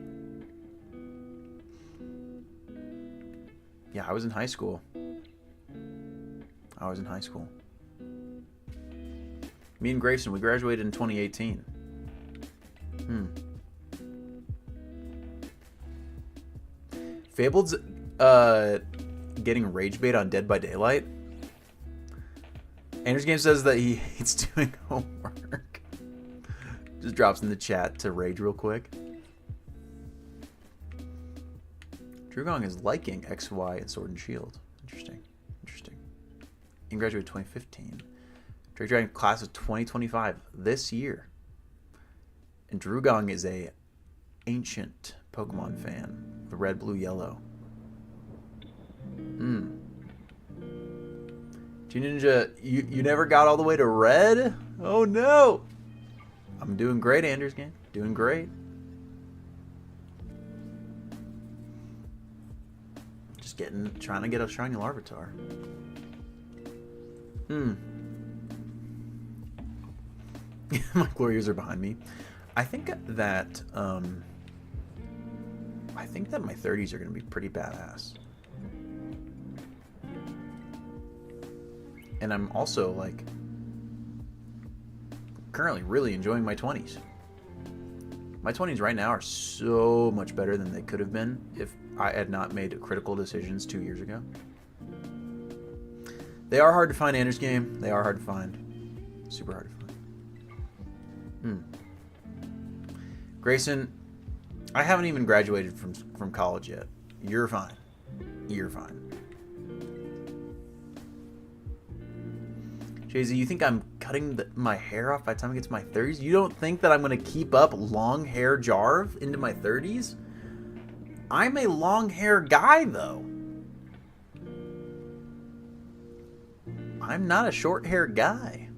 Yeah, I was in high school. Me and Grayson, we graduated in 2018. Fabled's getting rage bait on Dead by Daylight. Anders Game says that he hates doing homework. Just drops in the chat to rage real quick. Drugong is liking XY and Sword and Shield. Interesting. He graduated 2015. Drake Dragon class of 2025 this year. And Drugong is a ancient Pokemon fan. The red, blue, yellow. G-Ninja, you never got all the way to red? Oh no! I'm doing great, Anders Game. Doing great. Just trying to get a shiny Larvitar. My Glorias are behind me. I think that my 30s are going to be pretty badass. And I'm also like currently really enjoying my 20s. My 20s right now are so much better than they could have been if I had not made critical decisions 2 years ago. They are hard to find, Anders Game. They are hard to find. Super hard to find. Grayson, I haven't even graduated from college yet. You're fine. You're fine. Jay-Z, you think I'm cutting my hair off by the time I get to my 30s? You don't think that I'm going to keep up long hair Jarv into my 30s? I'm a long hair guy, though. I'm not a short hair guy.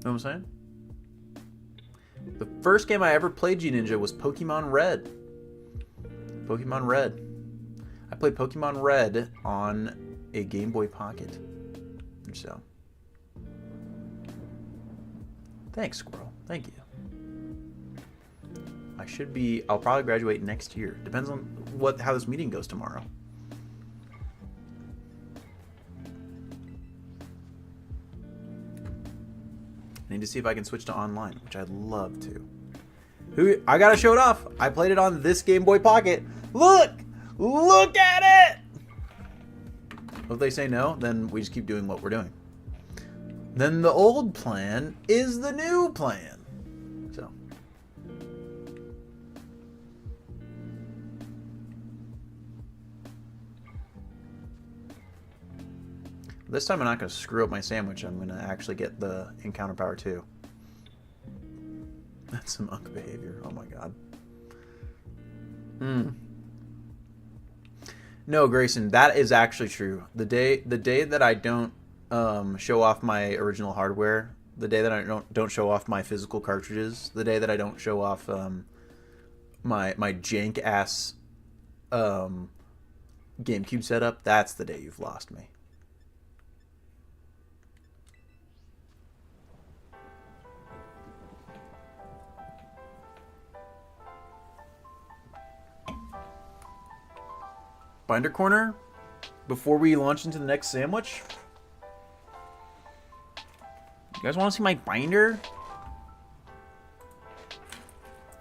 Know what I'm saying? The first game I ever played G-Ninja was Pokemon Red. Pokemon Red. I played Pokemon Red on a Game Boy Pocket. So. Thanks, Squirrel. Thank you. I'll probably graduate next year. Depends on how this meeting goes tomorrow. I need to see if I can switch to online, which I'd love to. I gotta show it off. I played it on this Game Boy Pocket. Look at it. If they say no, then we just keep doing what we're doing. Then the old plan is the new plan. So. This time I'm not going to screw up my sandwich. I'm going to actually get the encounter power too. That's some unk behavior. Oh my god. No, Grayson, that is actually true. The day that I don't show off my original hardware, the day that I don't show off my physical cartridges, the day that I don't show off my jank ass GameCube setup, that's the day you've lost me. Binder corner before we launch into the next sandwich. You guys want to see my binder?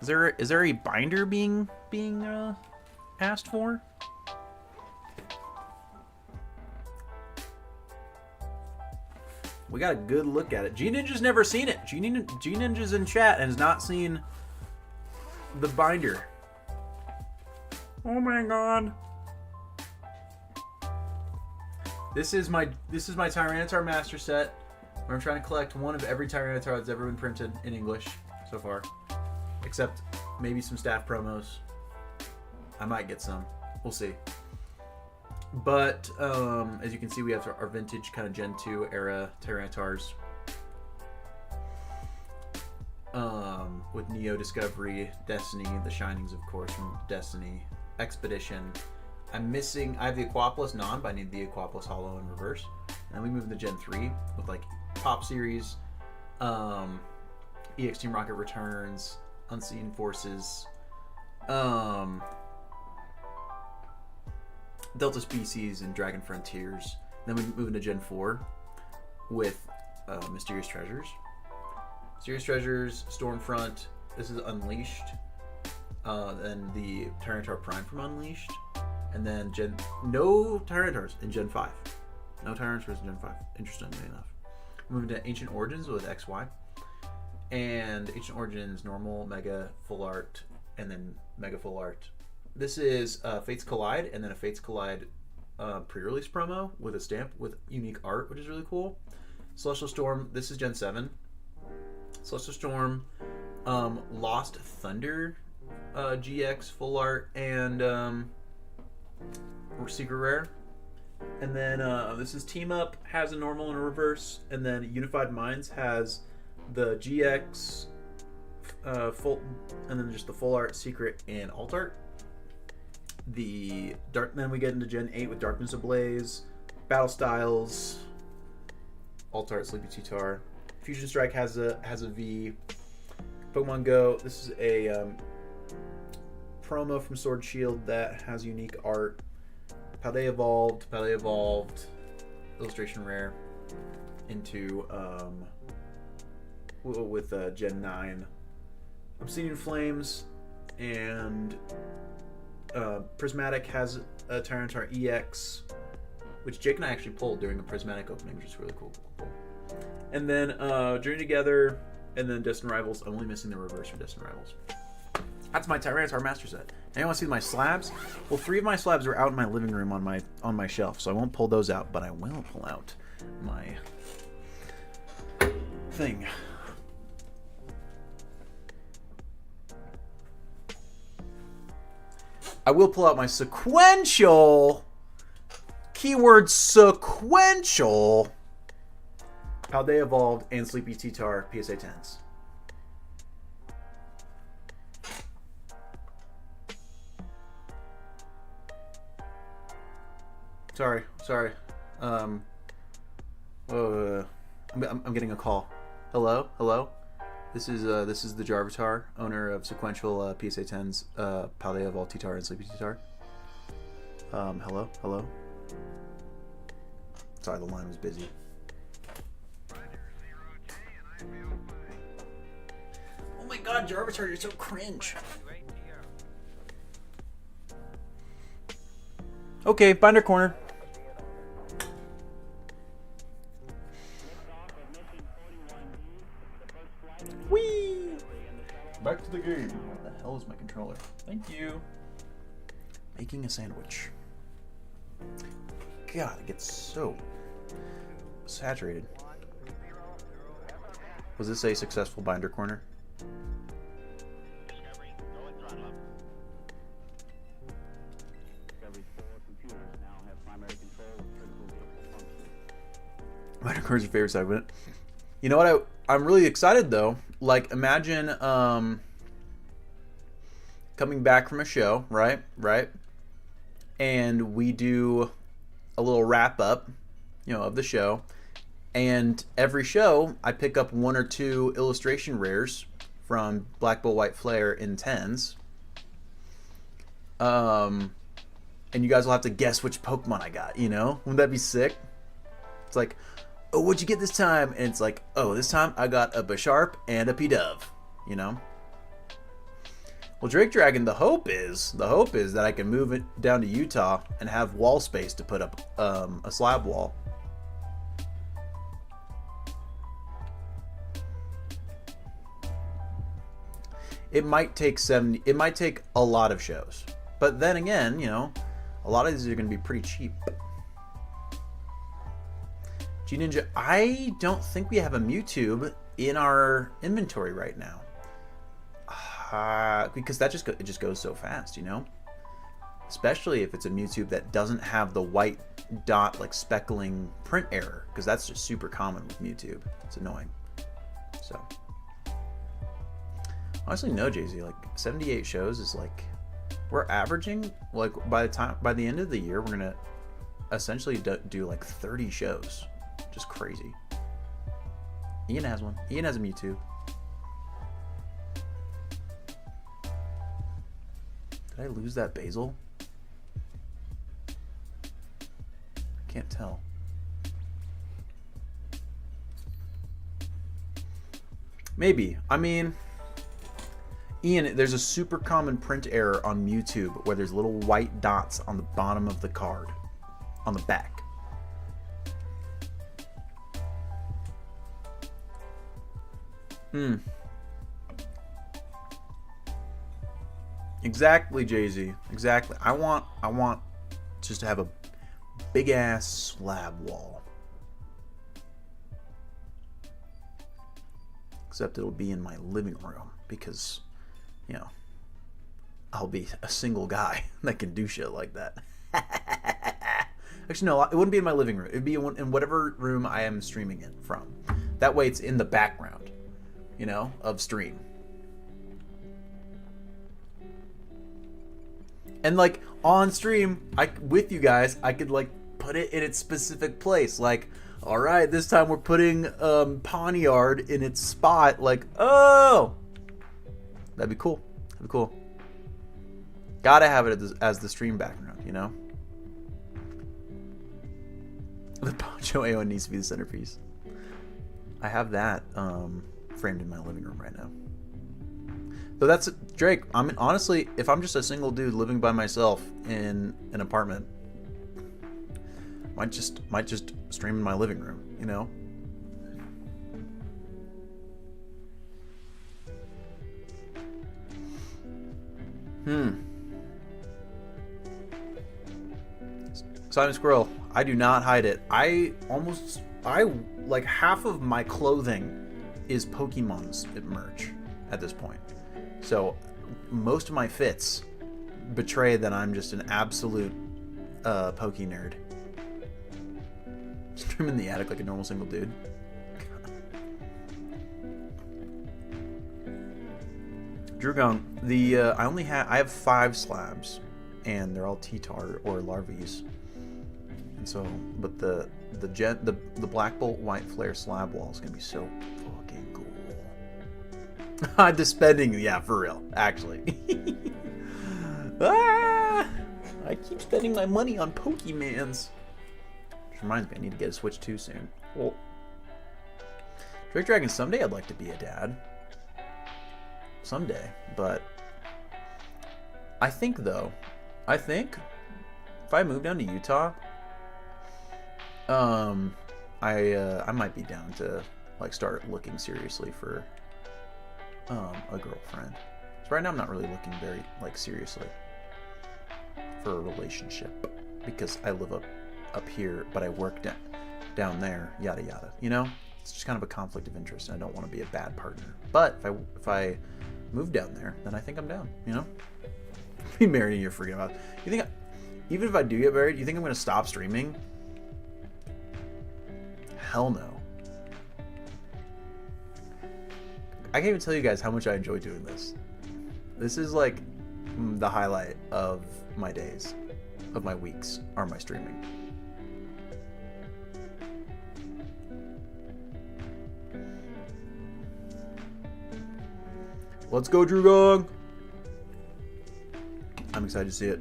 Is there a binder being asked for? We got a good look at it. G-Ninja's never seen it. G-Ninja's in chat and has not seen the binder. Oh my god. This is my Tyranitar Master Set, where I'm trying to collect one of every Tyranitar that's ever been printed in English so far, except maybe some staff promos. I might get some. We'll see. But as you can see, we have our vintage kind of Gen 2 era Tyranitars with Neo Discovery, Destiny, the Shinings, of course, from Destiny, Expedition. I have the Aquapolis Non, but I need the Aquapolis Hollow in reverse. And then we move into Gen 3 with like Pop Series, EX Team Rocket Returns, Unseen Forces, Delta Species and Dragon Frontiers. Then we move into Gen 4 with Mysterious Treasures. Mysterious Treasures, Stormfront. This is Unleashed. Then the Tyranitar Prime from Unleashed. And then no Tyranitars in Gen 5. No Tyranitars in Gen 5, interestingly enough. Moving to Ancient Origins with XY. And Ancient Origins, normal, mega, full art, and then mega full art. This is Fates Collide, and then a Fates Collide pre-release promo with a stamp with unique art, which is really cool. Celestial Storm, this is Gen 7. Celestial Storm, Lost Thunder GX full art, and Secret Rare. And then this is Team Up, has a normal and a reverse, and then Unified Minds has the GX full, and then just the full art, secret, and alt art. Then we get into Gen 8 with Darkness Ablaze, Battle Styles, alt art, Sleepy Tutar. Fusion Strike has a V. Pokemon Go, this is a promo from Sword Shield that has unique art. Paldea Evolved, illustration rare into with Gen 9. Obsidian Flames, and Prismatic has a Tyranitar EX, which Jake and I actually pulled during a Prismatic opening, which is really cool. And then Journey Together, and then Distant Rivals. I'm only missing the reverse for Distant Rivals. That's my Tyranitar Master Set. Now you want to see my slabs? Well, 3 of my slabs are out in my living room on my shelf, so I won't pull those out, but I will pull out my thing. I will pull out my sequential, keyword sequential, Paldea Evolved and Sleepy Tutar PSA 10s. Sorry. I'm getting a call. Hello. This is the Jarvitar, owner of sequential PSA 10s, Paldea Evolved Tutar and Sleepy Tutar. Hello. Sorry, the line was busy. Oh my God, Jarvitar, you're so cringe. Okay, binder corner. Whee! Back to the game. What the hell is my controller? Thank you. Making a sandwich. God, it gets so saturated. Was this a successful binder corner? Binder corner's your favorite segment. You know what? I'm really excited though. Like, imagine coming back from a show, right? And we do a little wrap up, of the show. And every show, I pick up 1 or 2 illustration rares from Black Bull White Flare in 10s. And you guys will have to guess which Pokemon I got, Wouldn't that be sick? It's like, oh, what'd you get this time? And it's like, oh, this time I got a Bisharp and a P-Dove, Well, Drake Dragon, the hope is that I can move it down to Utah and have wall space to put up a slab wall. It might take a lot of shows. But then again, a lot of these are going to be pretty cheap. G-Ninja, I don't think we have a Mewtwo in our inventory right now. Because it just goes so fast, Especially if it's a Mewtwo that doesn't have the white dot, like, speckling print error. Because that's just super common with Mewtwo. It's annoying. So, honestly, no, Jay-Z. Like, 78 shows is like, we're averaging, like, by the end of the year, we're gonna essentially do like 30 shows. Just crazy. Ian has one. Ian has a Mewtwo. Did I lose that Basil? can't tell. Maybe. I mean, Ian, there's a super common print error on Mewtwo where there's little white dots on the bottom of the card, on the back. Exactly, Jay-Z. Exactly. I want just to have a big ass slab wall. Except it'll be in my living room because, you know, I'll be a single guy that can do shit like that. Actually, no, it wouldn't be in my living room. It'd be in whatever room I am streaming it from. That way it's in the background, you know, of stream. And like on stream, with you guys, I could like put it in its specific place. Like, all right, this time we're putting Pawniard in its spot. Like, oh, that'd be cool. That'd be cool. Gotta have it as the stream background, you know. The Poncho Aeon needs to be the centerpiece. I have that framed in my living room right now. Though that's Drake. Honestly, if I'm just a single dude living by myself in an apartment, might just stream in my living room, you know. Simon Squirrel, I do not hide it. I like half of my clothing is Pokemon's merch at this point. So most of my fits betray that I'm just an absolute Poke nerd. Stream in the attic like a normal single dude. Drugong, I have 5 slabs, and they're all T-Tar or Larvies. And so, but the Black Bolt White Flare slab wall is gonna be so fucking cool. The spending, yeah, for real, actually. I keep spending my money on Pokemans. Which reminds me, I need to get a Switch 2 soon. Well, Drake Dragon, someday I'd like to be a dad. Someday, but I think if I move down to Utah, I might be down to like start looking seriously for a girlfriend. So right now I'm not really looking very like seriously for a relationship because I live up here, but I work down there, yada yada. You know, it's just kind of a conflict of interest, and I don't want to be a bad partner. But if I move down there, then I think I'm down. You know, be married a year, forget about it. You think even if I do get married, you think I'm gonna stop streaming? Hell no. I can't even tell you guys how much I enjoy doing this. This is like the highlight of my days, of my weeks, are my streaming. Let's go, Drugong! I'm excited to see it.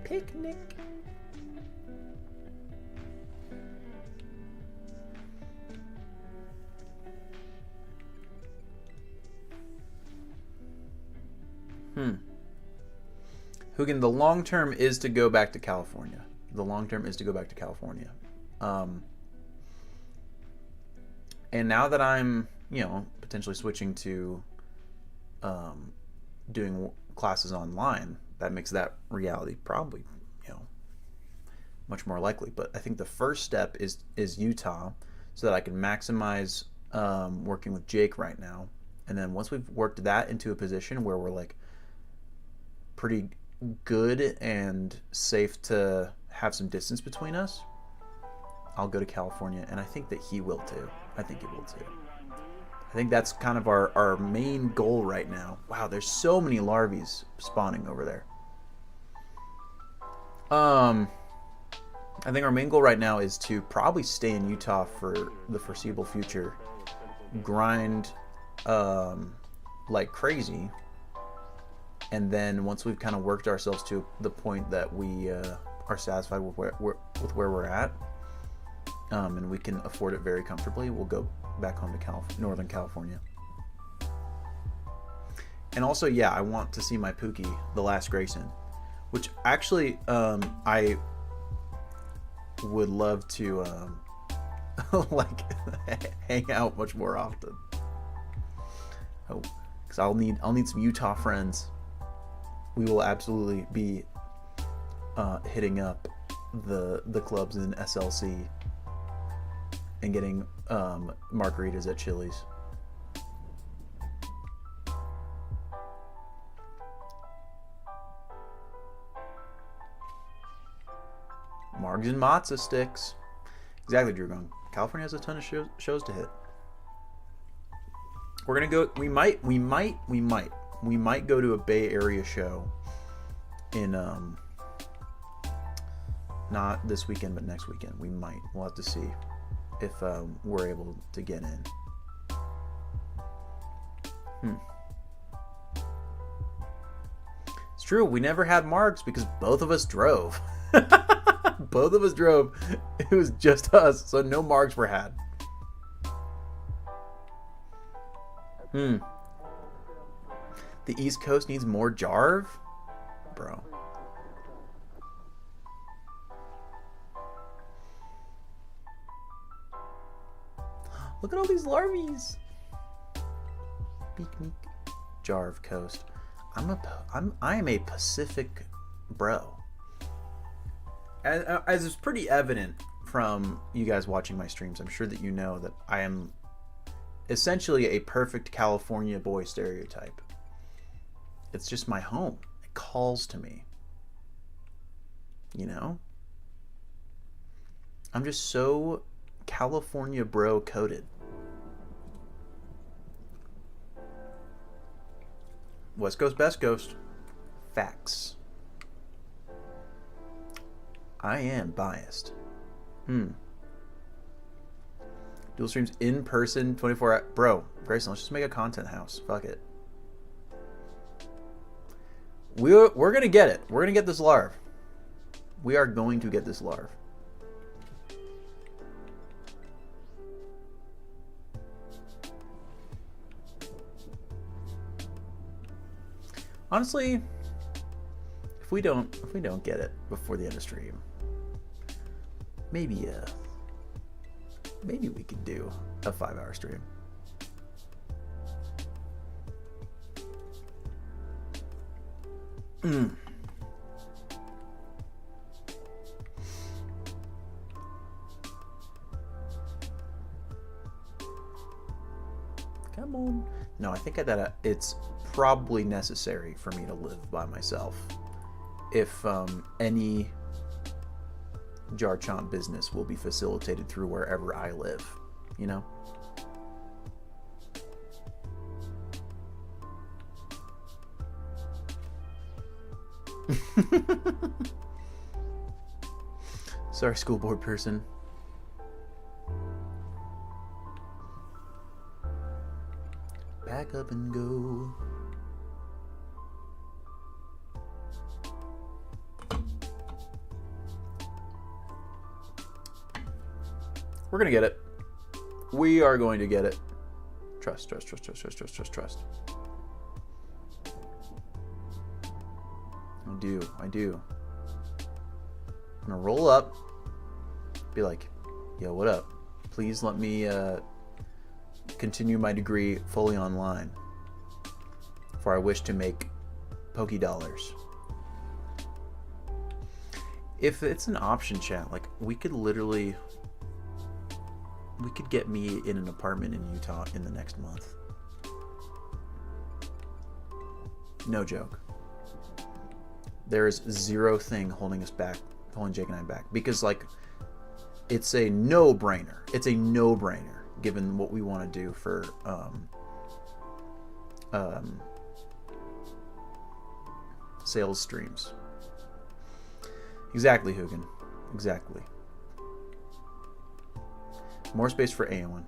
Picnic. Hugin, the long term is to go back to California. The long term is to go back to California. And now that I'm, you know, potentially switching to doing classes online, that makes that reality probably, you know, much more likely. But I think the first step is Utah, so that I can maximize working with Jake right now. And then once we've worked that into a position where we're like pretty good and safe to have some distance between us, I'll go to California, and I think that he will too. I think he will too. I think that's kind of our main goal right now. Wow, there's so many larvies spawning over there. I think our main goal right now is to probably stay in Utah for the foreseeable future. Grind like crazy. And then once we've kind of worked ourselves to the point that we are satisfied with where we're at, and we can afford it very comfortably, we'll go back home to Northern California. And also, yeah, I want to see my Pookie, the Last Grayson, which actually I would love to like hang out much more often. Oh, because I'll need some Utah friends. We will absolutely be hitting up the clubs in SLC and getting margaritas at Chili's. Margs and matzo sticks. Exactly, Drew Gong. California has a ton of shows to hit. We're gonna go. We might go to a Bay Area show in not this weekend, but next weekend. We might. We'll have to see if we're able to get in. It's true. We never had marks because both of us drove. Both of us drove. It was just us, so no marks were had. The East Coast needs more Jarv? Bro. Look at all these larvies. Beak meek. Jarv Coast. I am a Pacific bro. As is pretty evident from you guys watching my streams, I'm sure that you know that I am essentially a perfect California boy stereotype. It's just my home. It calls to me. You know? I'm just so California bro coded. West Coast, best coast. Facts. I am biased. Dual streams in person, 24 hours. Bro, Grayson, let's just make a content house. Fuck it. We're going to get it. We're going to get this larv. We are going to get this larv. Honestly, if we don't get it before the end of stream, maybe we could do a 5-hour stream. Come on. No, I think that it's probably necessary for me to live by myself. If any jar chomp business will be facilitated through wherever I live, you know? Sorry, school board person. Back up and go. We're gonna get it. We are going to get it. Trust. I do. I'm gonna roll up. Be like, yo, what up? Please let me continue my degree fully online. For I wish to make Poké dollars. If it's an option, chat, like we could get me in an apartment in Utah in the next month. No joke. There is zero thing holding us back, holding Jake and I back. Because, like, it's a no-brainer. It's a no-brainer, given what we want to do for, sales streams. Exactly, Hugin. Exactly. More space for Aowen.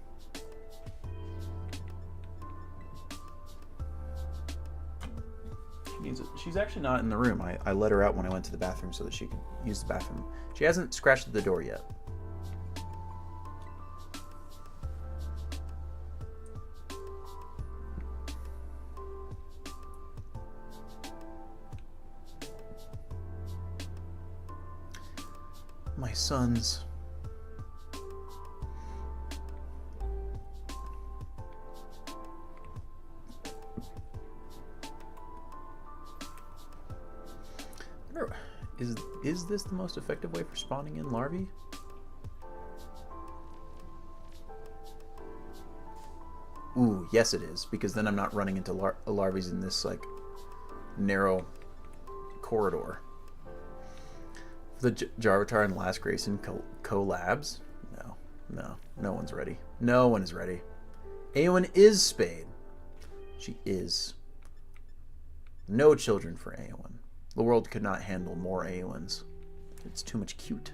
she's actually not in the room. I let her out when I went to the bathroom so that she could use the bathroom. She hasn't scratched at the door yet. My sons. Is this the most effective way for spawning in larvae? Ooh, yes it is, because then I'm not running into larvae in this like narrow corridor. The Jarvatar and Last Grayson collabs? No one's ready. No one is ready. Aowen is Spade. She is. No children for Aowen. The world could not handle more Aowens. It's too much cute.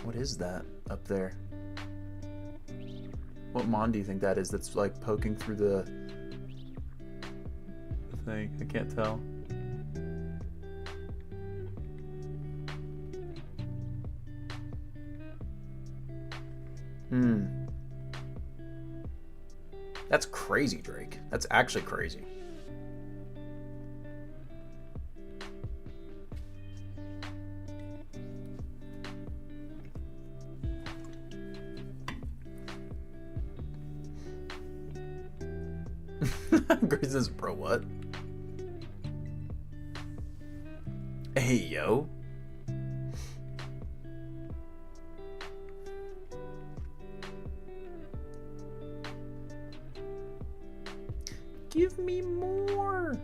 What is that up there? What mon do you think that is that's like poking through the thing? I can't tell. That's crazy, Drake. That's actually crazy. Grayson's pro what? Hey, yo. Give me more.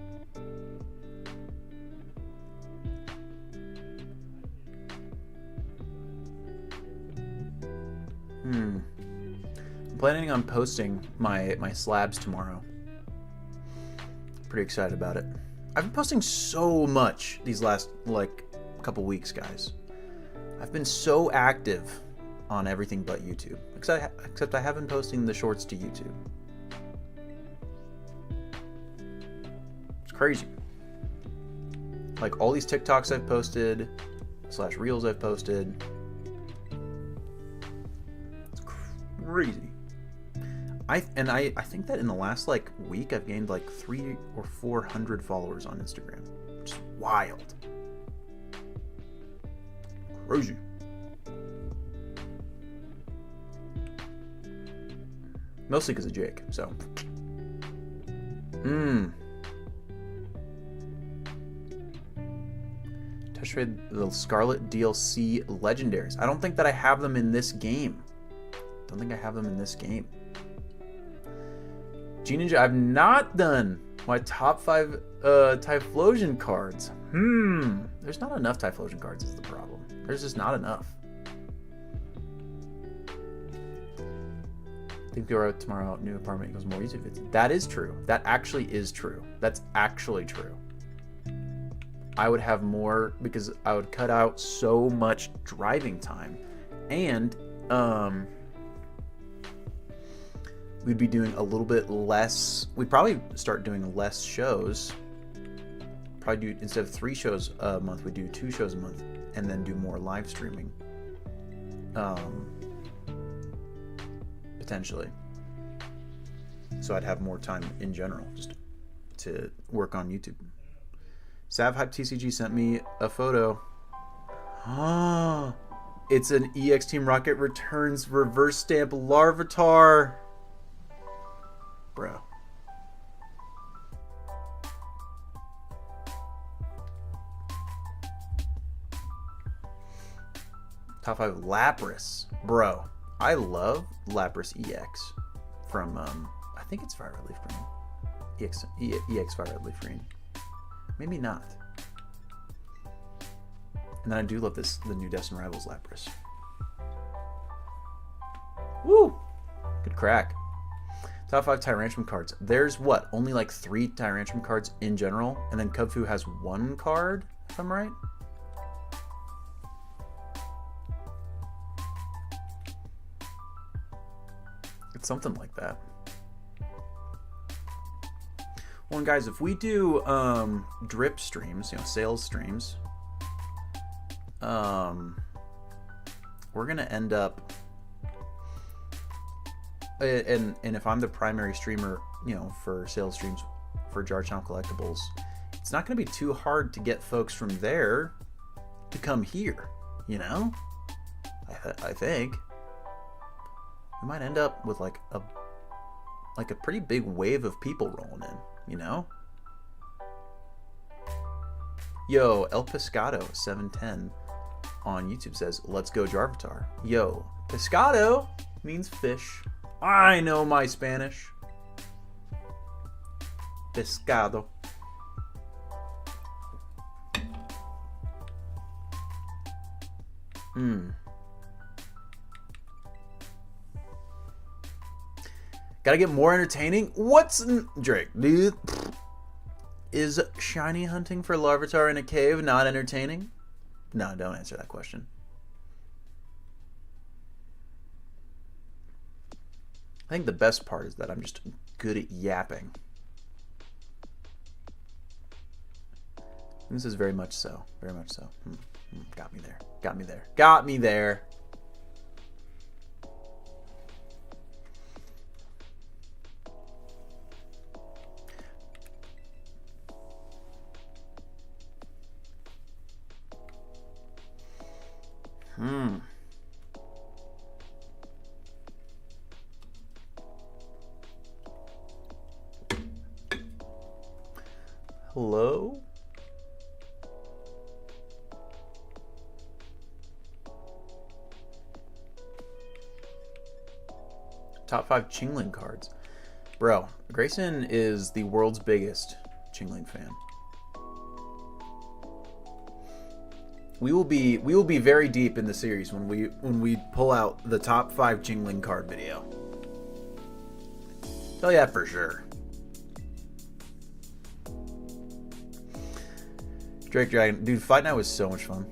I'm planning on posting my slabs tomorrow. Pretty excited about it. I've been posting so much these last like couple weeks, guys. I've been so active on everything but YouTube, except I have been posting the shorts to YouTube. It's crazy. Like all these TikToks I've posted, / reels I've posted. It's crazy. I think that in the last like week I've gained like 300 or 400 followers on Instagram. Just wild. Crazy. Mostly because of Jake, so. Touch trade the Scarlet DLC legendaries. I don't think that I have them in this game. G-Ninja, I've not done my top 5 Typhlosion cards. There's not enough Typhlosion cards is the problem. There's just not enough. I think you're out tomorrow. New apartment equals more YouTube vids. That is true. That actually is true. That's actually true. I would have more because I would cut out so much driving time, and we'd be doing a little bit less. We'd probably start doing less shows. Probably do, instead of 3 shows a month, we'd do 2 shows a month, and then do more live streaming. Potentially. So I'd have more time in general just to work on YouTube. Sav Hype TCG sent me a photo. It's an EX Team Rocket Returns reverse stamp Larvitar. Bro. Top 5 Lapras. Bro, I love Lapras EX from, I think it's Fire Red Leaf Green. EX Fire Red Leaf Green. Maybe not. And then I do love the new Destined Rivals Lapras. Woo! Good crack. Top 5 Tyrantrum cards. There's what? Only like 3 Tyrantrum cards in general, and then Kubfu has 1 card, if I'm right. It's something like that. Well, and guys, if we do drip streams, sales streams, we're gonna end up, and if I'm the primary streamer, for sales streams for Jar Chomp Collectibles, it's not gonna be too hard to get folks from there to come here. I think we might end up with like a pretty big wave of people rolling in. Yo, El Pescado 710 on YouTube says, "Let's go Jarvitar." Yo, pescado means fish. I know my Spanish. Pescado. Gotta get more entertaining? Drake, dude? Is shiny hunting for Larvitar in a cave not entertaining? No, don't answer that question. I think the best part is that I'm just good at yapping. And this is very much so. Very much so. Got me there. Got me there. Got me there. Hello? Top 5 Chingling cards. Bro, Grayson is the world's biggest Chingling fan. We will be very deep in the series when we pull out the top 5 Chingling card video. Tell you that for sure. Drake Dragon, dude, Fight Night was so much fun.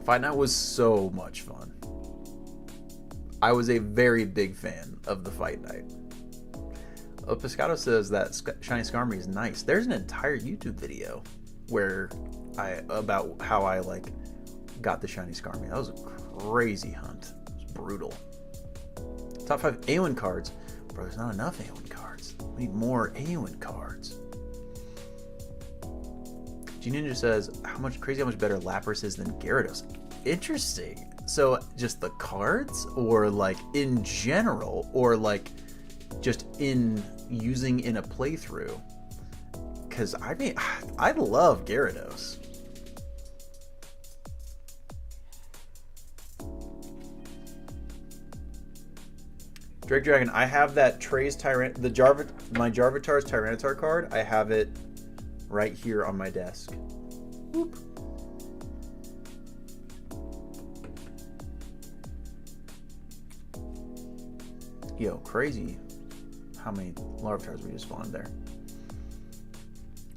Fight Night was so much fun. I was a very big fan of the Fight Night. Pescado says that Shiny Skarmory is nice. There's an entire YouTube video about how I got the Shiny Skarmory. That was a crazy hunt. It was brutal. Top 5 Awen cards. Bro, there's not enough Awen cards. We need more Awen cards. G Ninja says, how much better Lapras is than Gyarados. Interesting. So just the cards, or in general, or just in using in a playthrough? Because I love Gyarados. Drake Dragon, I have that Trey's my Jarvitar's Tyranitar card. I have it right here on my desk. Whoop. Yo, crazy how many Larvitars we just spawned there.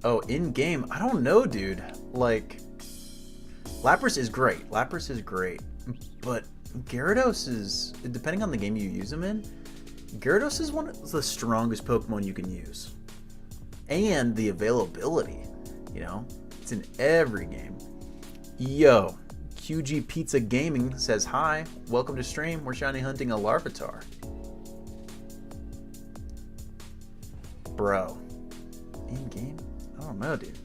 Oh, in game, I don't know, dude. Lapras is great. Lapras is great, but Gyarados is, depending on the game you use him in, Gyarados is one of the strongest Pokemon you can use. And the availability, it's in every game. Yo, QG Pizza Gaming says, hi, welcome to stream. We're shiny hunting a Larvitar. Bro, in game? I don't know, dude.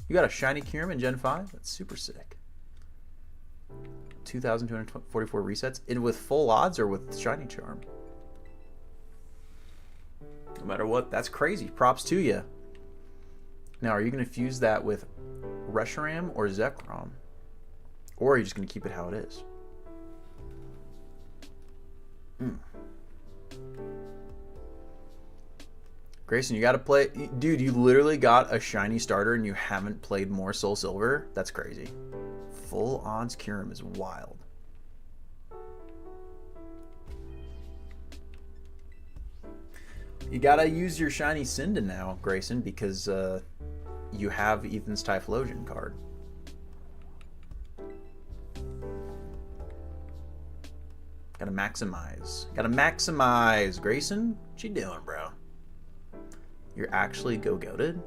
You got a shiny Kyurem in Gen 5? That's super sick. 2,244 resets, and with full odds or with shiny charm. No matter what, that's crazy. Props to you. Now, are you going to fuse that with Reshiram or Zekrom? Or are you just going to keep it how it is? Grayson, you got to play... Dude, you literally got a shiny starter and you haven't played more Soul Silver? That's crazy. Full odds Kyurem is wild. You gotta use your shiny Cinder now, Grayson, because you have Ethan's Typhlosion card. Gotta maximize. Gotta maximize. Grayson, what you doing, bro? You're actually go-goated?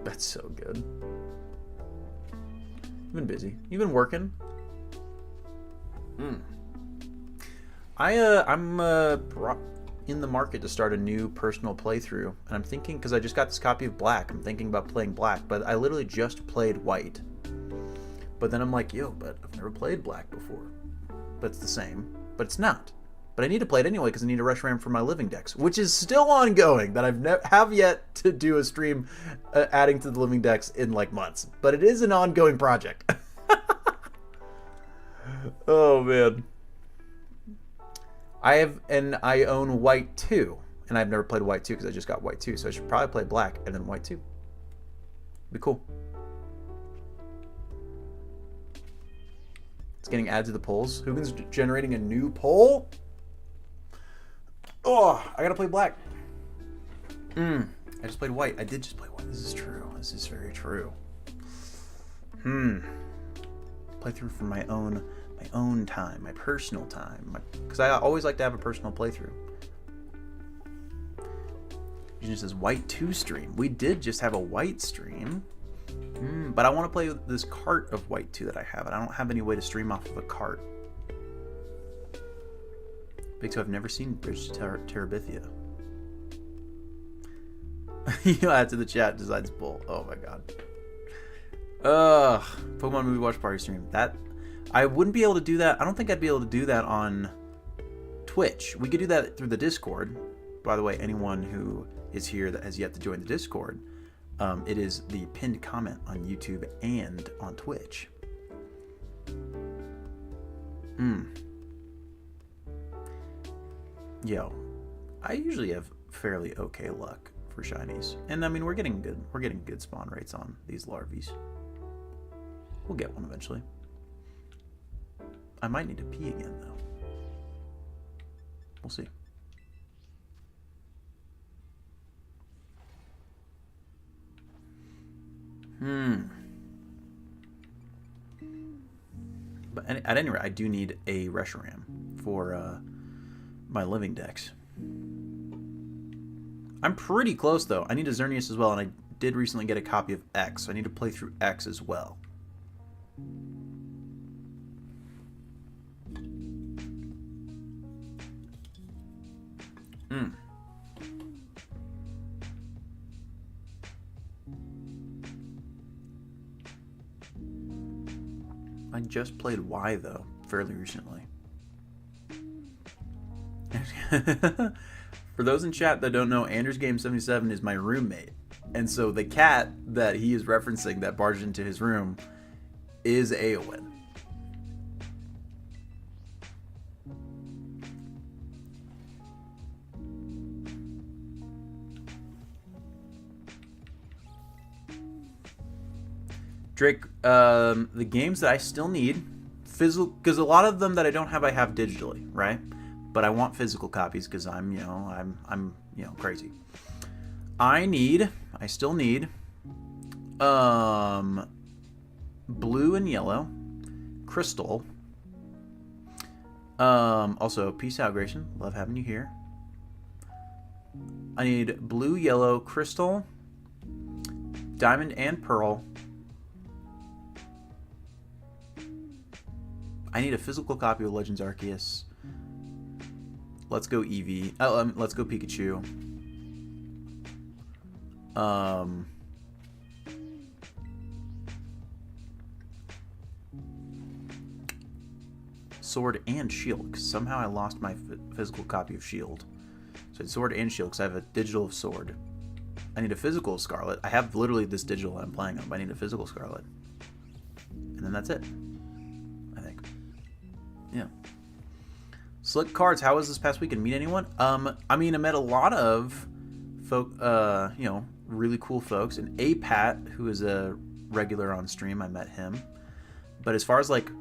That's so good. You've been busy. You've been working. I'm in the market to start a new personal playthrough, and I'm thinking, because I just got this copy of Black, I'm thinking about playing Black, but I literally just played White. But then I'm like, yo, but I've never played Black before. But it's the same. But it's not. But I need to play it anyway because I need a Reshiram for my living decks, which is still ongoing. That I've have yet to do a stream adding to the living decks in like months. But it is an ongoing project. Oh man. I own White 2, and I've never played White 2 because I just got White 2, so I should probably play Black and then White 2. Be cool. It's getting added to the polls. Hugin's generating a new poll. Oh, I gotta play Black. I just played White. I did just play White. This is true. This is very true. Playthrough for my own time, my personal time, because I always like to have a personal playthrough. It just says White 2 stream. We did just have a White stream, but I want to play with this cart of White 2 that I have, and I don't have any way to stream off of a cart. Big, so I've never seen Bridge to Terabithia. You add to the chat decides bull. Oh my god. Pokemon movie watch party stream. That I wouldn't be able to do that. I don't think I'd be able to do that on Twitch. We could do that through the Discord. By the way, anyone who is here that has yet to join the Discord, it is the pinned comment on YouTube and on Twitch. Yo, I usually have fairly okay luck for shinies, and I mean we're getting good spawn rates on these larvies. We'll get one eventually. I might need to pee again though. We'll see. But at any rate, I do need a Reshiram for my living decks. I'm pretty close though. I need a Xerneas as well, and I did recently get a copy of X, so I need to play through X as well. I just played Y though, fairly recently. For those in chat that don't know, Anders Game 77 is my roommate. And so the cat that he is referencing that barged into his room is Eowyn. Drake, the games that I still need, physical, because a lot of them that I don't have, I have digitally, right? But I want physical copies because I'm crazy. I still need, blue and yellow, crystal. Also, peace out, Grayson. Love having you here. I need blue, yellow, crystal, diamond, and pearl. I need a physical copy of Legends Arceus. Let's go Eevee. Let's go Pikachu. Sword and Shield, because somehow I lost my physical copy of Shield. So it's Sword and Shield, because I have a digital of Sword. I need a physical of Scarlet. I have literally this digital that I'm playing on, but I need a physical Scarlet. And then that's it. I think. Yeah. Slick cards. How was this past weekend? Meet anyone? I mean, I met a lot of folk, really cool folks. And Pat, who is a regular on stream, I met him. But as far as like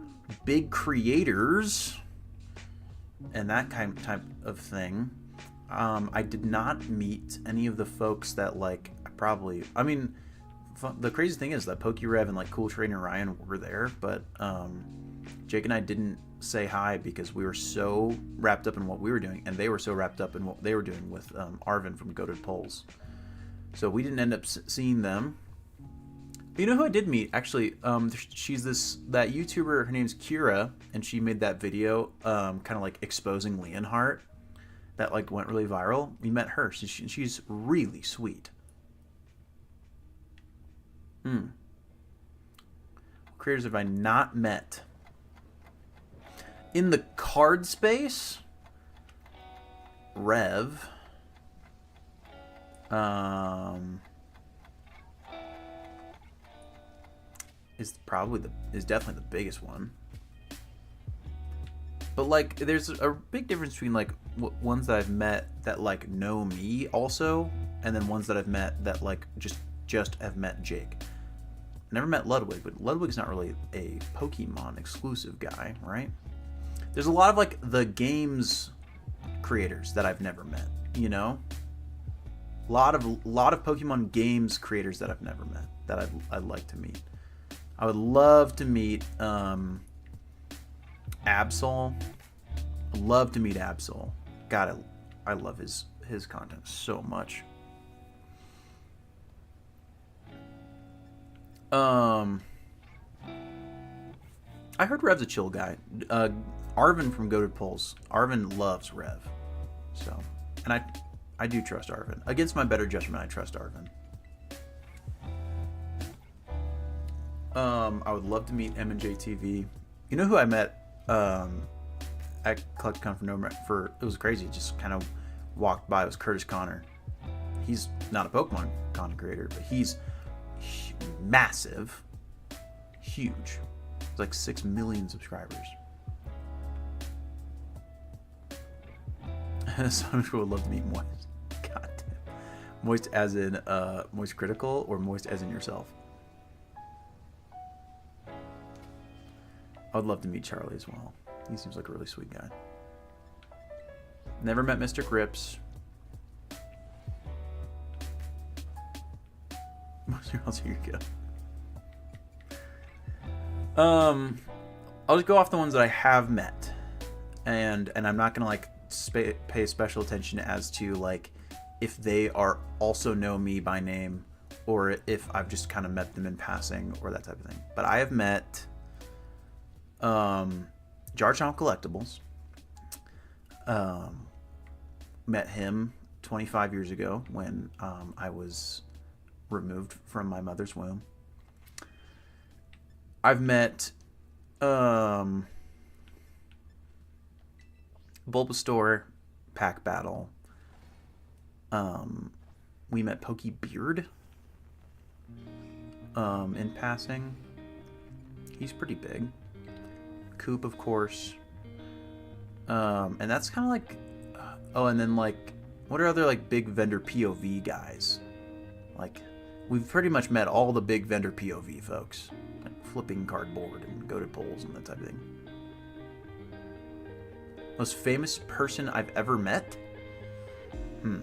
big creators and that type of thing, I did not meet any of the folks that like I mean, the crazy thing is that PokeRev and like Cool Trainer Ryan were there, but Jake and I didn't say hi because we were so wrapped up in what we were doing, and they were so wrapped up in what they were doing with Arvin from Goated Polls. So we didn't end up seeing them. But you know who I did meet? Actually, she's that YouTuber. Her name's Kira, and she made that video kind of like exposing Leonhardt that like went really viral. We met her. She's really sweet. What creators have I not met? In the card space, Rev. Is definitely the biggest one. But like, there's a big difference between like ones that I've met that like know me also, and then ones that I've met that like just have met Jake. Never met Ludwig, but Ludwig's not really a Pokemon exclusive guy, right? There's a lot of like the games creators that I've never met, you know? A lot of Pokemon games creators that I've never met that I'd like to meet. I would love to meet Absol. Love to meet Absol. God, I love his content so much. I heard Rev's a chill guy. Arvin from Goated Polls. Arvin loves Rev. So, and I do trust Arvin. Against my better judgment, I trust Arvin. I would love to meet M&J TV. You know who I met at CollectCon for it was crazy. Just kind of walked by. It was Curtis Connor. He's not a Pokemon content creator, but he's massive, huge. It's like 6 million subscribers. Someone who would love to meet Moist. God damn. Moist as in Moist Critical or Moist as in yourself? I would love to meet Charlie as well. He seems like a really sweet guy. Never met Mr. Grips. Here you go. I'll just go off the ones that I have met, and I'm not gonna like pay special attention as to like if they are also know me by name or if I've just kind of met them in passing or that type of thing. But I have met Jar Chomp Collectibles. Met him 25 years ago when I was removed from my mother's womb. I've met Bulbasaur Pack Battle. We met Pokebeard in passing. He's pretty big. Coop, of course. And that's kind of like and then like what are other like big vendor POV guys? Like we've pretty much met all the big vendor POV folks. Like flipping cardboard and Goated Polls and that type of thing. Most famous person I've ever met? How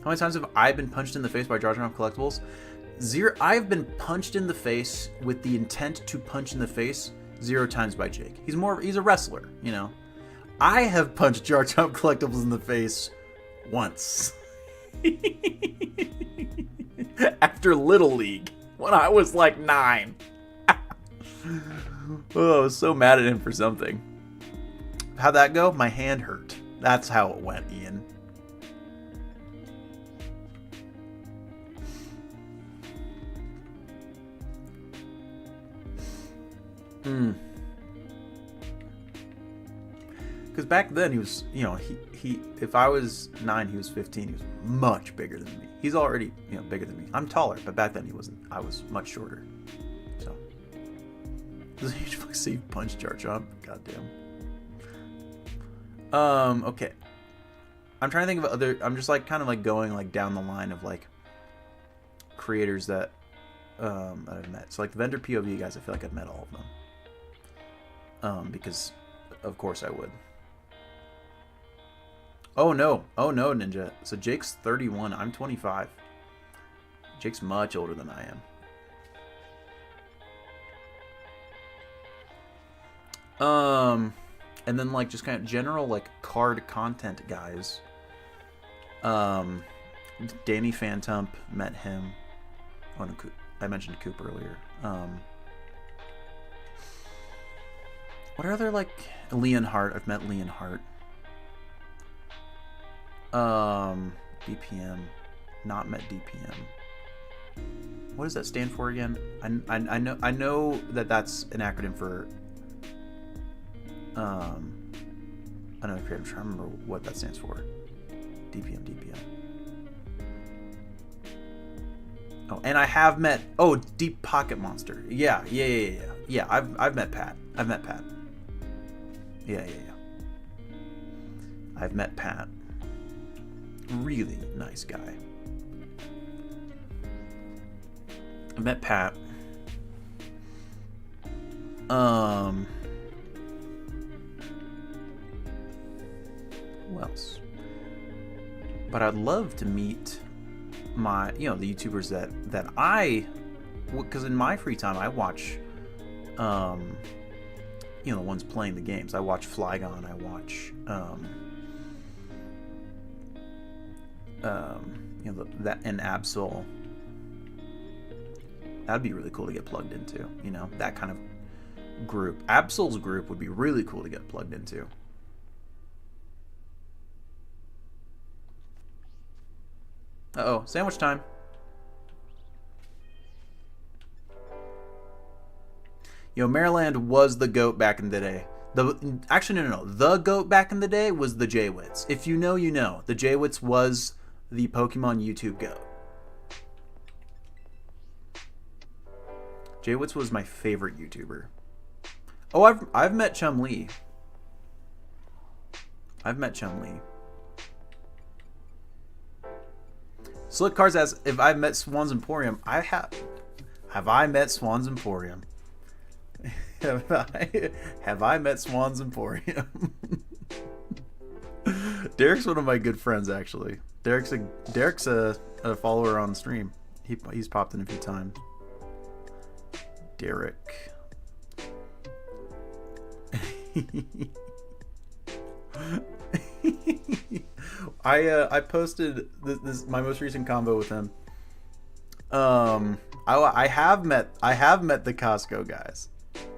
many times have I been punched in the face by Jar Jar Collectibles? 0. I've been punched in the face with the intent to punch in the face 0 times by Jake. He's a wrestler, you know. I have punched Jar Jar Collectibles in the face once. After Little League, when I was like 9. Oh, I was so mad at him for something. How'd that go? My hand hurt. That's how it went, Ian. Because back then he was, you know, he if I was 9, he was 15. He was much bigger than me. He's already, you know, bigger than me. I'm taller, but back then he wasn't. I was much shorter. So, does a huge fuck see punch Jar Jar? Goddamn. Okay. I'm trying to think of other. I'm just like kind of like going like down the line of like creators that I've met. So like the vendor POV guys, I feel like I've met all of them. because of course I would. Oh no, Ninja. So Jake's 31, I'm 25. Jake's much older than I am. And then like just kind of general like card content guys. Danny Phantump, met him. Oh no, I mentioned Coop earlier. What are other like Leon Hart? I've met Leon Hart. DPM, not met DPM. What does that stand for again? I know that that's an acronym for another creator. I'm trying to remember what that stands for. DPM. Oh, and I have met Deep Pocket Monster. Yeah. I've met Pat. Yeah. I've met Pat. Really nice guy. I met Pat. Who else? But I'd love to meet my, the YouTubers that I, because in my free time I watch, the ones playing the games. I watch Flygon. I watch, that and Absol. That'd be really cool to get plugged into. That kind of group. Absol's group would be really cool to get plugged into. Uh-oh, sandwich time. Maryland was the GOAT back in the day. Actually, no. The GOAT back in the day was the J-Wits. If you know, you know. The J-Wits was the Pokemon YouTube GOAT. J-Wits was my favorite YouTuber. Oh, I've met Chum-Li. Slick Cars asks if I've met Swan's Emporium. I have. Have I met Swan's Emporium? Have I met Swan's Emporium? Derek's one of my good friends, actually. Derek's a follower on stream. He's popped in a few times. Derek. I posted this my most recent combo with him. I have met the Costco guys.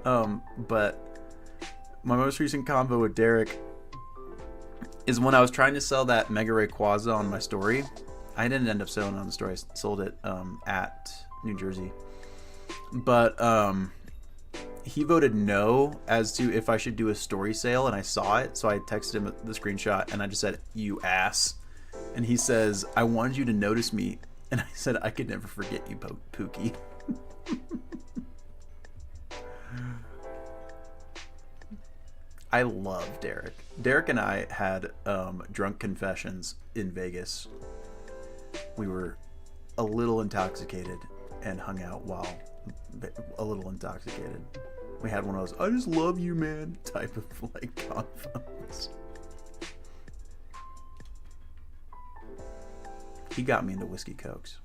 But my most recent combo with Derek is when I was trying to sell that Mega Rayquaza on my story. I didn't end up selling it on the story. I sold it at New Jersey. But he voted no as to if I should do a story sale, and I saw it, so I texted him the screenshot, and I just said, "You ass." And he says, "I wanted you to notice me." And I said, "I could never forget you, Pookie." I love Derek. Derek and I had drunk confessions in Vegas. We were a little intoxicated and hung out while a little intoxicated. We had one of those "I just love you, man" type of like convos. He got me into whiskey cokes.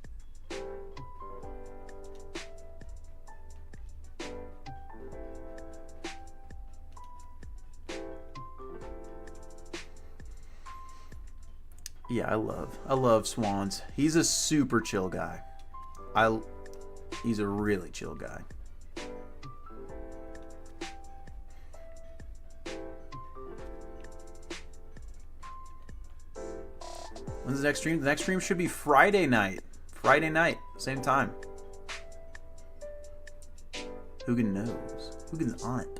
Yeah, I love Swans. He's a super chill guy. He's a really chill guy. When's the next stream? The next stream should be Friday night. Friday night, same time. Hugin knows. Hugin's on it.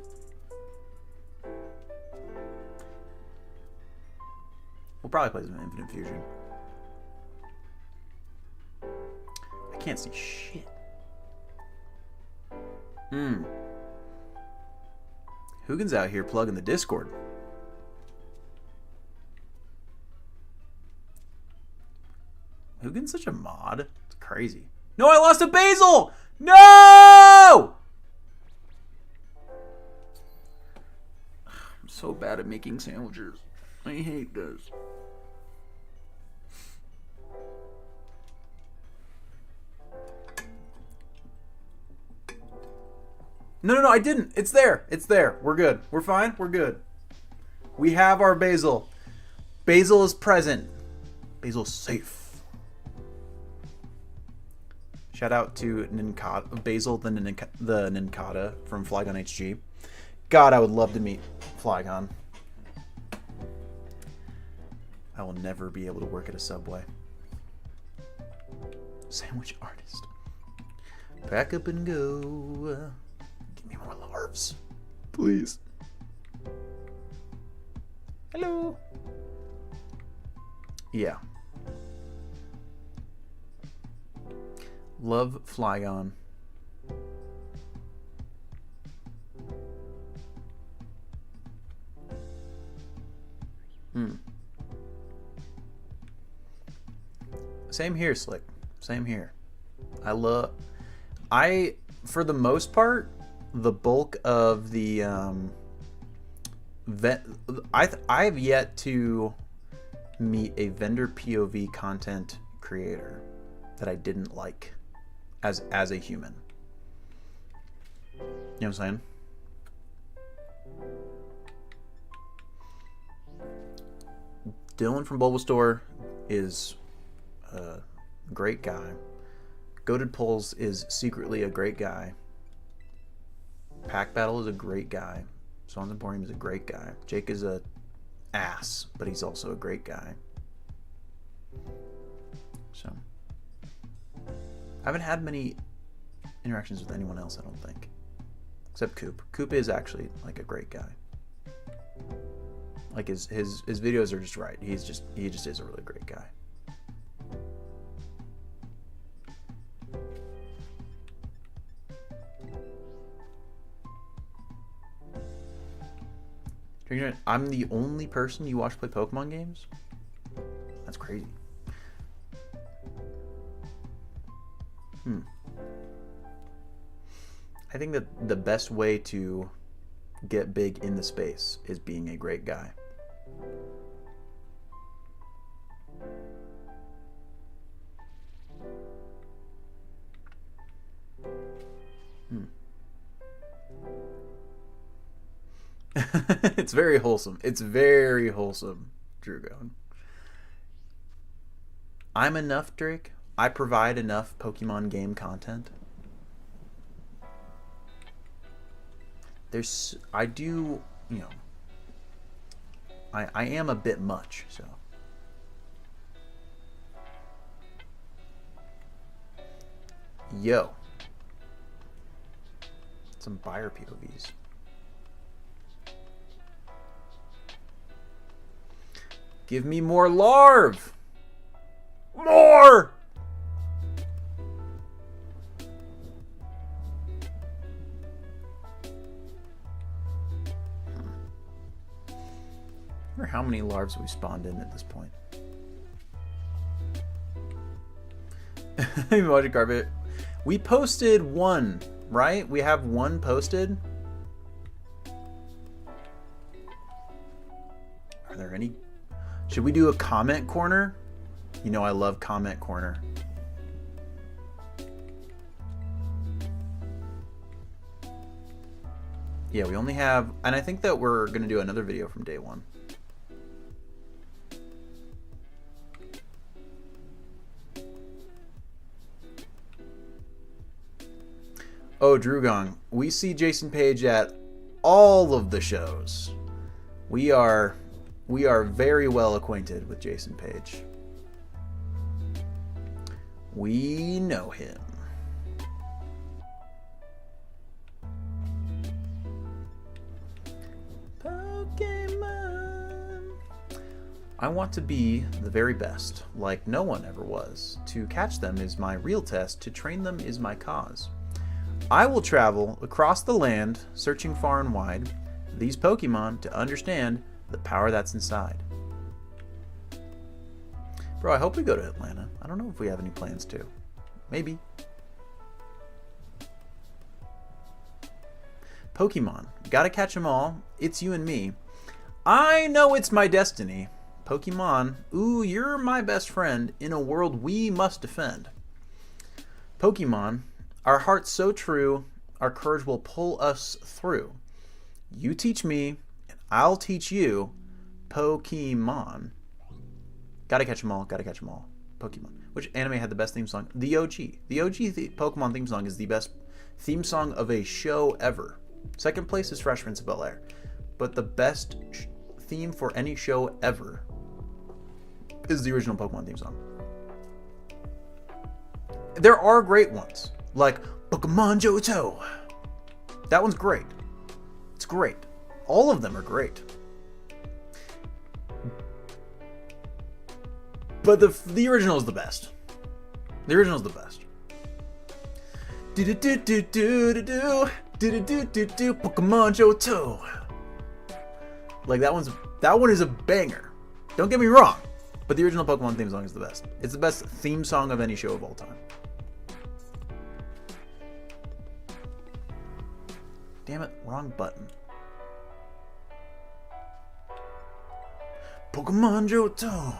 We'll probably play some Infinite Fusion. I can't see shit. Hugin's out here plugging the Discord. Hugin's such a mod. It's crazy. No, I lost a Basil! No! so bad at making sandwiches. I hate this. No, I didn't. It's there. It's there. We're good. We're fine. We're good. We have our basil. Basil is present. Basil's safe. Shout out to Basil the Ninkata from Flygon HG. God, I would love to meet Flygon. I will never be able to work at a Subway. Sandwich artist. Pack up and go. Give me more larves. Please. Hello. Yeah. Love Flygon. Same here, Slick. Same here. For the most part, the bulk of the I have yet to meet a vendor POV content creator that I didn't like as a human. You know what I'm saying? Dylan from Bulbasaur is a great guy. Goated Pulls is secretly a great guy. Pack Battle is a great guy. Swans Emporium is a great guy. Jake is a ass, but he's also a great guy. So I haven't had many interactions with anyone else, I don't think. Except Coop. Coop is actually like a great guy. Like his videos are just right. He just is a really great guy. I'm the only person you watch play Pokemon games? That's crazy. I think that the best way to get big in the space is being a great guy. It's very wholesome. It's very wholesome, Drugon. I'm enough, Drake. I provide enough Pokemon game content. I do, you know, I am a bit much, so. Yo. Some buyer POVs. Give me more larv! More! I wonder how many larvs we spawned in at this point. Emoji carpet. We posted one, right? We have one posted. Are there any? Should we do a comment corner? You know I love comment corner. Yeah, we only have, and I think that we're gonna do another video from day one. Oh, Drugong, we see Jason Page at all of the shows. We are very well acquainted with Jason Page. We know him. Pokemon. I want to be the very best, like no one ever was. To catch them is my real test, to train them is my cause. I will travel across the land, searching far and wide, these Pokemon to understand the power that's inside. Bro, I hope we go to Atlanta. I don't know if we have any plans to. Maybe. Pokemon. Gotta catch them all. It's you and me. I know it's my destiny. Pokemon, ooh, you're my best friend in a world we must defend. Pokemon, our heart's so true, our courage will pull us through. You teach me, and I'll teach you. Pokemon. Gotta catch 'em all, gotta catch 'em all. Pokemon. Which anime had the best theme song? The OG. The OG Pokemon theme song is the best theme song of a show ever. Second place is Fresh Prince of Bel-Air. But the best theme for any show ever is the original Pokemon theme song. There are great ones, like Pokemon Johto. That one's great. It's great. All of them are great. But the original is the best. The original is the best. Pokemon Johto. Like that one is a banger. Don't get me wrong, but the original Pokemon theme song is the best. It's the best theme song of any show of all time. Damn it, wrong button. Pokemon Johto.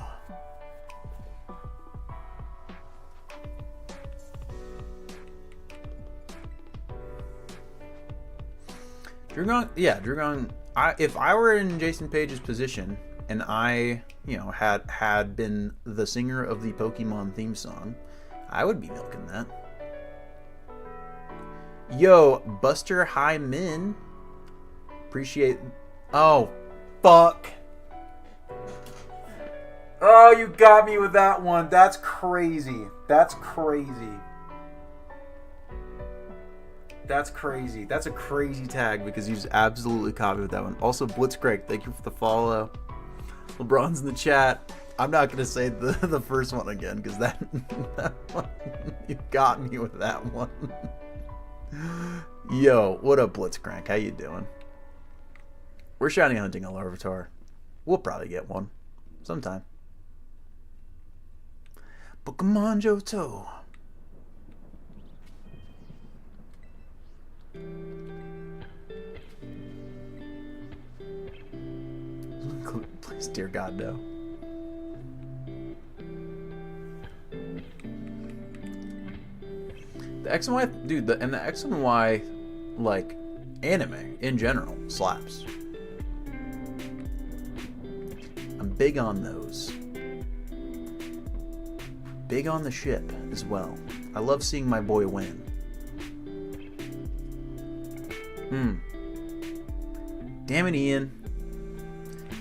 Drugong, yeah, Drugong. If I were in Jason Page's position and I, had been the singer of the Pokemon theme song, I would be milking that. Yo, Buster High Min. Appreciate. Oh, fuck. Oh, you got me with that one. That's crazy. That's crazy. That's crazy. That's a crazy tag because you just absolutely caught me with that one. Also, Blitzcrank, thank you for the follow. LeBron's in the chat. I'm not going to say the first one again because that one, you got me with that one. Yo, what up, Blitzcrank? How you doing? We're shiny hunting a Larvitar. We'll probably get one sometime. Pokemon Johto. Please, dear God, no. The X and Y, dude, the X and Y, like, anime in general slaps. I'm big on those. Big on the ship as well. I love seeing my boy win. Damn it, Ian.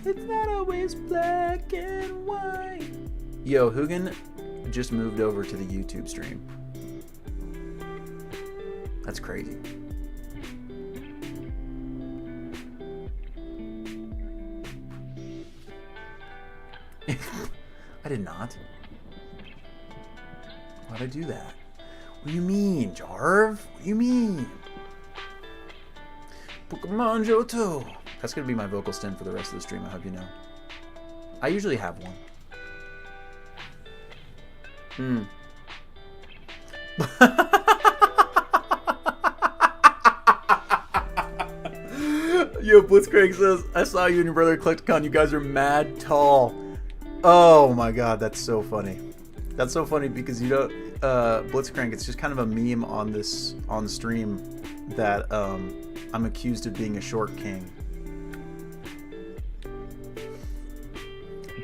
It's not always black and white. Yo, Hugin just moved over to the YouTube stream. That's crazy. I did not. Why'd I do that? What do you mean, Jarv? What do you mean? Pokemon Johto. That's going to be my vocal stint for the rest of the stream, I hope you know. I usually have one. Yo, Blitzcrank says, I saw you and your brother at Collecticon. You guys are mad tall. Oh my god, that's so funny. That's so funny because Blitzcrank, it's just kind of a meme on stream that I'm accused of being a short king.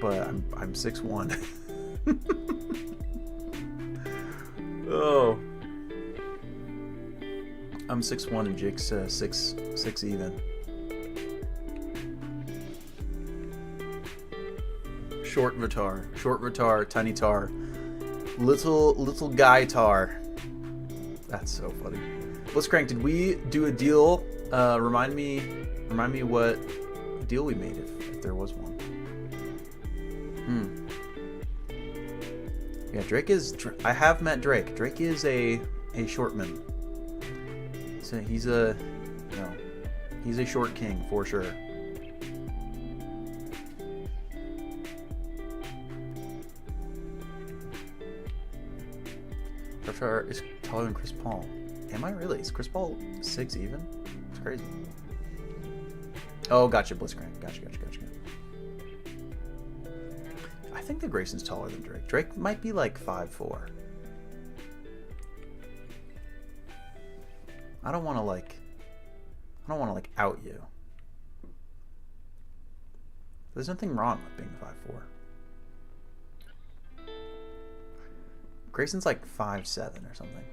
But I'm 6'1". Oh. I'm 6'1" and Jake's 6 even. Short Vitar, tiny tar, little guy tar. That's so funny. Blitzcrank, did we do a deal? Remind me what deal we made if there was one. Yeah, Drake is. I have met Drake. Drake is a shortman. So he's a short king for sure. Larvitar is taller than Chris Paul. Am I really? Is Chris Paul 6 even? It's crazy. Oh, gotcha, Blitzcrank. Gotcha. I think that Grayson's taller than Drake. Drake might be like 5'4". I don't want to like out you. There's nothing wrong with being 5'4". Grayson's like 5'7" or something.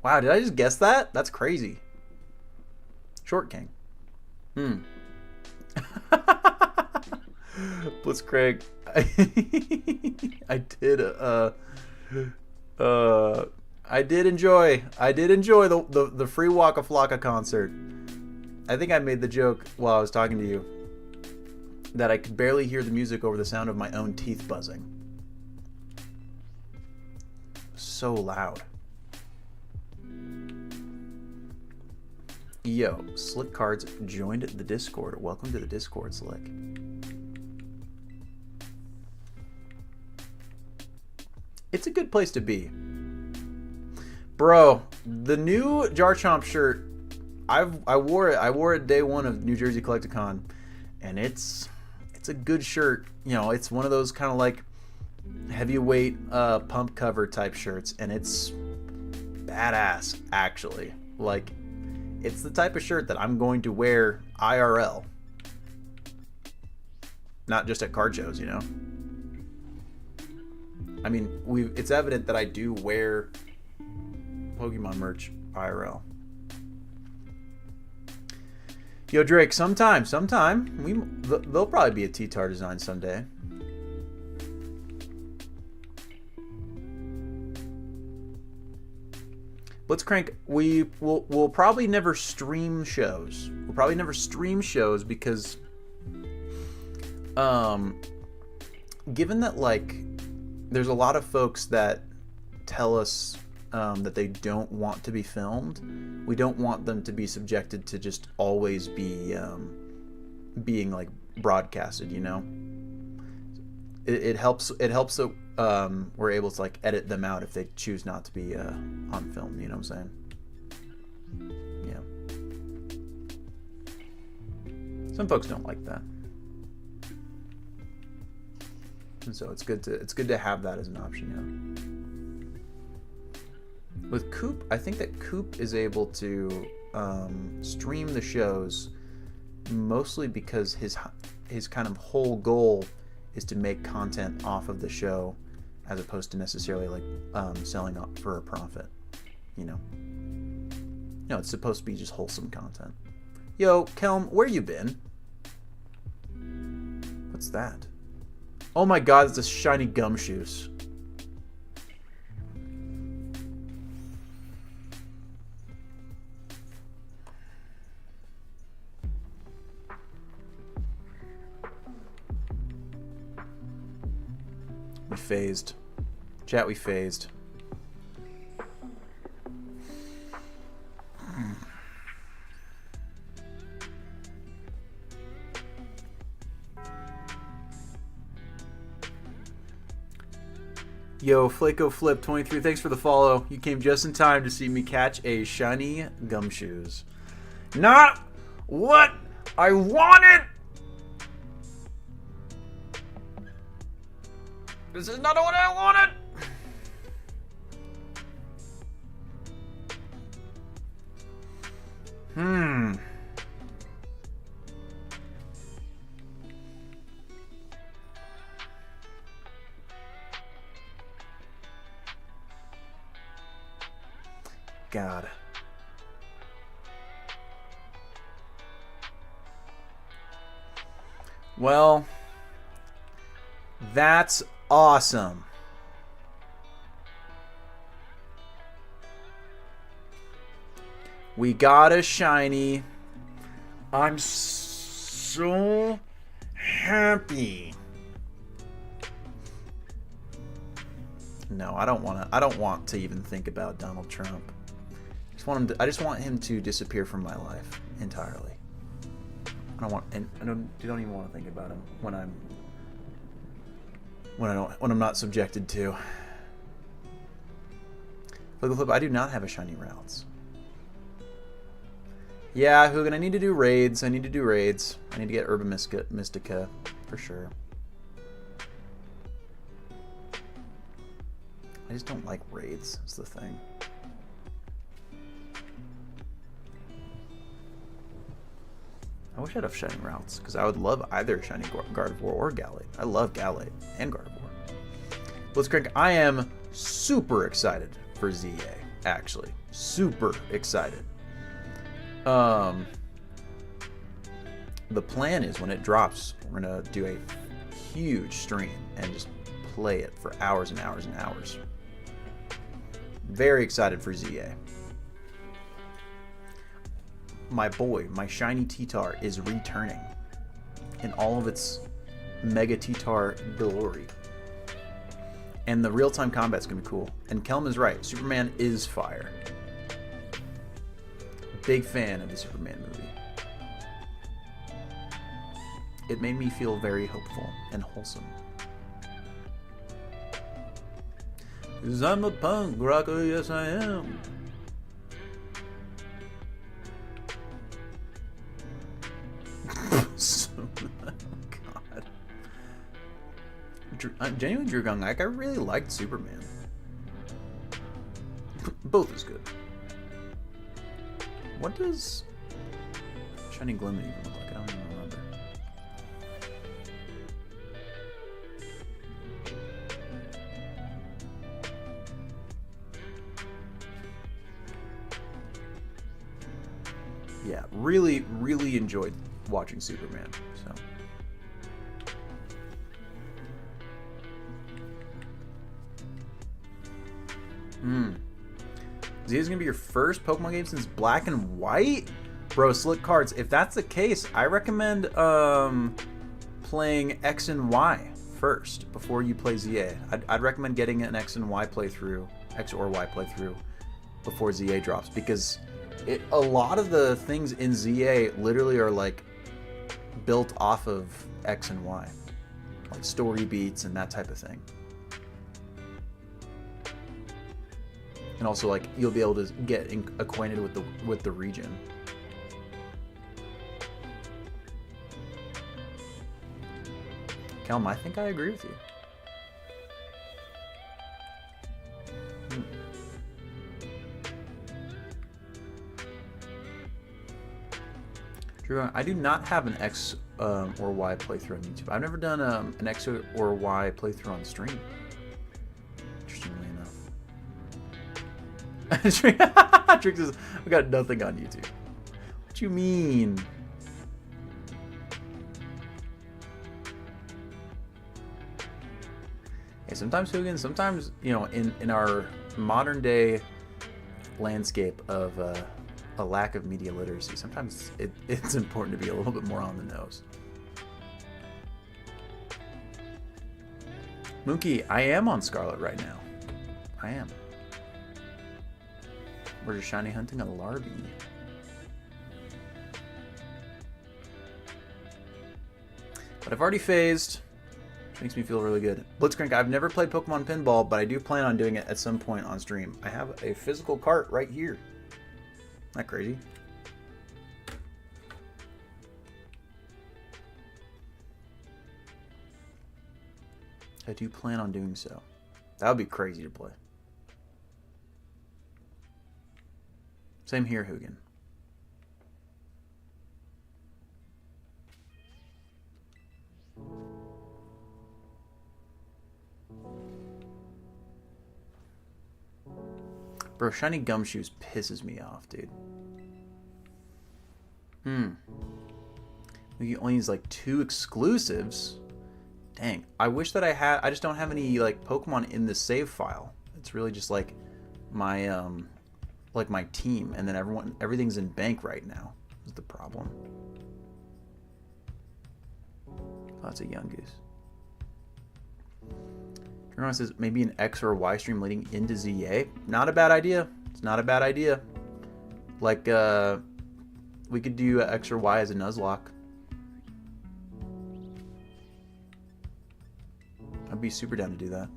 Wow, did I just guess that? That's crazy. Short King. Blitzcrank. I did enjoy the free Waka Flocka concert. I think I made the joke while I was talking to you that I could barely hear the music over the sound of my own teeth buzzing. So loud. Yo, Slick Cards joined the Discord. Welcome to the Discord, Slick. It's a good place to be. Bro, the new Jar Chomp shirt, I wore it day one of New Jersey Collecticon, and it's a good shirt. You know, it's one of those kind of like heavyweight pump cover type shirts, and it's badass actually. Like, it's the type of shirt that I'm going to wear IRL, not just at card shows, you know. I mean, it's evident that I do wear Pokemon merch IRL. Yo, Drake, sometime, there'll probably be a T-Tar design someday. Blitzcrank, we'll probably never stream shows. We'll probably never stream shows because, given that, like, there's a lot of folks that tell us that they don't want to be filmed. We don't want them to be subjected to just always be being like broadcasted, you know. It helps that we're able to like edit them out if they choose not to be on film, you know what I'm saying? Yeah. Some folks don't like that. And so it's good to have that as an option, you know. With Coop, I think that Coop is able to stream the shows mostly because his kind of whole goal is to make content off of the show as opposed to necessarily like selling up for a profit, you know. No, it's supposed to be just wholesome content. Yo, Kelm, where you been? What's that? Oh my god, it's a shiny gumshoes. We phased. Chat, we phased. Yo, Flaco Flip 23, thanks for the follow. You came just in time to see me catch a shiny gumshoes. Not what I wanted! This is not what I wanted! God. Well, that's awesome. We got a shiny. I'm so happy. No, I don't want to even think about Donald Trump. I just want him to disappear from my life entirely. I don't even want to think about him when I'm not subjected to. Look, I do not have a shiny routes. Yeah, Hugin, I need to do raids. I need to do raids. I need to get Urban Mystica for sure. I just don't like raids. That's the thing. I wish I'd have Shining Routes, because I would love either Shining Gardevoir or Gallade. I love Gallade and Gardevoir. Blitzcrank, I am super excited for ZA, actually. Super excited. The plan is when it drops, we're going to do a huge stream and just play it for hours and hours and hours. Very excited for ZA. My boy, my shiny T-Tar is returning in all of its Mega T-Tar glory. And the real-time combat's gonna be cool. And Kelm is right, Superman is fire. Big fan of the Superman movie. It made me feel very hopeful and wholesome. 'Cause I'm a punk rocker, yes I am. Genuinely, Drew Gung, like, I really liked Superman. Both is good. What does Shining Glimmer even look like? I don't even remember. Yeah, really, really enjoyed watching Superman. So. Z is gonna be your first Pokemon game since Black and White? Bro, slick cards. If that's the case, I recommend playing X and Y first before you play ZA. I'd recommend getting an X and Y playthrough, X or Y playthrough, before ZA drops, because a lot of the things in ZA literally are like built off of X and Y, like story beats and that type of thing. And also, like, you'll be able to get acquainted with the region. Kelm, I think I agree with you. Drew, I do not have an X or Y playthrough on YouTube. I've never done an X or Y playthrough on stream. Interestingly enough. Trix says, I got nothing on YouTube. What you mean? Hey, sometimes, Hugin, sometimes, you know, in our modern day landscape of a lack of media literacy, sometimes it's important to be a little bit more on the nose. Mookie, I am on Scarlet right now. I am. We're just shiny hunting a Larby. But I've already phased, which makes me feel really good. Blitzcrank, I've never played Pokemon Pinball, but I do plan on doing it at some point on stream. I have a physical cart right here. Isn't that crazy? I do plan on doing so. That would be crazy to play. Same here, Hugin. Bro, shiny Gumshoes pisses me off, dude. We only use like 2 exclusives. Dang. I wish that I just don't have any like Pokemon in the save file. It's really just like my my team, and then everything's in bank right now. Is the problem. Oh, that's a Yungoos. Everyone says maybe an X or Y stream leading into ZA. Not a bad idea. It's not a bad idea. Like, we could do X or Y as a Nuzlocke. I'd be super down to do that.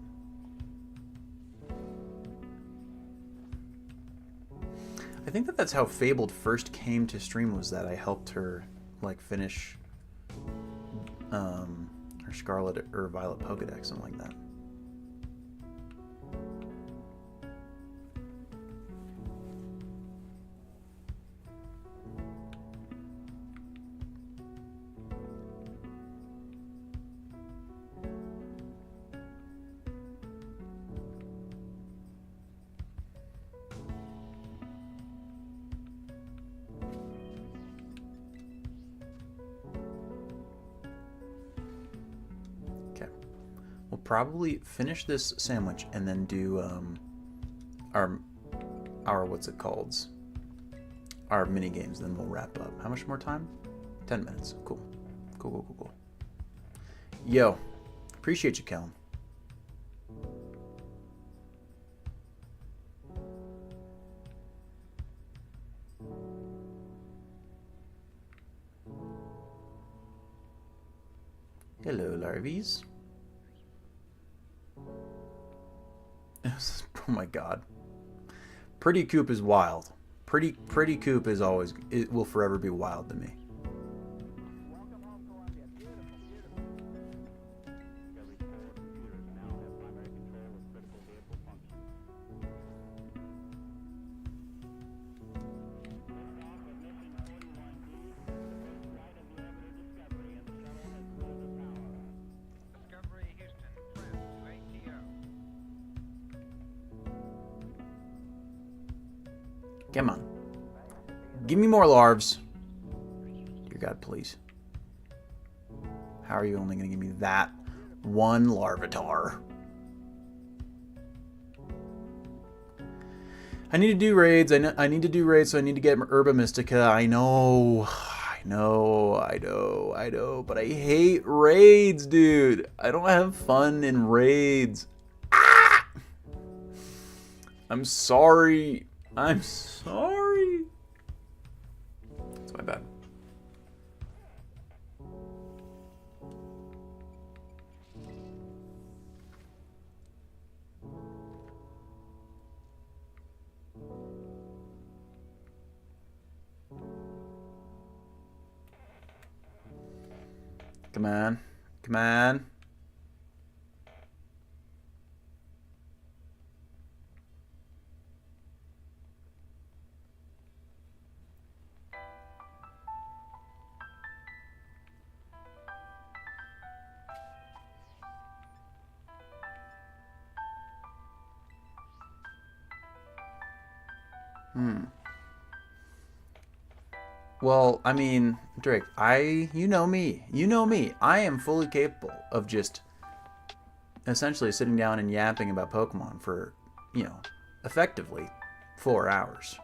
I think that that's how Fabled first came to stream, was that I helped her like finish her Scarlet or Violet Pokedex, something like that. We'll probably finish this sandwich and then do our what's it called? Our mini games. Then we'll wrap up. How much more time? 10 minutes. Cool. Cool. Yo, appreciate you, Kellen. Hello, Larvies. Oh my god. Pretty Coop is wild. Pretty Coop is always, it will forever be wild to me. Welcome home, Columbia. Beautiful. Discovery 4 computers now have primary control of critical vehicle functions. Liftoff of mission 41D, the first flight of the orbiter Discovery, and the shuttle has cleared the tower. Discovery Houston, trim to ATO. Come on. Give me more larvs. Dear God, please. How are you only going to give me that one larvitar? I need to do raids. I need to do raids, so I need to get Herba Mystica. I know. But I hate raids, dude. I don't have fun in raids. Ah! I'm sorry. It's my bad. Come on. Well, I mean, Drake, you know me. I am fully capable of just essentially sitting down and yapping about Pokemon for, effectively 4 hours.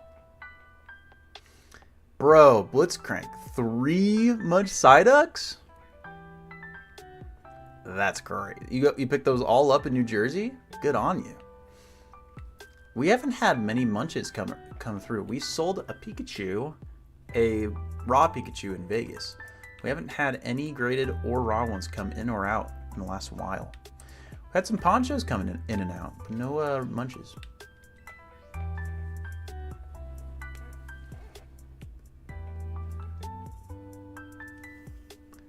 Bro, Blitzcrank, 3 much Psyducks? That's great. You picked those all up in New Jersey? Good on you. We haven't had many munches come through. We sold a Pikachu, a raw Pikachu in Vegas. We haven't had any graded or raw ones come in or out in the last while. We had some ponchos coming in and out, but no munches.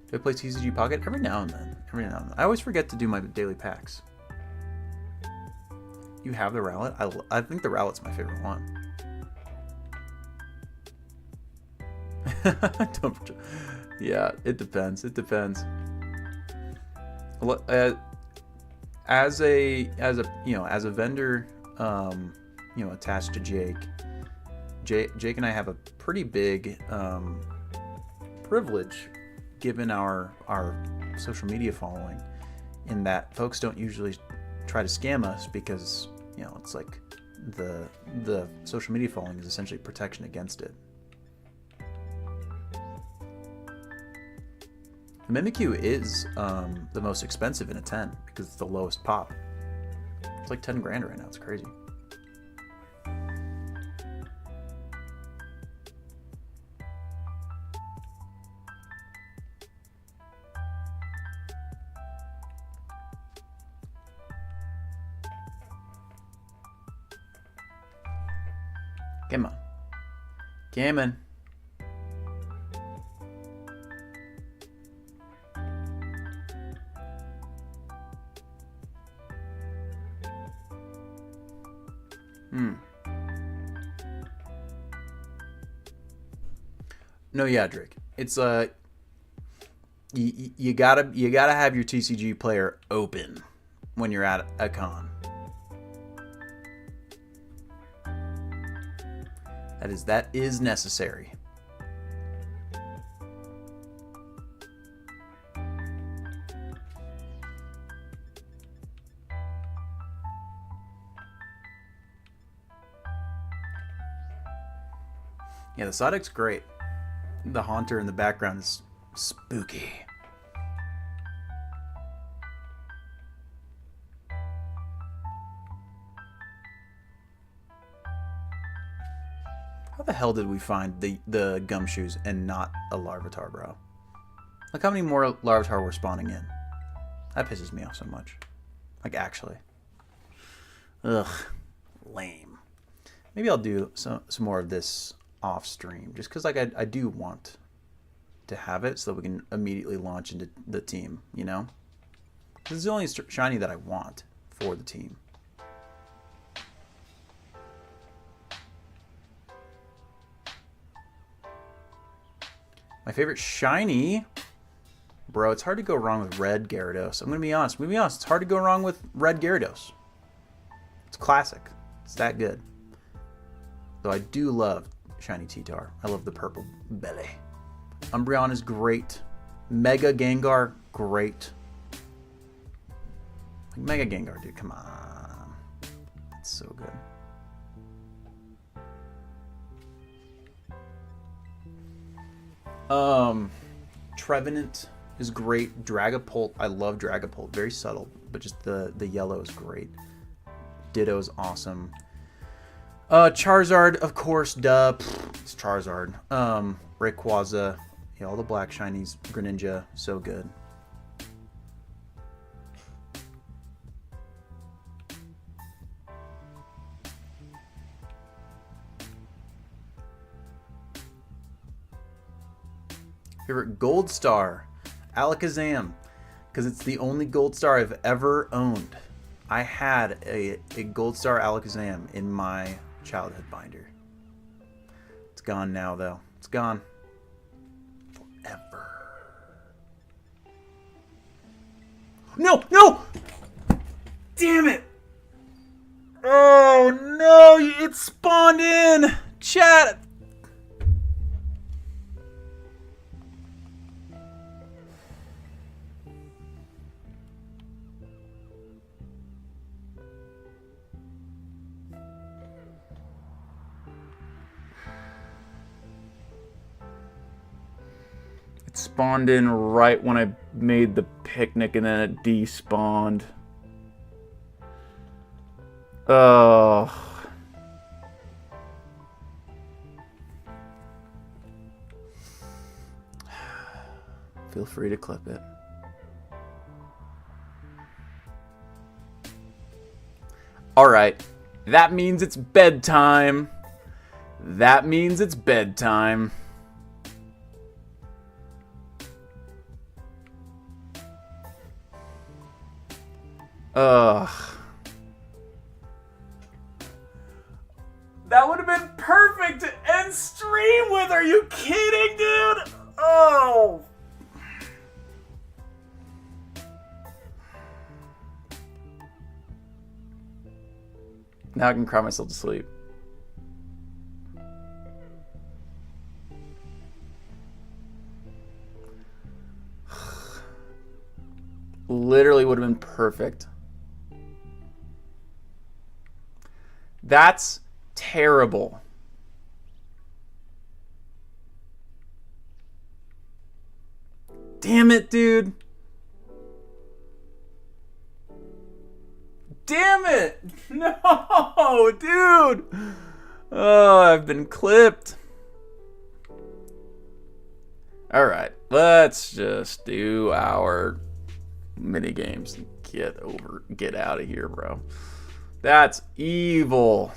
Do I play TCG Pocket? Every now and then. I always forget to do my daily packs. You have the Rowlet? I think the Rowlet's my favorite one. Yeah, it depends. As a vendor, attached to Jake and I have a pretty big privilege given our social media following, in that folks don't usually try to scam us because it's like the social media following is essentially protection against it. The Mimikyu is the most expensive in a 10 because it's the lowest pop. It's like 10 grand right now. It's crazy. Come on. Scamming. No, yeah, Drake. It's you gotta have your TCG player open when you're at a con. That is necessary. Yeah, the Sodic's great. The Haunter in the background is spooky. How the hell did we find the gumshoes and not a Larvitar, bro? Like, how many more Larvitar were spawning in? That pisses me off so much. Like, actually. Ugh. Lame. Maybe I'll do some more of this off stream, just because like I do want to have it so that we can immediately launch into the team, you know? This is the only shiny that I want for the team. My favorite shiny, bro, it's hard to go wrong with red Gyarados. I'm gonna be honest. It's hard to go wrong with red Gyarados. It's classic. It's that good. Though I do love shiny T-Tar. I love the purple belly. Umbreon is great. Mega Gengar, great. Like Mega Gengar, dude, come on. That's so good. Trevenant is great. Dragapult, I love Dragapult. Very subtle, but just the yellow is great. Ditto is awesome. Charizard, of course, duh. It's Charizard. Rayquaza. Yeah, all the black shinies. Greninja, so good. Favorite Gold Star, Alakazam, because it's the only Gold Star I've ever owned. I had a Gold Star Alakazam in my childhood binder. It's gone now, though. It's gone. Forever. No! No! Damn it! Oh, no! It spawned in! Chat! It spawned in right when I made the picnic and then it despawned. Oh. Feel free to clip it. Alright. That means it's bedtime. That means it's bedtime. Ugh. That would have been perfect to end stream with. Are you kidding, dude? Oh. Now I can cry myself to sleep. Literally would have been perfect. That's terrible. Damn it, dude. Damn it. No, dude. Oh, I've been clipped. All right, let's just do our mini games and get out of here, bro. That's evil.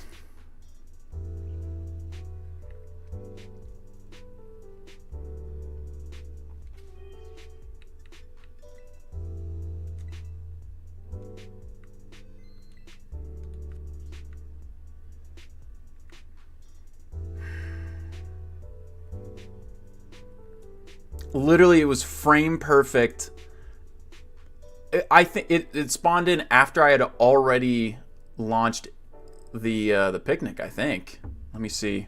Literally, it was frame perfect. I think it spawned in after I had already launched the picnic, I think. Let me see.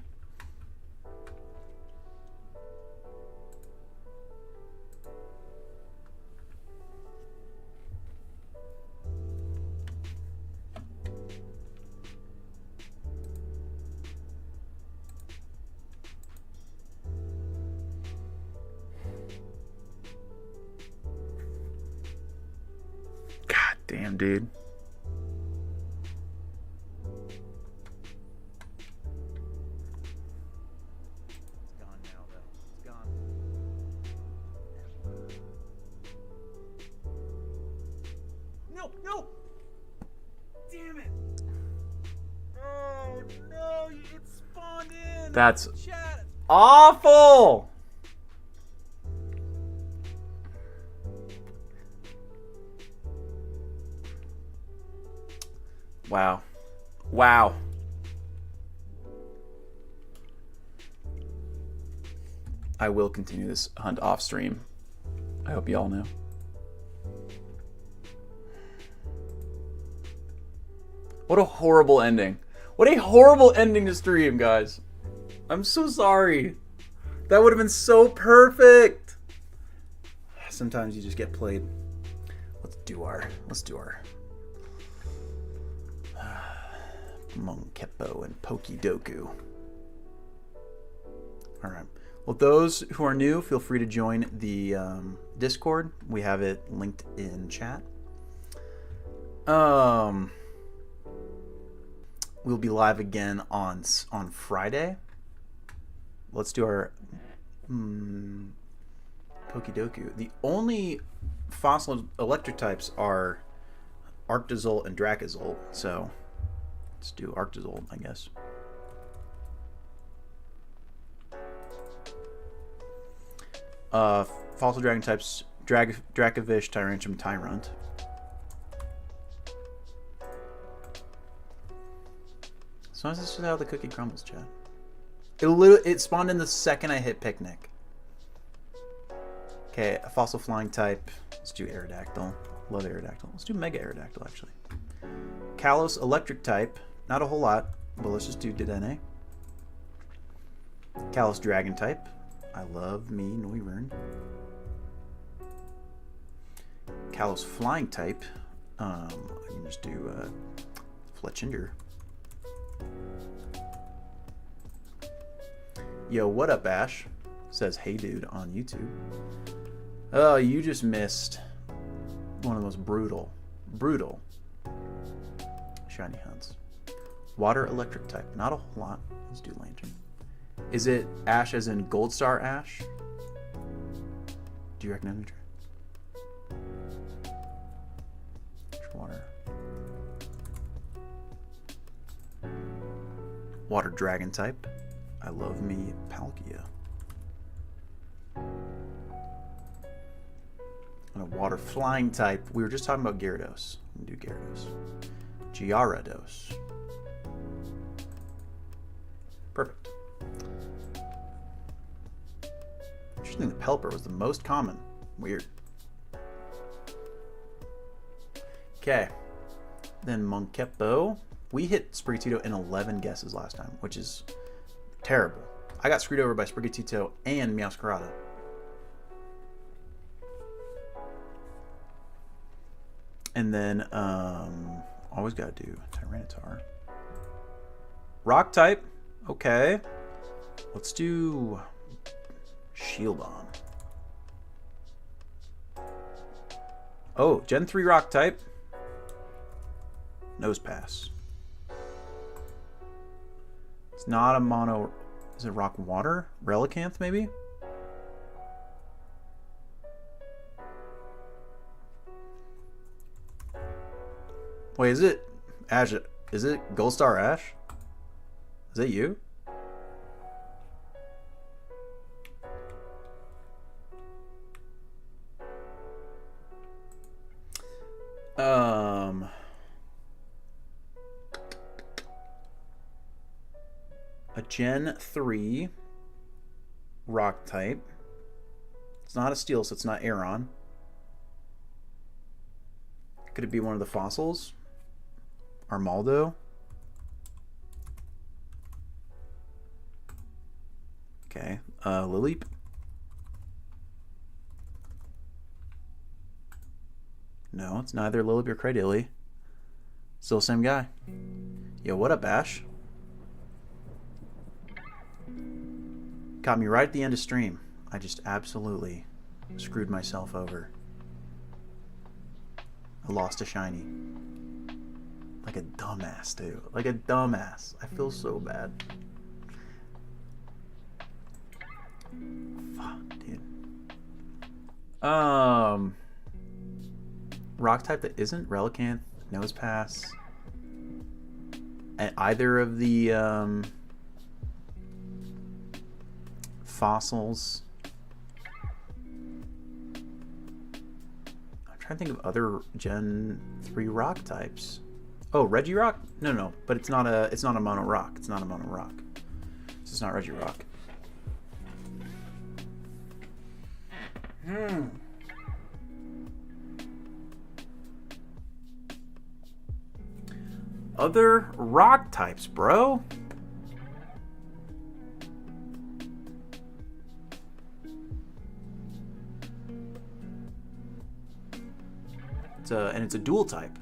God damn, dude. It's gone now, though. It's gone. No, no! Damn it! Oh no, it spawned in! That's awful! Wow. Wow. I will continue this hunt off stream. I hope you all know. What a horrible ending. What a horrible ending to stream, guys. I'm so sorry. That would have been so perfect. Sometimes you just get played. Let's do our Monkepo and Pokidoku. All right. Well, those who are new, feel free to join the Discord. We have it linked in chat. We'll be live again on Friday. Let's do our Pokidoku. The only fossil electric types are Arctozolt and Dracozolt. So let's do Arctozolt, I guess. Fossil dragon types: Dracovish, Tyrantrum, Tyrant. Sometimes this is how the cookie crumbles, chat. It spawned in the second I hit picnic. Okay, a fossil flying type. Let's do Aerodactyl. Love Aerodactyl. Let's do Mega Aerodactyl, actually. Kalos electric type. Not a whole lot, but let's just do Dedenne. Kalos dragon type. I love me Noivern. Kalos flying type. I can just do Fletchinder. Yo, what up, Ash? Says, hey dude, on YouTube. Oh, you just missed one of the most brutal shiny hunts. Water electric type. Not a whole lot. Let's do Lantern. Is it Ash as in Gold Star Ash? Do you recognize me, Trey? Water. Water dragon type. I love me Palkia. And a water flying type. We were just talking about Gyarados. We'll do Gyarados. Gyarados. Perfect. Interesting, the Pelipper was the most common. Weird. Okay. Then Monkepo. We hit Sprigatito in 11 guesses last time, which is terrible. I got screwed over by Sprigatito and Meowscarada. And then, always gotta do Tyranitar. Rock type. Okay. Let's do Shieldon. Oh, Gen 3 rock type. Nose pass. It's not a mono. Is it rock water? Relicanth, maybe? Wait, is it Ash? Is it Gold Star Ash? Is that you? A Gen 3 rock type. It's not a steel, so it's not Aeron. Could it be one of the fossils? Armaldo? Okay. Lileep? No, it's neither Lileep or Cradilly. Still the same guy. Yo, what up, Ash? Caught me right at the end of stream. I just absolutely screwed myself over. I lost a shiny. Like a dumbass, too. Like a dumbass. I feel so bad. Fuck, dude. Rock type that isn't Relicanth, Nosepass. And either of the fossils. I'm trying to think of other Gen 3 rock types. Oh, Regirock? No, but it's not a mono rock. It's not a mono rock. So it's not Regirock. Other rock types, bro. It's a dual type.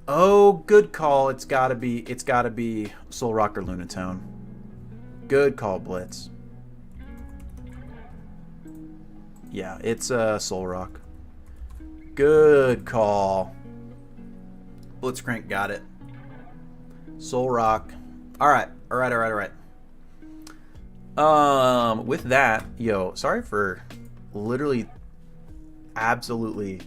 Oh, good call. It's gotta be Solrock or Lunatone. Good call, Blitz. Yeah, it's Solrock. Good call. Blitzcrank got it. Solrock. Alright. With that, yo, sorry for literally absolutely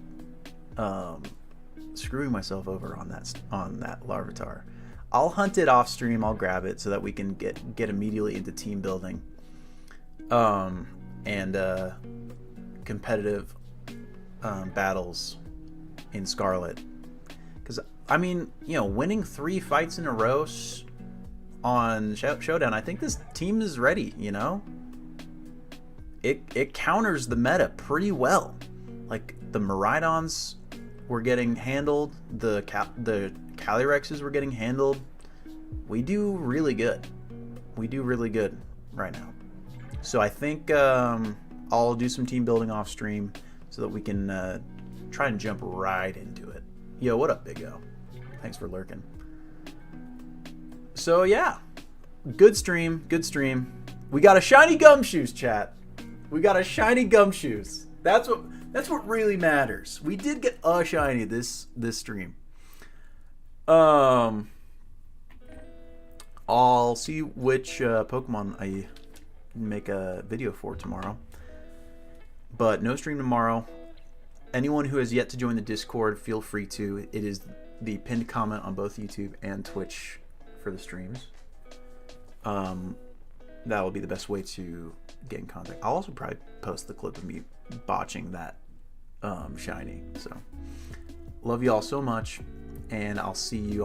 screwing myself over on that Larvitar. I'll hunt it off stream, I'll grab it so that we can get immediately into team building. And competitive battles in Scarlet. Because, I mean, you know, winning 3 fights in a row on Showdown, I think this team is ready, you know? It counters the meta pretty well. Like, the Miraidons were getting handled, the Calyrexes were getting handled. We do really good. We do really good right now. So I think I'll do some team building off stream so that we can try and jump right into it. Yo, what up, Big O? Thanks for lurking. So yeah, good stream. We got a shiny Gumshoes, chat. We got a shiny Gumshoes. That's what really matters. We did get a shiny this stream. I'll see which Pokemon I make a video for tomorrow. But no stream tomorrow. Anyone who has yet to join the Discord, feel free to. It is the pinned comment on both YouTube and Twitch for the streams. That will be the best way to get in contact. I'll also probably post the clip of me botching that shiny. So love you all so much, and I'll see you